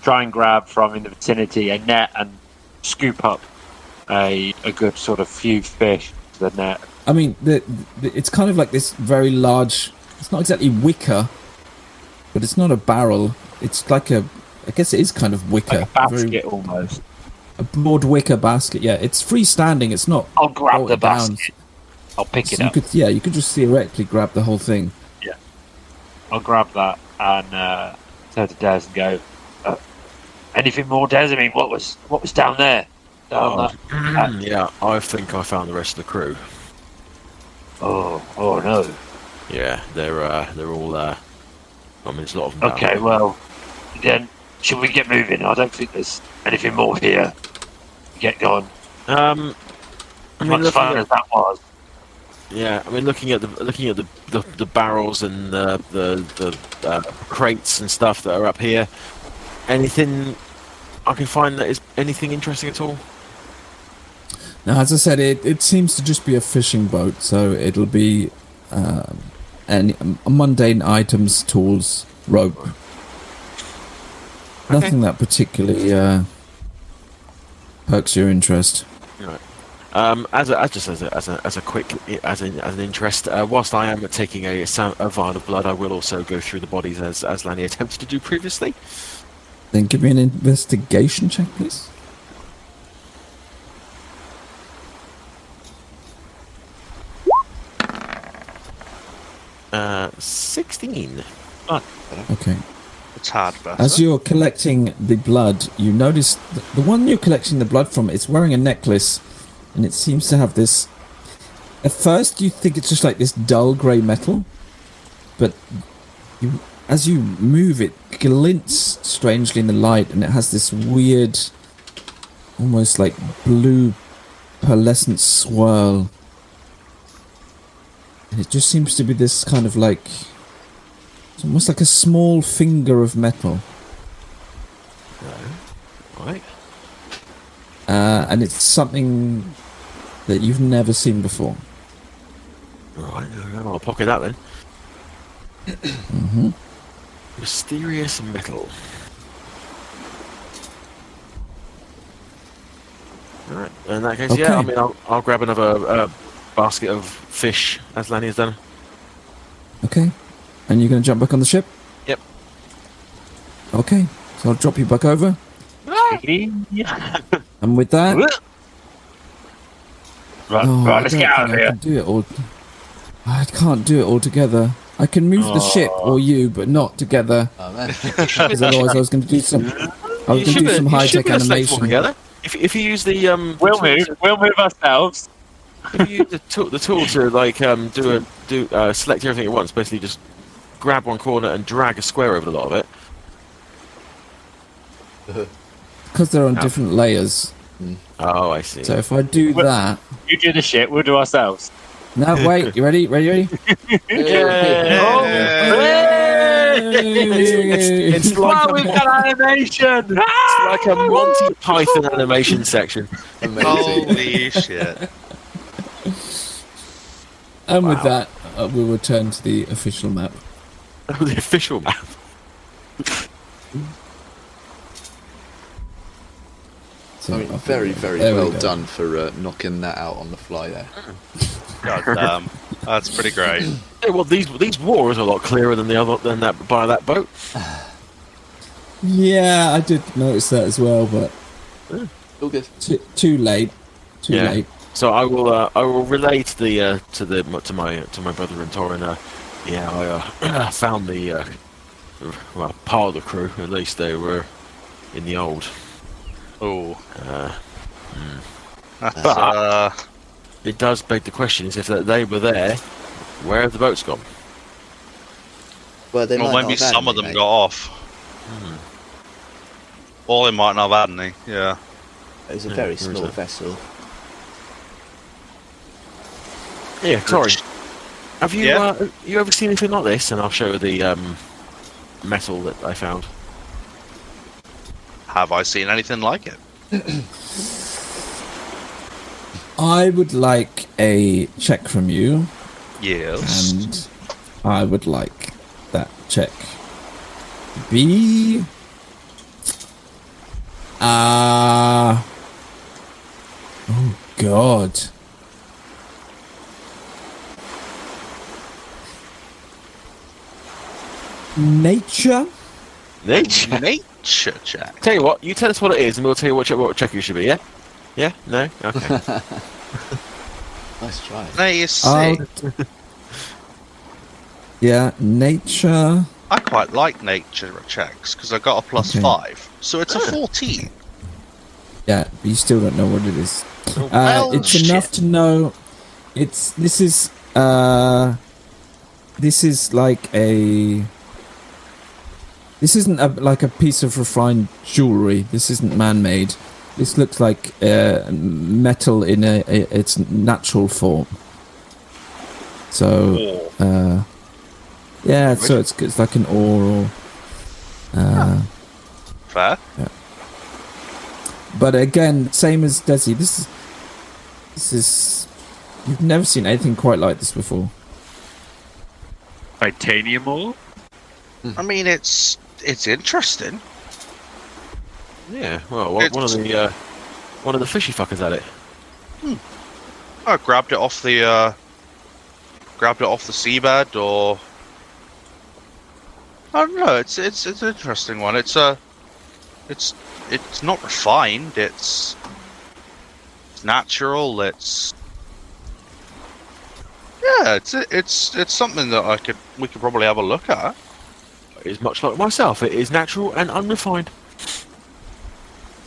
Speaker 5: try and grab from in the vicinity a net and scoop up a good sort of few fish to the net.
Speaker 1: I mean, it's kind of like this very large... It's not exactly wicker, but it's not a barrel. It's like a... I guess it is kind of wicker.
Speaker 5: Like a basket almost.
Speaker 1: A broad wicker basket, yeah. It's freestanding, it's not...
Speaker 5: I'll grab the
Speaker 1: bolted down.
Speaker 5: basket. I'll pick it
Speaker 1: So
Speaker 5: up.
Speaker 1: you could just theoretically grab the whole thing.
Speaker 5: Yeah. I'll grab that and turn to Des and go, anything more, Des? I mean, what was down there?
Speaker 3: Yeah, I think I found the rest of the crew.
Speaker 5: Oh no.
Speaker 3: Yeah, they're all. I mean, there's a lot of them.
Speaker 5: Okay, well, then should we get moving? I don't think there's anything more here. Get going.
Speaker 3: I mean,
Speaker 5: Much fun as that was.
Speaker 3: Yeah, I mean, looking at the barrels and the crates and stuff that are up here. Anything I can find that is anything interesting at all?
Speaker 1: Now, as I said, it seems to just be a fishing boat, so it'll be any mundane items, tools, rope. Nothing that particularly perks your interest.
Speaker 3: Right. As a quick as an interest, whilst I am taking a vial of blood, I will also go through the bodies as Lanny attempted to do previously.
Speaker 1: Then give me an investigation check, please.
Speaker 3: Uh, 16.
Speaker 1: Okay.
Speaker 4: It's hard, but
Speaker 1: As you're collecting the blood, you notice the one you're collecting the blood from, it's wearing a necklace, and it seems to have this... At first, you think it's just like this dull grey metal, but as you move, it glints strangely in the light, and it has this weird, almost like blue pearlescent swirl. And it just seems to be this kind of like... It's almost like a small finger of metal.
Speaker 3: Right.
Speaker 1: And it's something that you've never seen before.
Speaker 3: Right, I'll pocket that then.
Speaker 1: Mm-hmm.
Speaker 3: Mysterious metal. Alright, in that case, yeah, I
Speaker 1: Okay.
Speaker 3: mean, I'll grab another basket of fish, as Lanny has done.
Speaker 1: Okay. And you're going to jump back on the ship?
Speaker 3: Yep.
Speaker 1: Okay. So I'll drop you back over. And with that...
Speaker 5: Right, let's
Speaker 1: I
Speaker 5: get
Speaker 1: don't
Speaker 5: out of
Speaker 1: think I
Speaker 5: here.
Speaker 1: can do it all. I can't do it all together. I can move the ship or you, but not together.
Speaker 2: Oh, man.
Speaker 1: Because otherwise I was going to do some... I was going to do some high-tech animation.
Speaker 3: Together. If you use the
Speaker 5: We'll move ourselves.
Speaker 3: if you use the tool to like select everything at once, basically just grab one corner and drag a square over the lot of it.
Speaker 1: Because they're on different layers.
Speaker 3: Oh, I see.
Speaker 1: So if I do that...
Speaker 5: You do the shit, we'll do ourselves.
Speaker 1: No, wait. You ready? Ready?
Speaker 3: It's like
Speaker 5: we've got animation!
Speaker 3: it's like a Monty Python animation section.
Speaker 2: Amazing.
Speaker 4: holy shit.
Speaker 1: And with that, we'll return to the official map.
Speaker 3: Oh, the official map.
Speaker 1: So
Speaker 2: I mean,
Speaker 1: I'll
Speaker 2: very,
Speaker 1: put it
Speaker 2: very
Speaker 1: there we
Speaker 2: well
Speaker 1: go.
Speaker 2: done for knocking that out on the fly there.
Speaker 4: God damn. That's pretty great.
Speaker 3: Yeah, well, these waters are a lot clearer than that by that boat.
Speaker 1: Yeah, I did notice that as well, but
Speaker 2: All good.
Speaker 1: too late. Too
Speaker 3: Yeah.
Speaker 1: late.
Speaker 3: So I will relay to my brother and Torrin. I found the part of the crew. At least they were in the old.
Speaker 4: Oh.
Speaker 3: But it does beg the question: is if they were there, where have the boats gone?
Speaker 2: Well, they
Speaker 4: Well,
Speaker 2: might
Speaker 4: maybe
Speaker 2: not have
Speaker 4: some
Speaker 2: had
Speaker 4: of them
Speaker 2: any,
Speaker 4: got off. Or they might not have had any, yeah.
Speaker 2: mate. It was a
Speaker 3: Yeah,
Speaker 2: very
Speaker 3: where is
Speaker 2: small
Speaker 3: it?
Speaker 2: vessel.
Speaker 3: Yeah, sorry. Have you
Speaker 4: Yeah.
Speaker 3: you ever seen anything like this? And I'll show you the metal that I found.
Speaker 4: Have I seen anything like it?
Speaker 1: I would like a check from you,
Speaker 4: Yes.
Speaker 1: and I would like that check to be... Oh, God. Nature?
Speaker 3: Nature.
Speaker 4: Nature check.
Speaker 3: Tell you what, you tell us what it is, and we'll tell you what check you should be. Yeah. Yeah. No. Okay.
Speaker 2: Nice try.
Speaker 4: There you see.
Speaker 1: I'll- Yeah, nature.
Speaker 4: I quite like nature checks because I got a plus
Speaker 1: Okay.
Speaker 4: 5, so it's a 14.
Speaker 1: Yeah, but you still don't know what it is.
Speaker 4: Well,
Speaker 1: It's
Speaker 4: shit.
Speaker 1: enough to know. This is like a. This isn't like a piece of refined jewelry. This isn't man-made. This looks like metal in its natural form. So, yeah. So it's like an ore or.
Speaker 4: Fair.
Speaker 1: But again, same as Desi, this is you've never seen anything quite like this before.
Speaker 6: titanium ore?
Speaker 4: I mean, it's interesting.
Speaker 3: Yeah, well, one of the fishy fuckers at it.
Speaker 4: I grabbed it off the seabed, or I don't know. It's an interesting one. It's not refined. It's natural. It's something that we could probably have a look at.
Speaker 3: It is much like myself. It is natural and unrefined.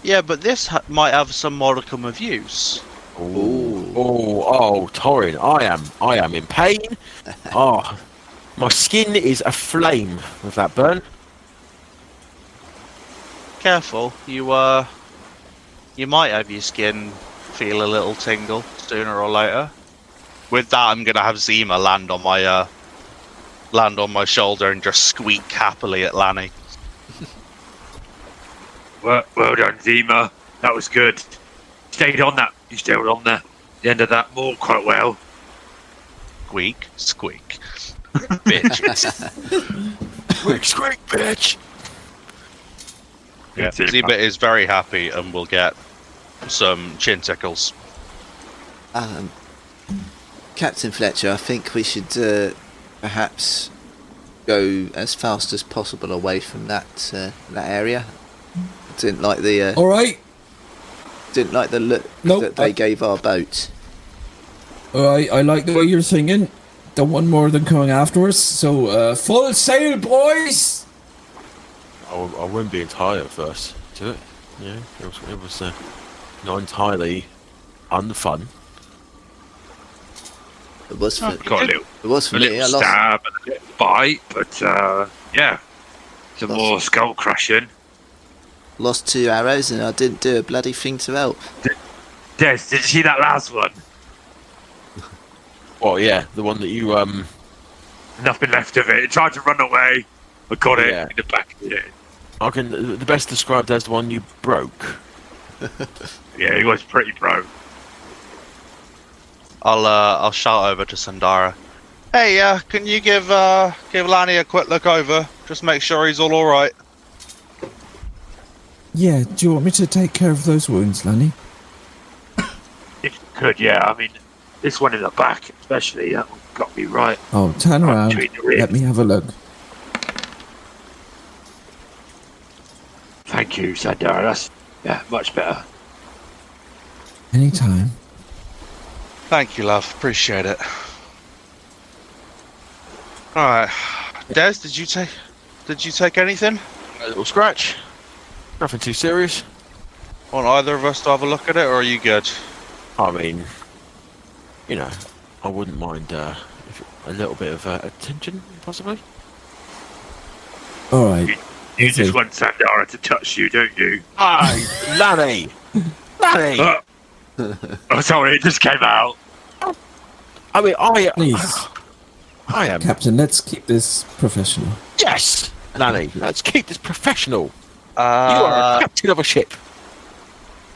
Speaker 4: Yeah, but this might have some modicum of use.
Speaker 3: Oh, Torrin, I am in pain. Oh, my skin is aflame with that burn.
Speaker 4: Careful, you might have your skin feel a little tingle sooner or later. With that, I'm gonna have Zima land on my shoulder and just squeak happily at Lani.
Speaker 5: Well done, Zima. That was good. Stayed on that. You stayed on the end of that more quite well.
Speaker 4: Squeak, squeak. Bitch.
Speaker 3: Squeak, squeak, bitch.
Speaker 5: Yeah,
Speaker 4: Zima is very happy and will get some chin tickles.
Speaker 2: Captain Fletcher, I think we should perhaps go as fast as possible away from that area. Didn't like the
Speaker 1: All right.
Speaker 2: didn't like the look
Speaker 1: Nope,
Speaker 2: that they gave our boat.
Speaker 1: All right. I like the way you're singing. Don't want more than coming after us. So full sail, boys.
Speaker 3: I wouldn't be entirely averse to it. Yeah, it was not entirely unfun.
Speaker 2: It was for,
Speaker 5: Got a little,
Speaker 2: it was for
Speaker 5: a
Speaker 2: me.
Speaker 5: little
Speaker 2: I lost.
Speaker 5: stab and a little bite, but yeah, some
Speaker 2: Lost.
Speaker 5: more skull crushing.
Speaker 2: Lost 2 arrows and I didn't do a bloody thing to help.
Speaker 5: Des, did you see that last one?
Speaker 3: Well, yeah, the one that you
Speaker 5: Nothing left of it. It tried to run away. I got it
Speaker 3: Yeah.
Speaker 5: in the back of it.
Speaker 3: I can the best described as the one you broke.
Speaker 5: Yeah, he was pretty broke.
Speaker 4: I'll shout over to Sandara. Hey, can you give Lani a quick look over? Just make sure he's all right.
Speaker 1: Yeah. Do you want me to take care of those wounds, Lani?
Speaker 5: If you could, yeah. I mean, this one in the back, especially, that one got me right.
Speaker 1: Oh, turn around.
Speaker 5: between the ribs.
Speaker 1: Let me have a look.
Speaker 5: Thank you, Sandara. That's much better.
Speaker 1: Anytime.
Speaker 4: Thank you, love. Appreciate it. All right, Des, did you take anything?
Speaker 3: A little scratch. Nothing too serious.
Speaker 4: Want either of us to have a look at it, or are you good?
Speaker 3: I mean, you know, I wouldn't mind if a little bit of attention, possibly.
Speaker 1: All right.
Speaker 5: You
Speaker 1: Okay.
Speaker 5: just want Sandara to touch you, don't you?
Speaker 3: Hey, Lanny! Lanny!
Speaker 5: Oh, sorry, it just came out.
Speaker 3: I mean,
Speaker 1: Please,
Speaker 3: I am.
Speaker 1: Captain. Let's keep this professional.
Speaker 3: Yes, Lanny. Let's keep this professional. You are a captain of a ship.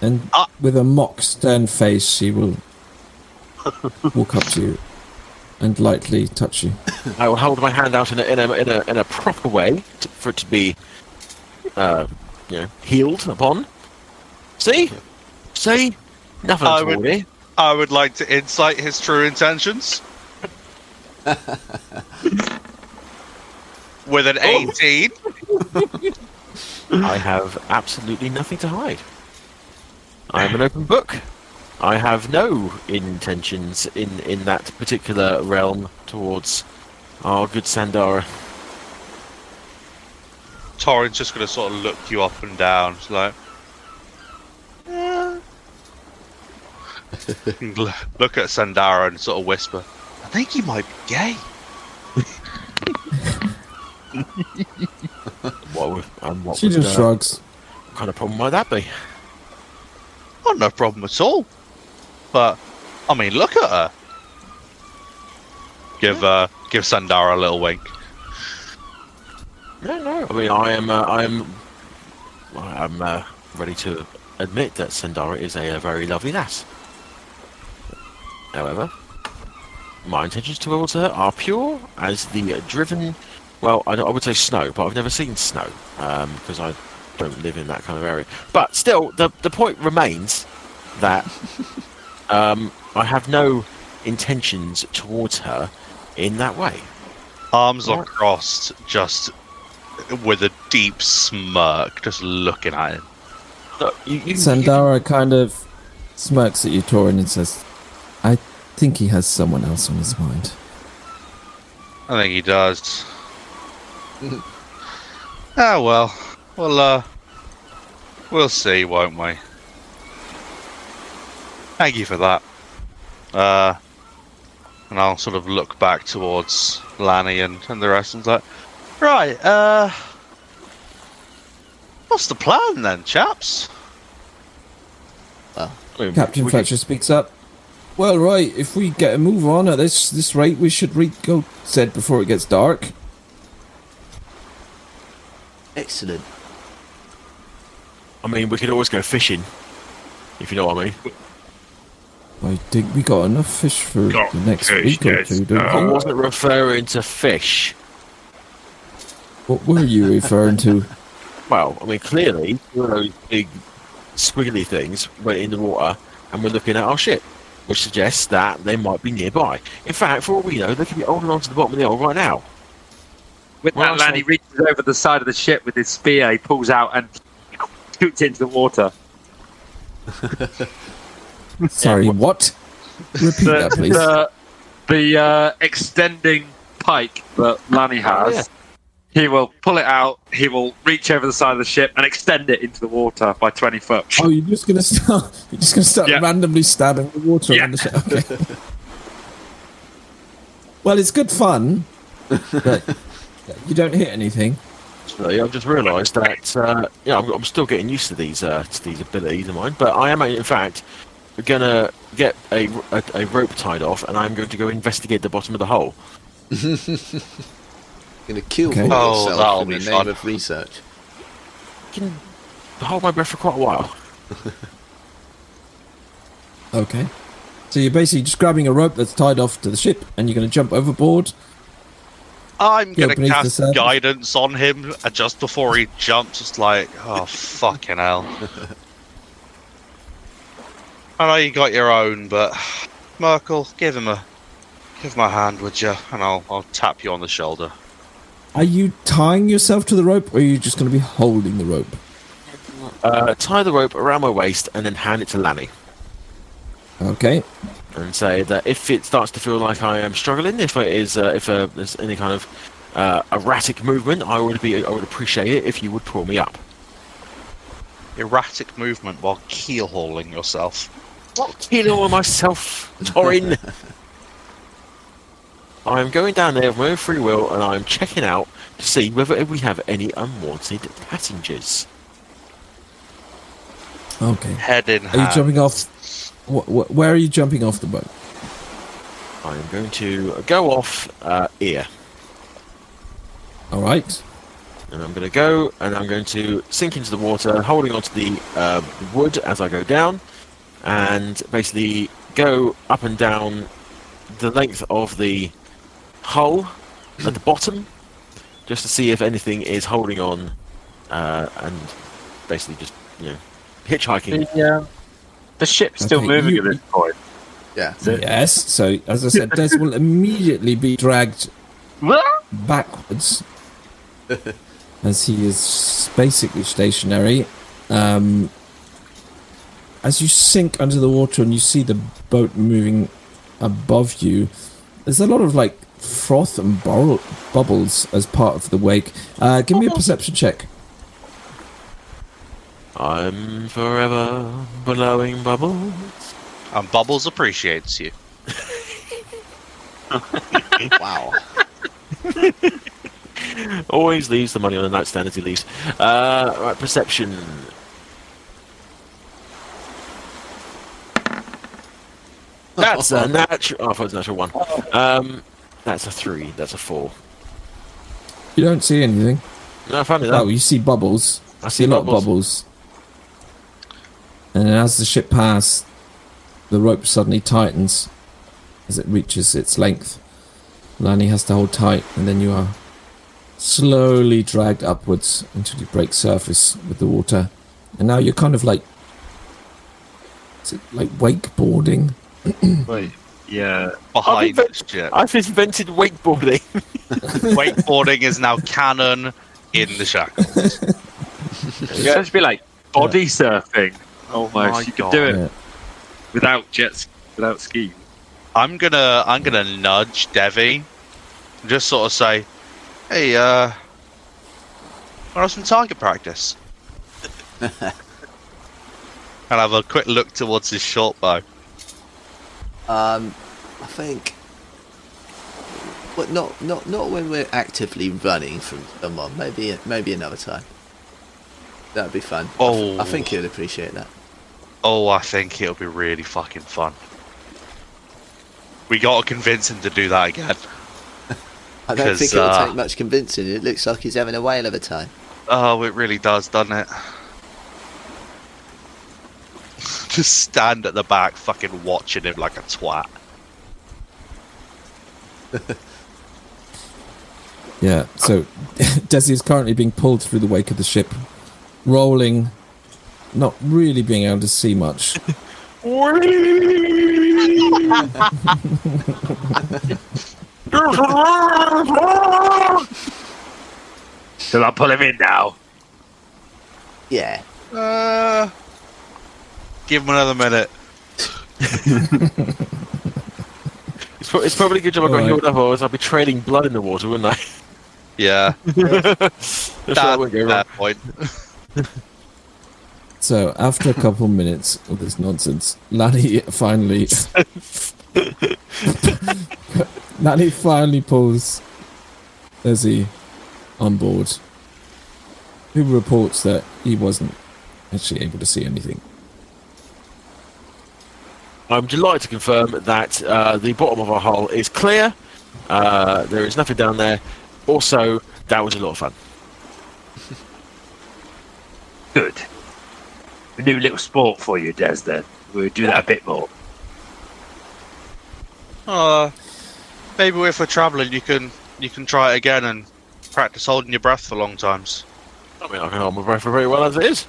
Speaker 1: And with a mock stern face, she will walk up to you and lightly touch you.
Speaker 3: I will hold my hand out in a proper way for it to be, healed upon. See, nothing
Speaker 4: I
Speaker 3: toward
Speaker 4: would-
Speaker 3: here.
Speaker 4: I would like to insight his true intentions. With an 18.
Speaker 3: I have absolutely nothing to hide. I am an open book. I have no intentions in that particular realm towards our good Sandara.
Speaker 4: Torrin's just going to sort of look you up and down. It's like, look at Sandara and sort of whisper, I think he might be gay.
Speaker 3: What
Speaker 1: She just shrugs.
Speaker 3: What kind of problem might that be?
Speaker 4: Oh, no problem at all. But, I mean, look at her. Give Sandara a little wink.
Speaker 3: No. I mean, I am ready to admit that Sandara is a very lovely lass. However, my intentions towards her are pure as the driven. Well, I would say snow, but I've never seen snow because I don't live in that kind of area. But still, the point remains that I have no intentions towards her in that way.
Speaker 4: Arms are crossed, just with a deep smirk, just looking at him.
Speaker 3: Look,
Speaker 1: Sandara kind of smirks at you, Torrin, and says, I think he has someone else on his mind.
Speaker 4: I think he does. Well, we'll see, won't we? Thank you for that. And I'll sort of look back towards Lanny and the rest and like, right, what's the plan then, chaps?
Speaker 1: Captain Fletcher speaks up. Well, right, if we get a move on at this rate, we should go said before it gets dark.
Speaker 2: Excellent.
Speaker 3: I mean, we could always go fishing, if you know what I mean.
Speaker 1: I think we got enough fish for the next week or two, don't
Speaker 3: I
Speaker 1: we?
Speaker 3: wasn't referring to fish.
Speaker 1: What were you referring to?
Speaker 3: Well, I mean, clearly, one of those big squiggly things went in the water and we're looking at our ship, which suggests that they might be nearby. In fact, for all we know, they could be holding on to the bottom of the hole right now.
Speaker 5: With
Speaker 3: Well,
Speaker 5: that, Lanny
Speaker 3: so-
Speaker 5: reaches over the side of the ship with his spear, he pulls out and shoots it into the water.
Speaker 1: Sorry, what? Repeat that, please.
Speaker 5: The extending pike that Lanny has,
Speaker 3: yeah.
Speaker 5: he will pull it out, he will reach over the side of the ship and extend it into the water by 20 foot.
Speaker 1: Oh, you're just gonna start
Speaker 5: Yeah.
Speaker 1: randomly stabbing the water around the ship. Okay. Well, it's good fun, but you don't hit anything.
Speaker 3: Actually, I've just realised that I'm still getting used to these abilities of mine, but I am in fact gonna get a rope tied off, and I'm going to go investigate the bottom of the hole.
Speaker 2: Gonna kill
Speaker 1: Okay.
Speaker 2: for
Speaker 4: Oh,
Speaker 2: yourself
Speaker 4: that'll
Speaker 2: in the
Speaker 4: be
Speaker 2: name
Speaker 4: fun.
Speaker 2: of research.
Speaker 3: I can hold my breath for quite a while.
Speaker 1: Okay. So you're basically just grabbing a rope that's tied off to the ship, and you're going to jump overboard.
Speaker 4: I'm
Speaker 1: Go
Speaker 4: gonna
Speaker 1: beneath the
Speaker 4: cast
Speaker 1: surface.
Speaker 4: guidance on him just before he jumps. It's like, oh fucking hell! I know you got your own, but Merkel, give him a hand, would you? And I'll tap you on the shoulder.
Speaker 1: Are you tying yourself to the rope, or are you just going to be holding the rope?
Speaker 3: Tie the rope around my waist and then hand it to Lanny.
Speaker 1: Okay.
Speaker 3: And say that if it starts to feel like I am struggling, if there's any kind of erratic movement, I would appreciate it if you would pull me up.
Speaker 4: Erratic movement while keel hauling yourself.
Speaker 3: What kilo on myself, Torrin? I'm going down there of my own free will, and I'm checking out to see whether we have any unwanted passengers.
Speaker 1: Okay.
Speaker 4: Head in
Speaker 1: Are
Speaker 4: hand.
Speaker 1: you jumping off? Where are you jumping off the boat?
Speaker 3: I'm going to go off here.
Speaker 1: All right.
Speaker 3: And I'm going to go, and I'm going to sink into the water, holding onto the wood as I go down, and basically go up and down the length of the hull at the bottom, just to see if anything is holding on, and basically just, hitchhiking.
Speaker 5: The ship's still
Speaker 1: Okay,
Speaker 5: moving
Speaker 1: you-
Speaker 5: at this point.
Speaker 2: Yeah.
Speaker 1: Yes. So, as I said, Des will immediately be dragged backwards as he is basically stationary. As you sink under the water and you see the boat moving above you, there's a lot of like froth and bubbles as part of the wake. Give me a perception check.
Speaker 3: I'm forever blowing bubbles.
Speaker 4: And Bubbles appreciates you.
Speaker 2: Wow.
Speaker 3: Always leaves the money on the nightstand as he leaves. Right, perception. That's a natural. Oh, I thought it was a natural one. That's a 3. That's a 4.
Speaker 1: You don't see anything.
Speaker 3: No, funny that.
Speaker 1: Oh, you see bubbles.
Speaker 3: I
Speaker 1: see a lot of bubbles. And then as the ship passes, the rope suddenly tightens as it reaches its length. Lani has to hold tight, and then you are slowly dragged upwards until you break surface with the water. And now you're kind of like... Is it like wakeboarding?
Speaker 5: Wait, yeah.
Speaker 4: Behind this ship.
Speaker 3: I've invented wakeboarding.
Speaker 4: Wakeboarding is now canon in the Shackles.
Speaker 5: It's supposed to be like body surfing. Almost.
Speaker 4: my
Speaker 5: You could
Speaker 4: God.
Speaker 5: do it
Speaker 1: Yeah.
Speaker 5: without without skiing.
Speaker 4: I'm gonna nudge Devvie, and just sort of say, "Hey, wanna have some target practice?" And have a quick look towards his short bow.
Speaker 2: I think, but not when we're actively running from someone. Maybe another time. That'd be fun.
Speaker 4: Oh.
Speaker 2: I think he'll appreciate that.
Speaker 4: Oh, I think it'll be really fucking fun. We gotta convince him to do that again.
Speaker 2: I don't
Speaker 4: 'Cause,
Speaker 2: think it'll take much convincing. It looks like he's having a whale of a time.
Speaker 4: Oh, it really does, doesn't it? Just stand at the back, fucking watching him like a twat.
Speaker 1: Yeah, so Desi is currently being pulled through the wake of the ship, rolling, not really being able to see much.
Speaker 5: Shall I pull him in now?
Speaker 2: Yeah.
Speaker 4: Give him another minute.
Speaker 3: It's probably a good job I got
Speaker 1: Alright.
Speaker 3: healed up, otherwise I'd be trailing blood in the water, wouldn't I?
Speaker 4: Yeah,
Speaker 3: That's what I wouldn't go
Speaker 4: that
Speaker 3: wrong.
Speaker 4: point.
Speaker 1: So, after a couple minutes of this nonsense, Lani finally pulls Desi on board, who reports that he wasn't actually able to see anything.
Speaker 3: I'm delighted to confirm that the bottom of our hull is clear. There is nothing down there. Also, that was a lot of fun.
Speaker 5: Good. A new little sport for you, Des, then. We'll do that a bit more.
Speaker 4: Maybe if we're travelling, you can try it again and practice holding your breath for long times.
Speaker 3: I mean, I can hold my breath very well as it is.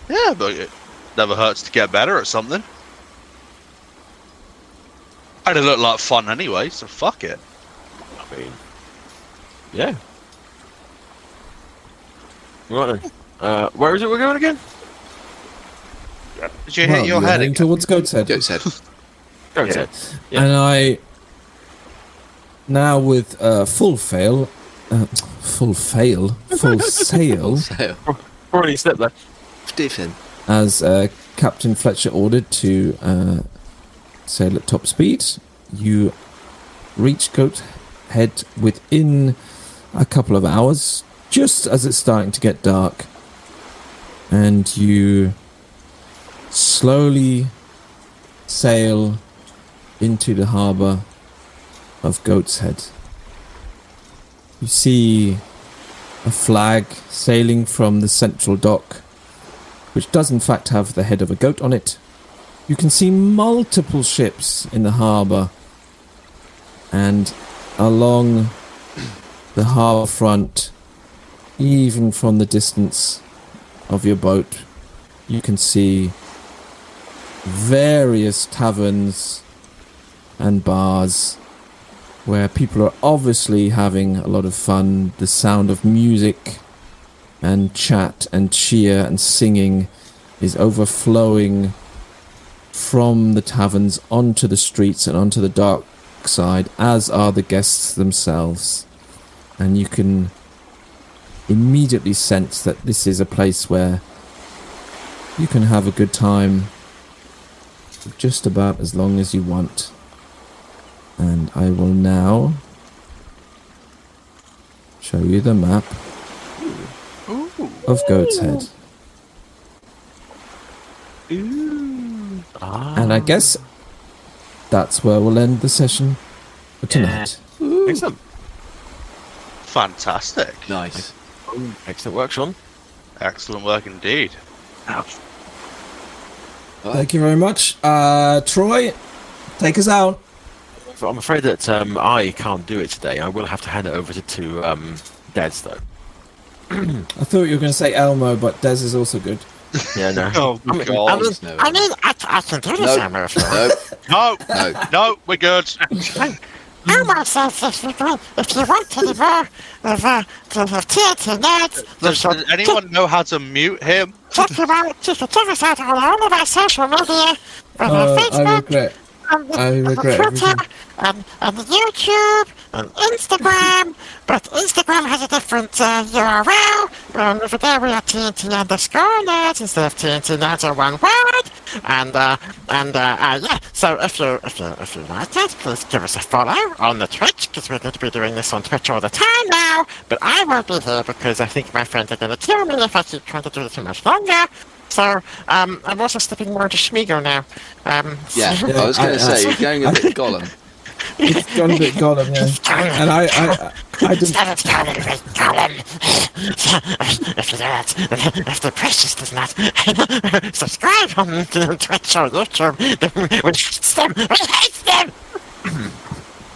Speaker 4: Yeah, but it never hurts to get better at something. I'd look like fun anyway, so fuck it.
Speaker 3: I mean, yeah. Right then. Where is it we're going again?
Speaker 4: Did you hit your
Speaker 1: you're
Speaker 4: head
Speaker 1: heading
Speaker 4: again?
Speaker 1: towards Goat's Head.
Speaker 2: Goat's head.
Speaker 3: Go
Speaker 5: Yeah.
Speaker 3: Yeah.
Speaker 1: And I, now with full sail,
Speaker 2: So,
Speaker 3: Already slept there.
Speaker 2: Stephen.
Speaker 1: as Captain Fletcher ordered to sail at top speed, you reach Goat Head within a couple of hours, just as it's starting to get dark, and you slowly sail into the harbour of Goat's Head. You see a flag sailing from the central dock, which does in fact have the head of a goat on it. You can see multiple ships in the harbour, and along the harbour front, even from the distance of your boat, you can see various taverns and bars where people are obviously having a lot of fun. The sound of music and chat and cheer and singing is overflowing from the taverns onto the streets and onto the dark side, as are the guests themselves. And you can immediately sense that this is a place where you can have a good time for just about as long as you want. And I will now show you the map of Goat's Head. And I guess that's where we'll end the session for tonight.
Speaker 3: Excellent.
Speaker 4: Fantastic.
Speaker 2: Nice.
Speaker 3: Excellent work, Sean.
Speaker 4: Excellent work indeed.
Speaker 1: Thank you very much. Troy, take us out.
Speaker 3: I'm afraid that I can't do it today. I will have to hand it over to Dez, though.
Speaker 1: I thought you were going to say Elmo, but Des is also good.
Speaker 3: Yeah, no.
Speaker 4: Oh, God.
Speaker 3: I can do this, Elmo.
Speaker 4: No, we're good.
Speaker 7: Elmo says if you want any more of TNT Nadz,
Speaker 4: Does anyone know how to mute him?
Speaker 7: check him out. You can check us out on all of our social media. On our Facebook,
Speaker 1: I regret
Speaker 7: Twitter,
Speaker 1: everything.
Speaker 7: and YouTube, and Instagram. But Instagram has a different URL. Over there we are TNT_Nadz instead of TNT Nadz or one word. And yeah. So if you like it, please give us a follow on the Twitch, because we're going to be doing this on Twitch all the time now. But I won't be here because I think my friends are going to kill me if I keep trying to do this too much longer. So, I'm also stepping more into Schmigo now.
Speaker 2: Yeah, I was going to say, you're going a bit Gollum.
Speaker 1: It's gone a bit Gollum, yeah. And I didn't...
Speaker 7: If the precious does not subscribe on Twitch or YouTube, then we hate them!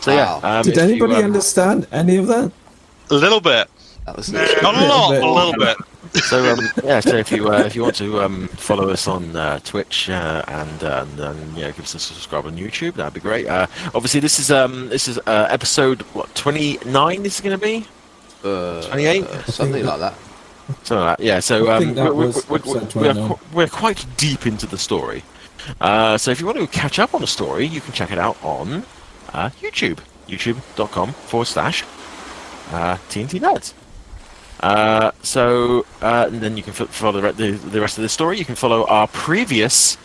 Speaker 3: So yeah,
Speaker 1: Did anybody understand any of that?
Speaker 4: A little bit.
Speaker 2: That was
Speaker 4: Not a lot, but a little bit.
Speaker 3: So so if you want to follow us on Twitch and give us a subscribe on YouTube, that'd be great. Obviously, this is episode 29. This is going to be 28,
Speaker 2: something like that.
Speaker 3: something like that. Yeah. So
Speaker 1: I think that was episode 29.
Speaker 3: we're quite deep into the story. So if you want to catch up on the story, you can check it out on YouTube, youtube.com/TNT Nadz. And then you can follow the rest of the story. You can follow our previous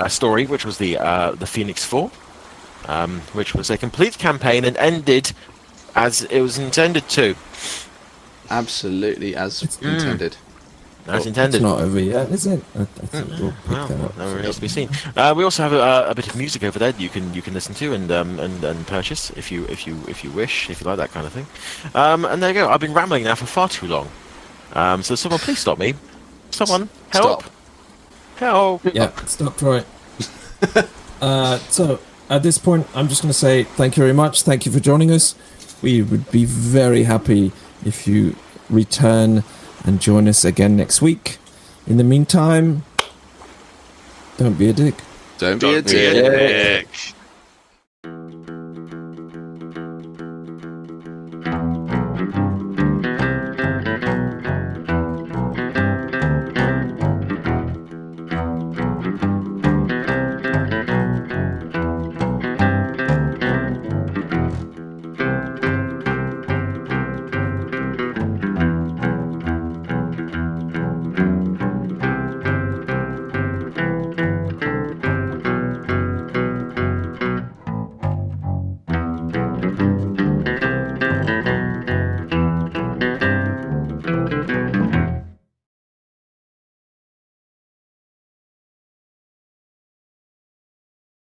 Speaker 3: story, which was the Phoenix 4, which was a complete campaign and ended as it was intended to.
Speaker 2: Absolutely, as intended.
Speaker 3: As intended.
Speaker 1: It's not over yet, is it? I think we'll pick
Speaker 3: Well,
Speaker 1: that up.
Speaker 3: that remains to be seen. We also have a bit of music over there that you can listen to and purchase if you wish, if you like that kind of thing. And there you go. I've been rambling now for far too long. So someone please stop me. Someone help.
Speaker 2: Stop.
Speaker 3: Help.
Speaker 1: Yeah, stop, Troy. So, at this point, I'm just going to say thank you very much. Thank you for joining us. We would be very happy if you return and join us again next week. In the meantime, don't be a dick.
Speaker 2: Don't be a dick.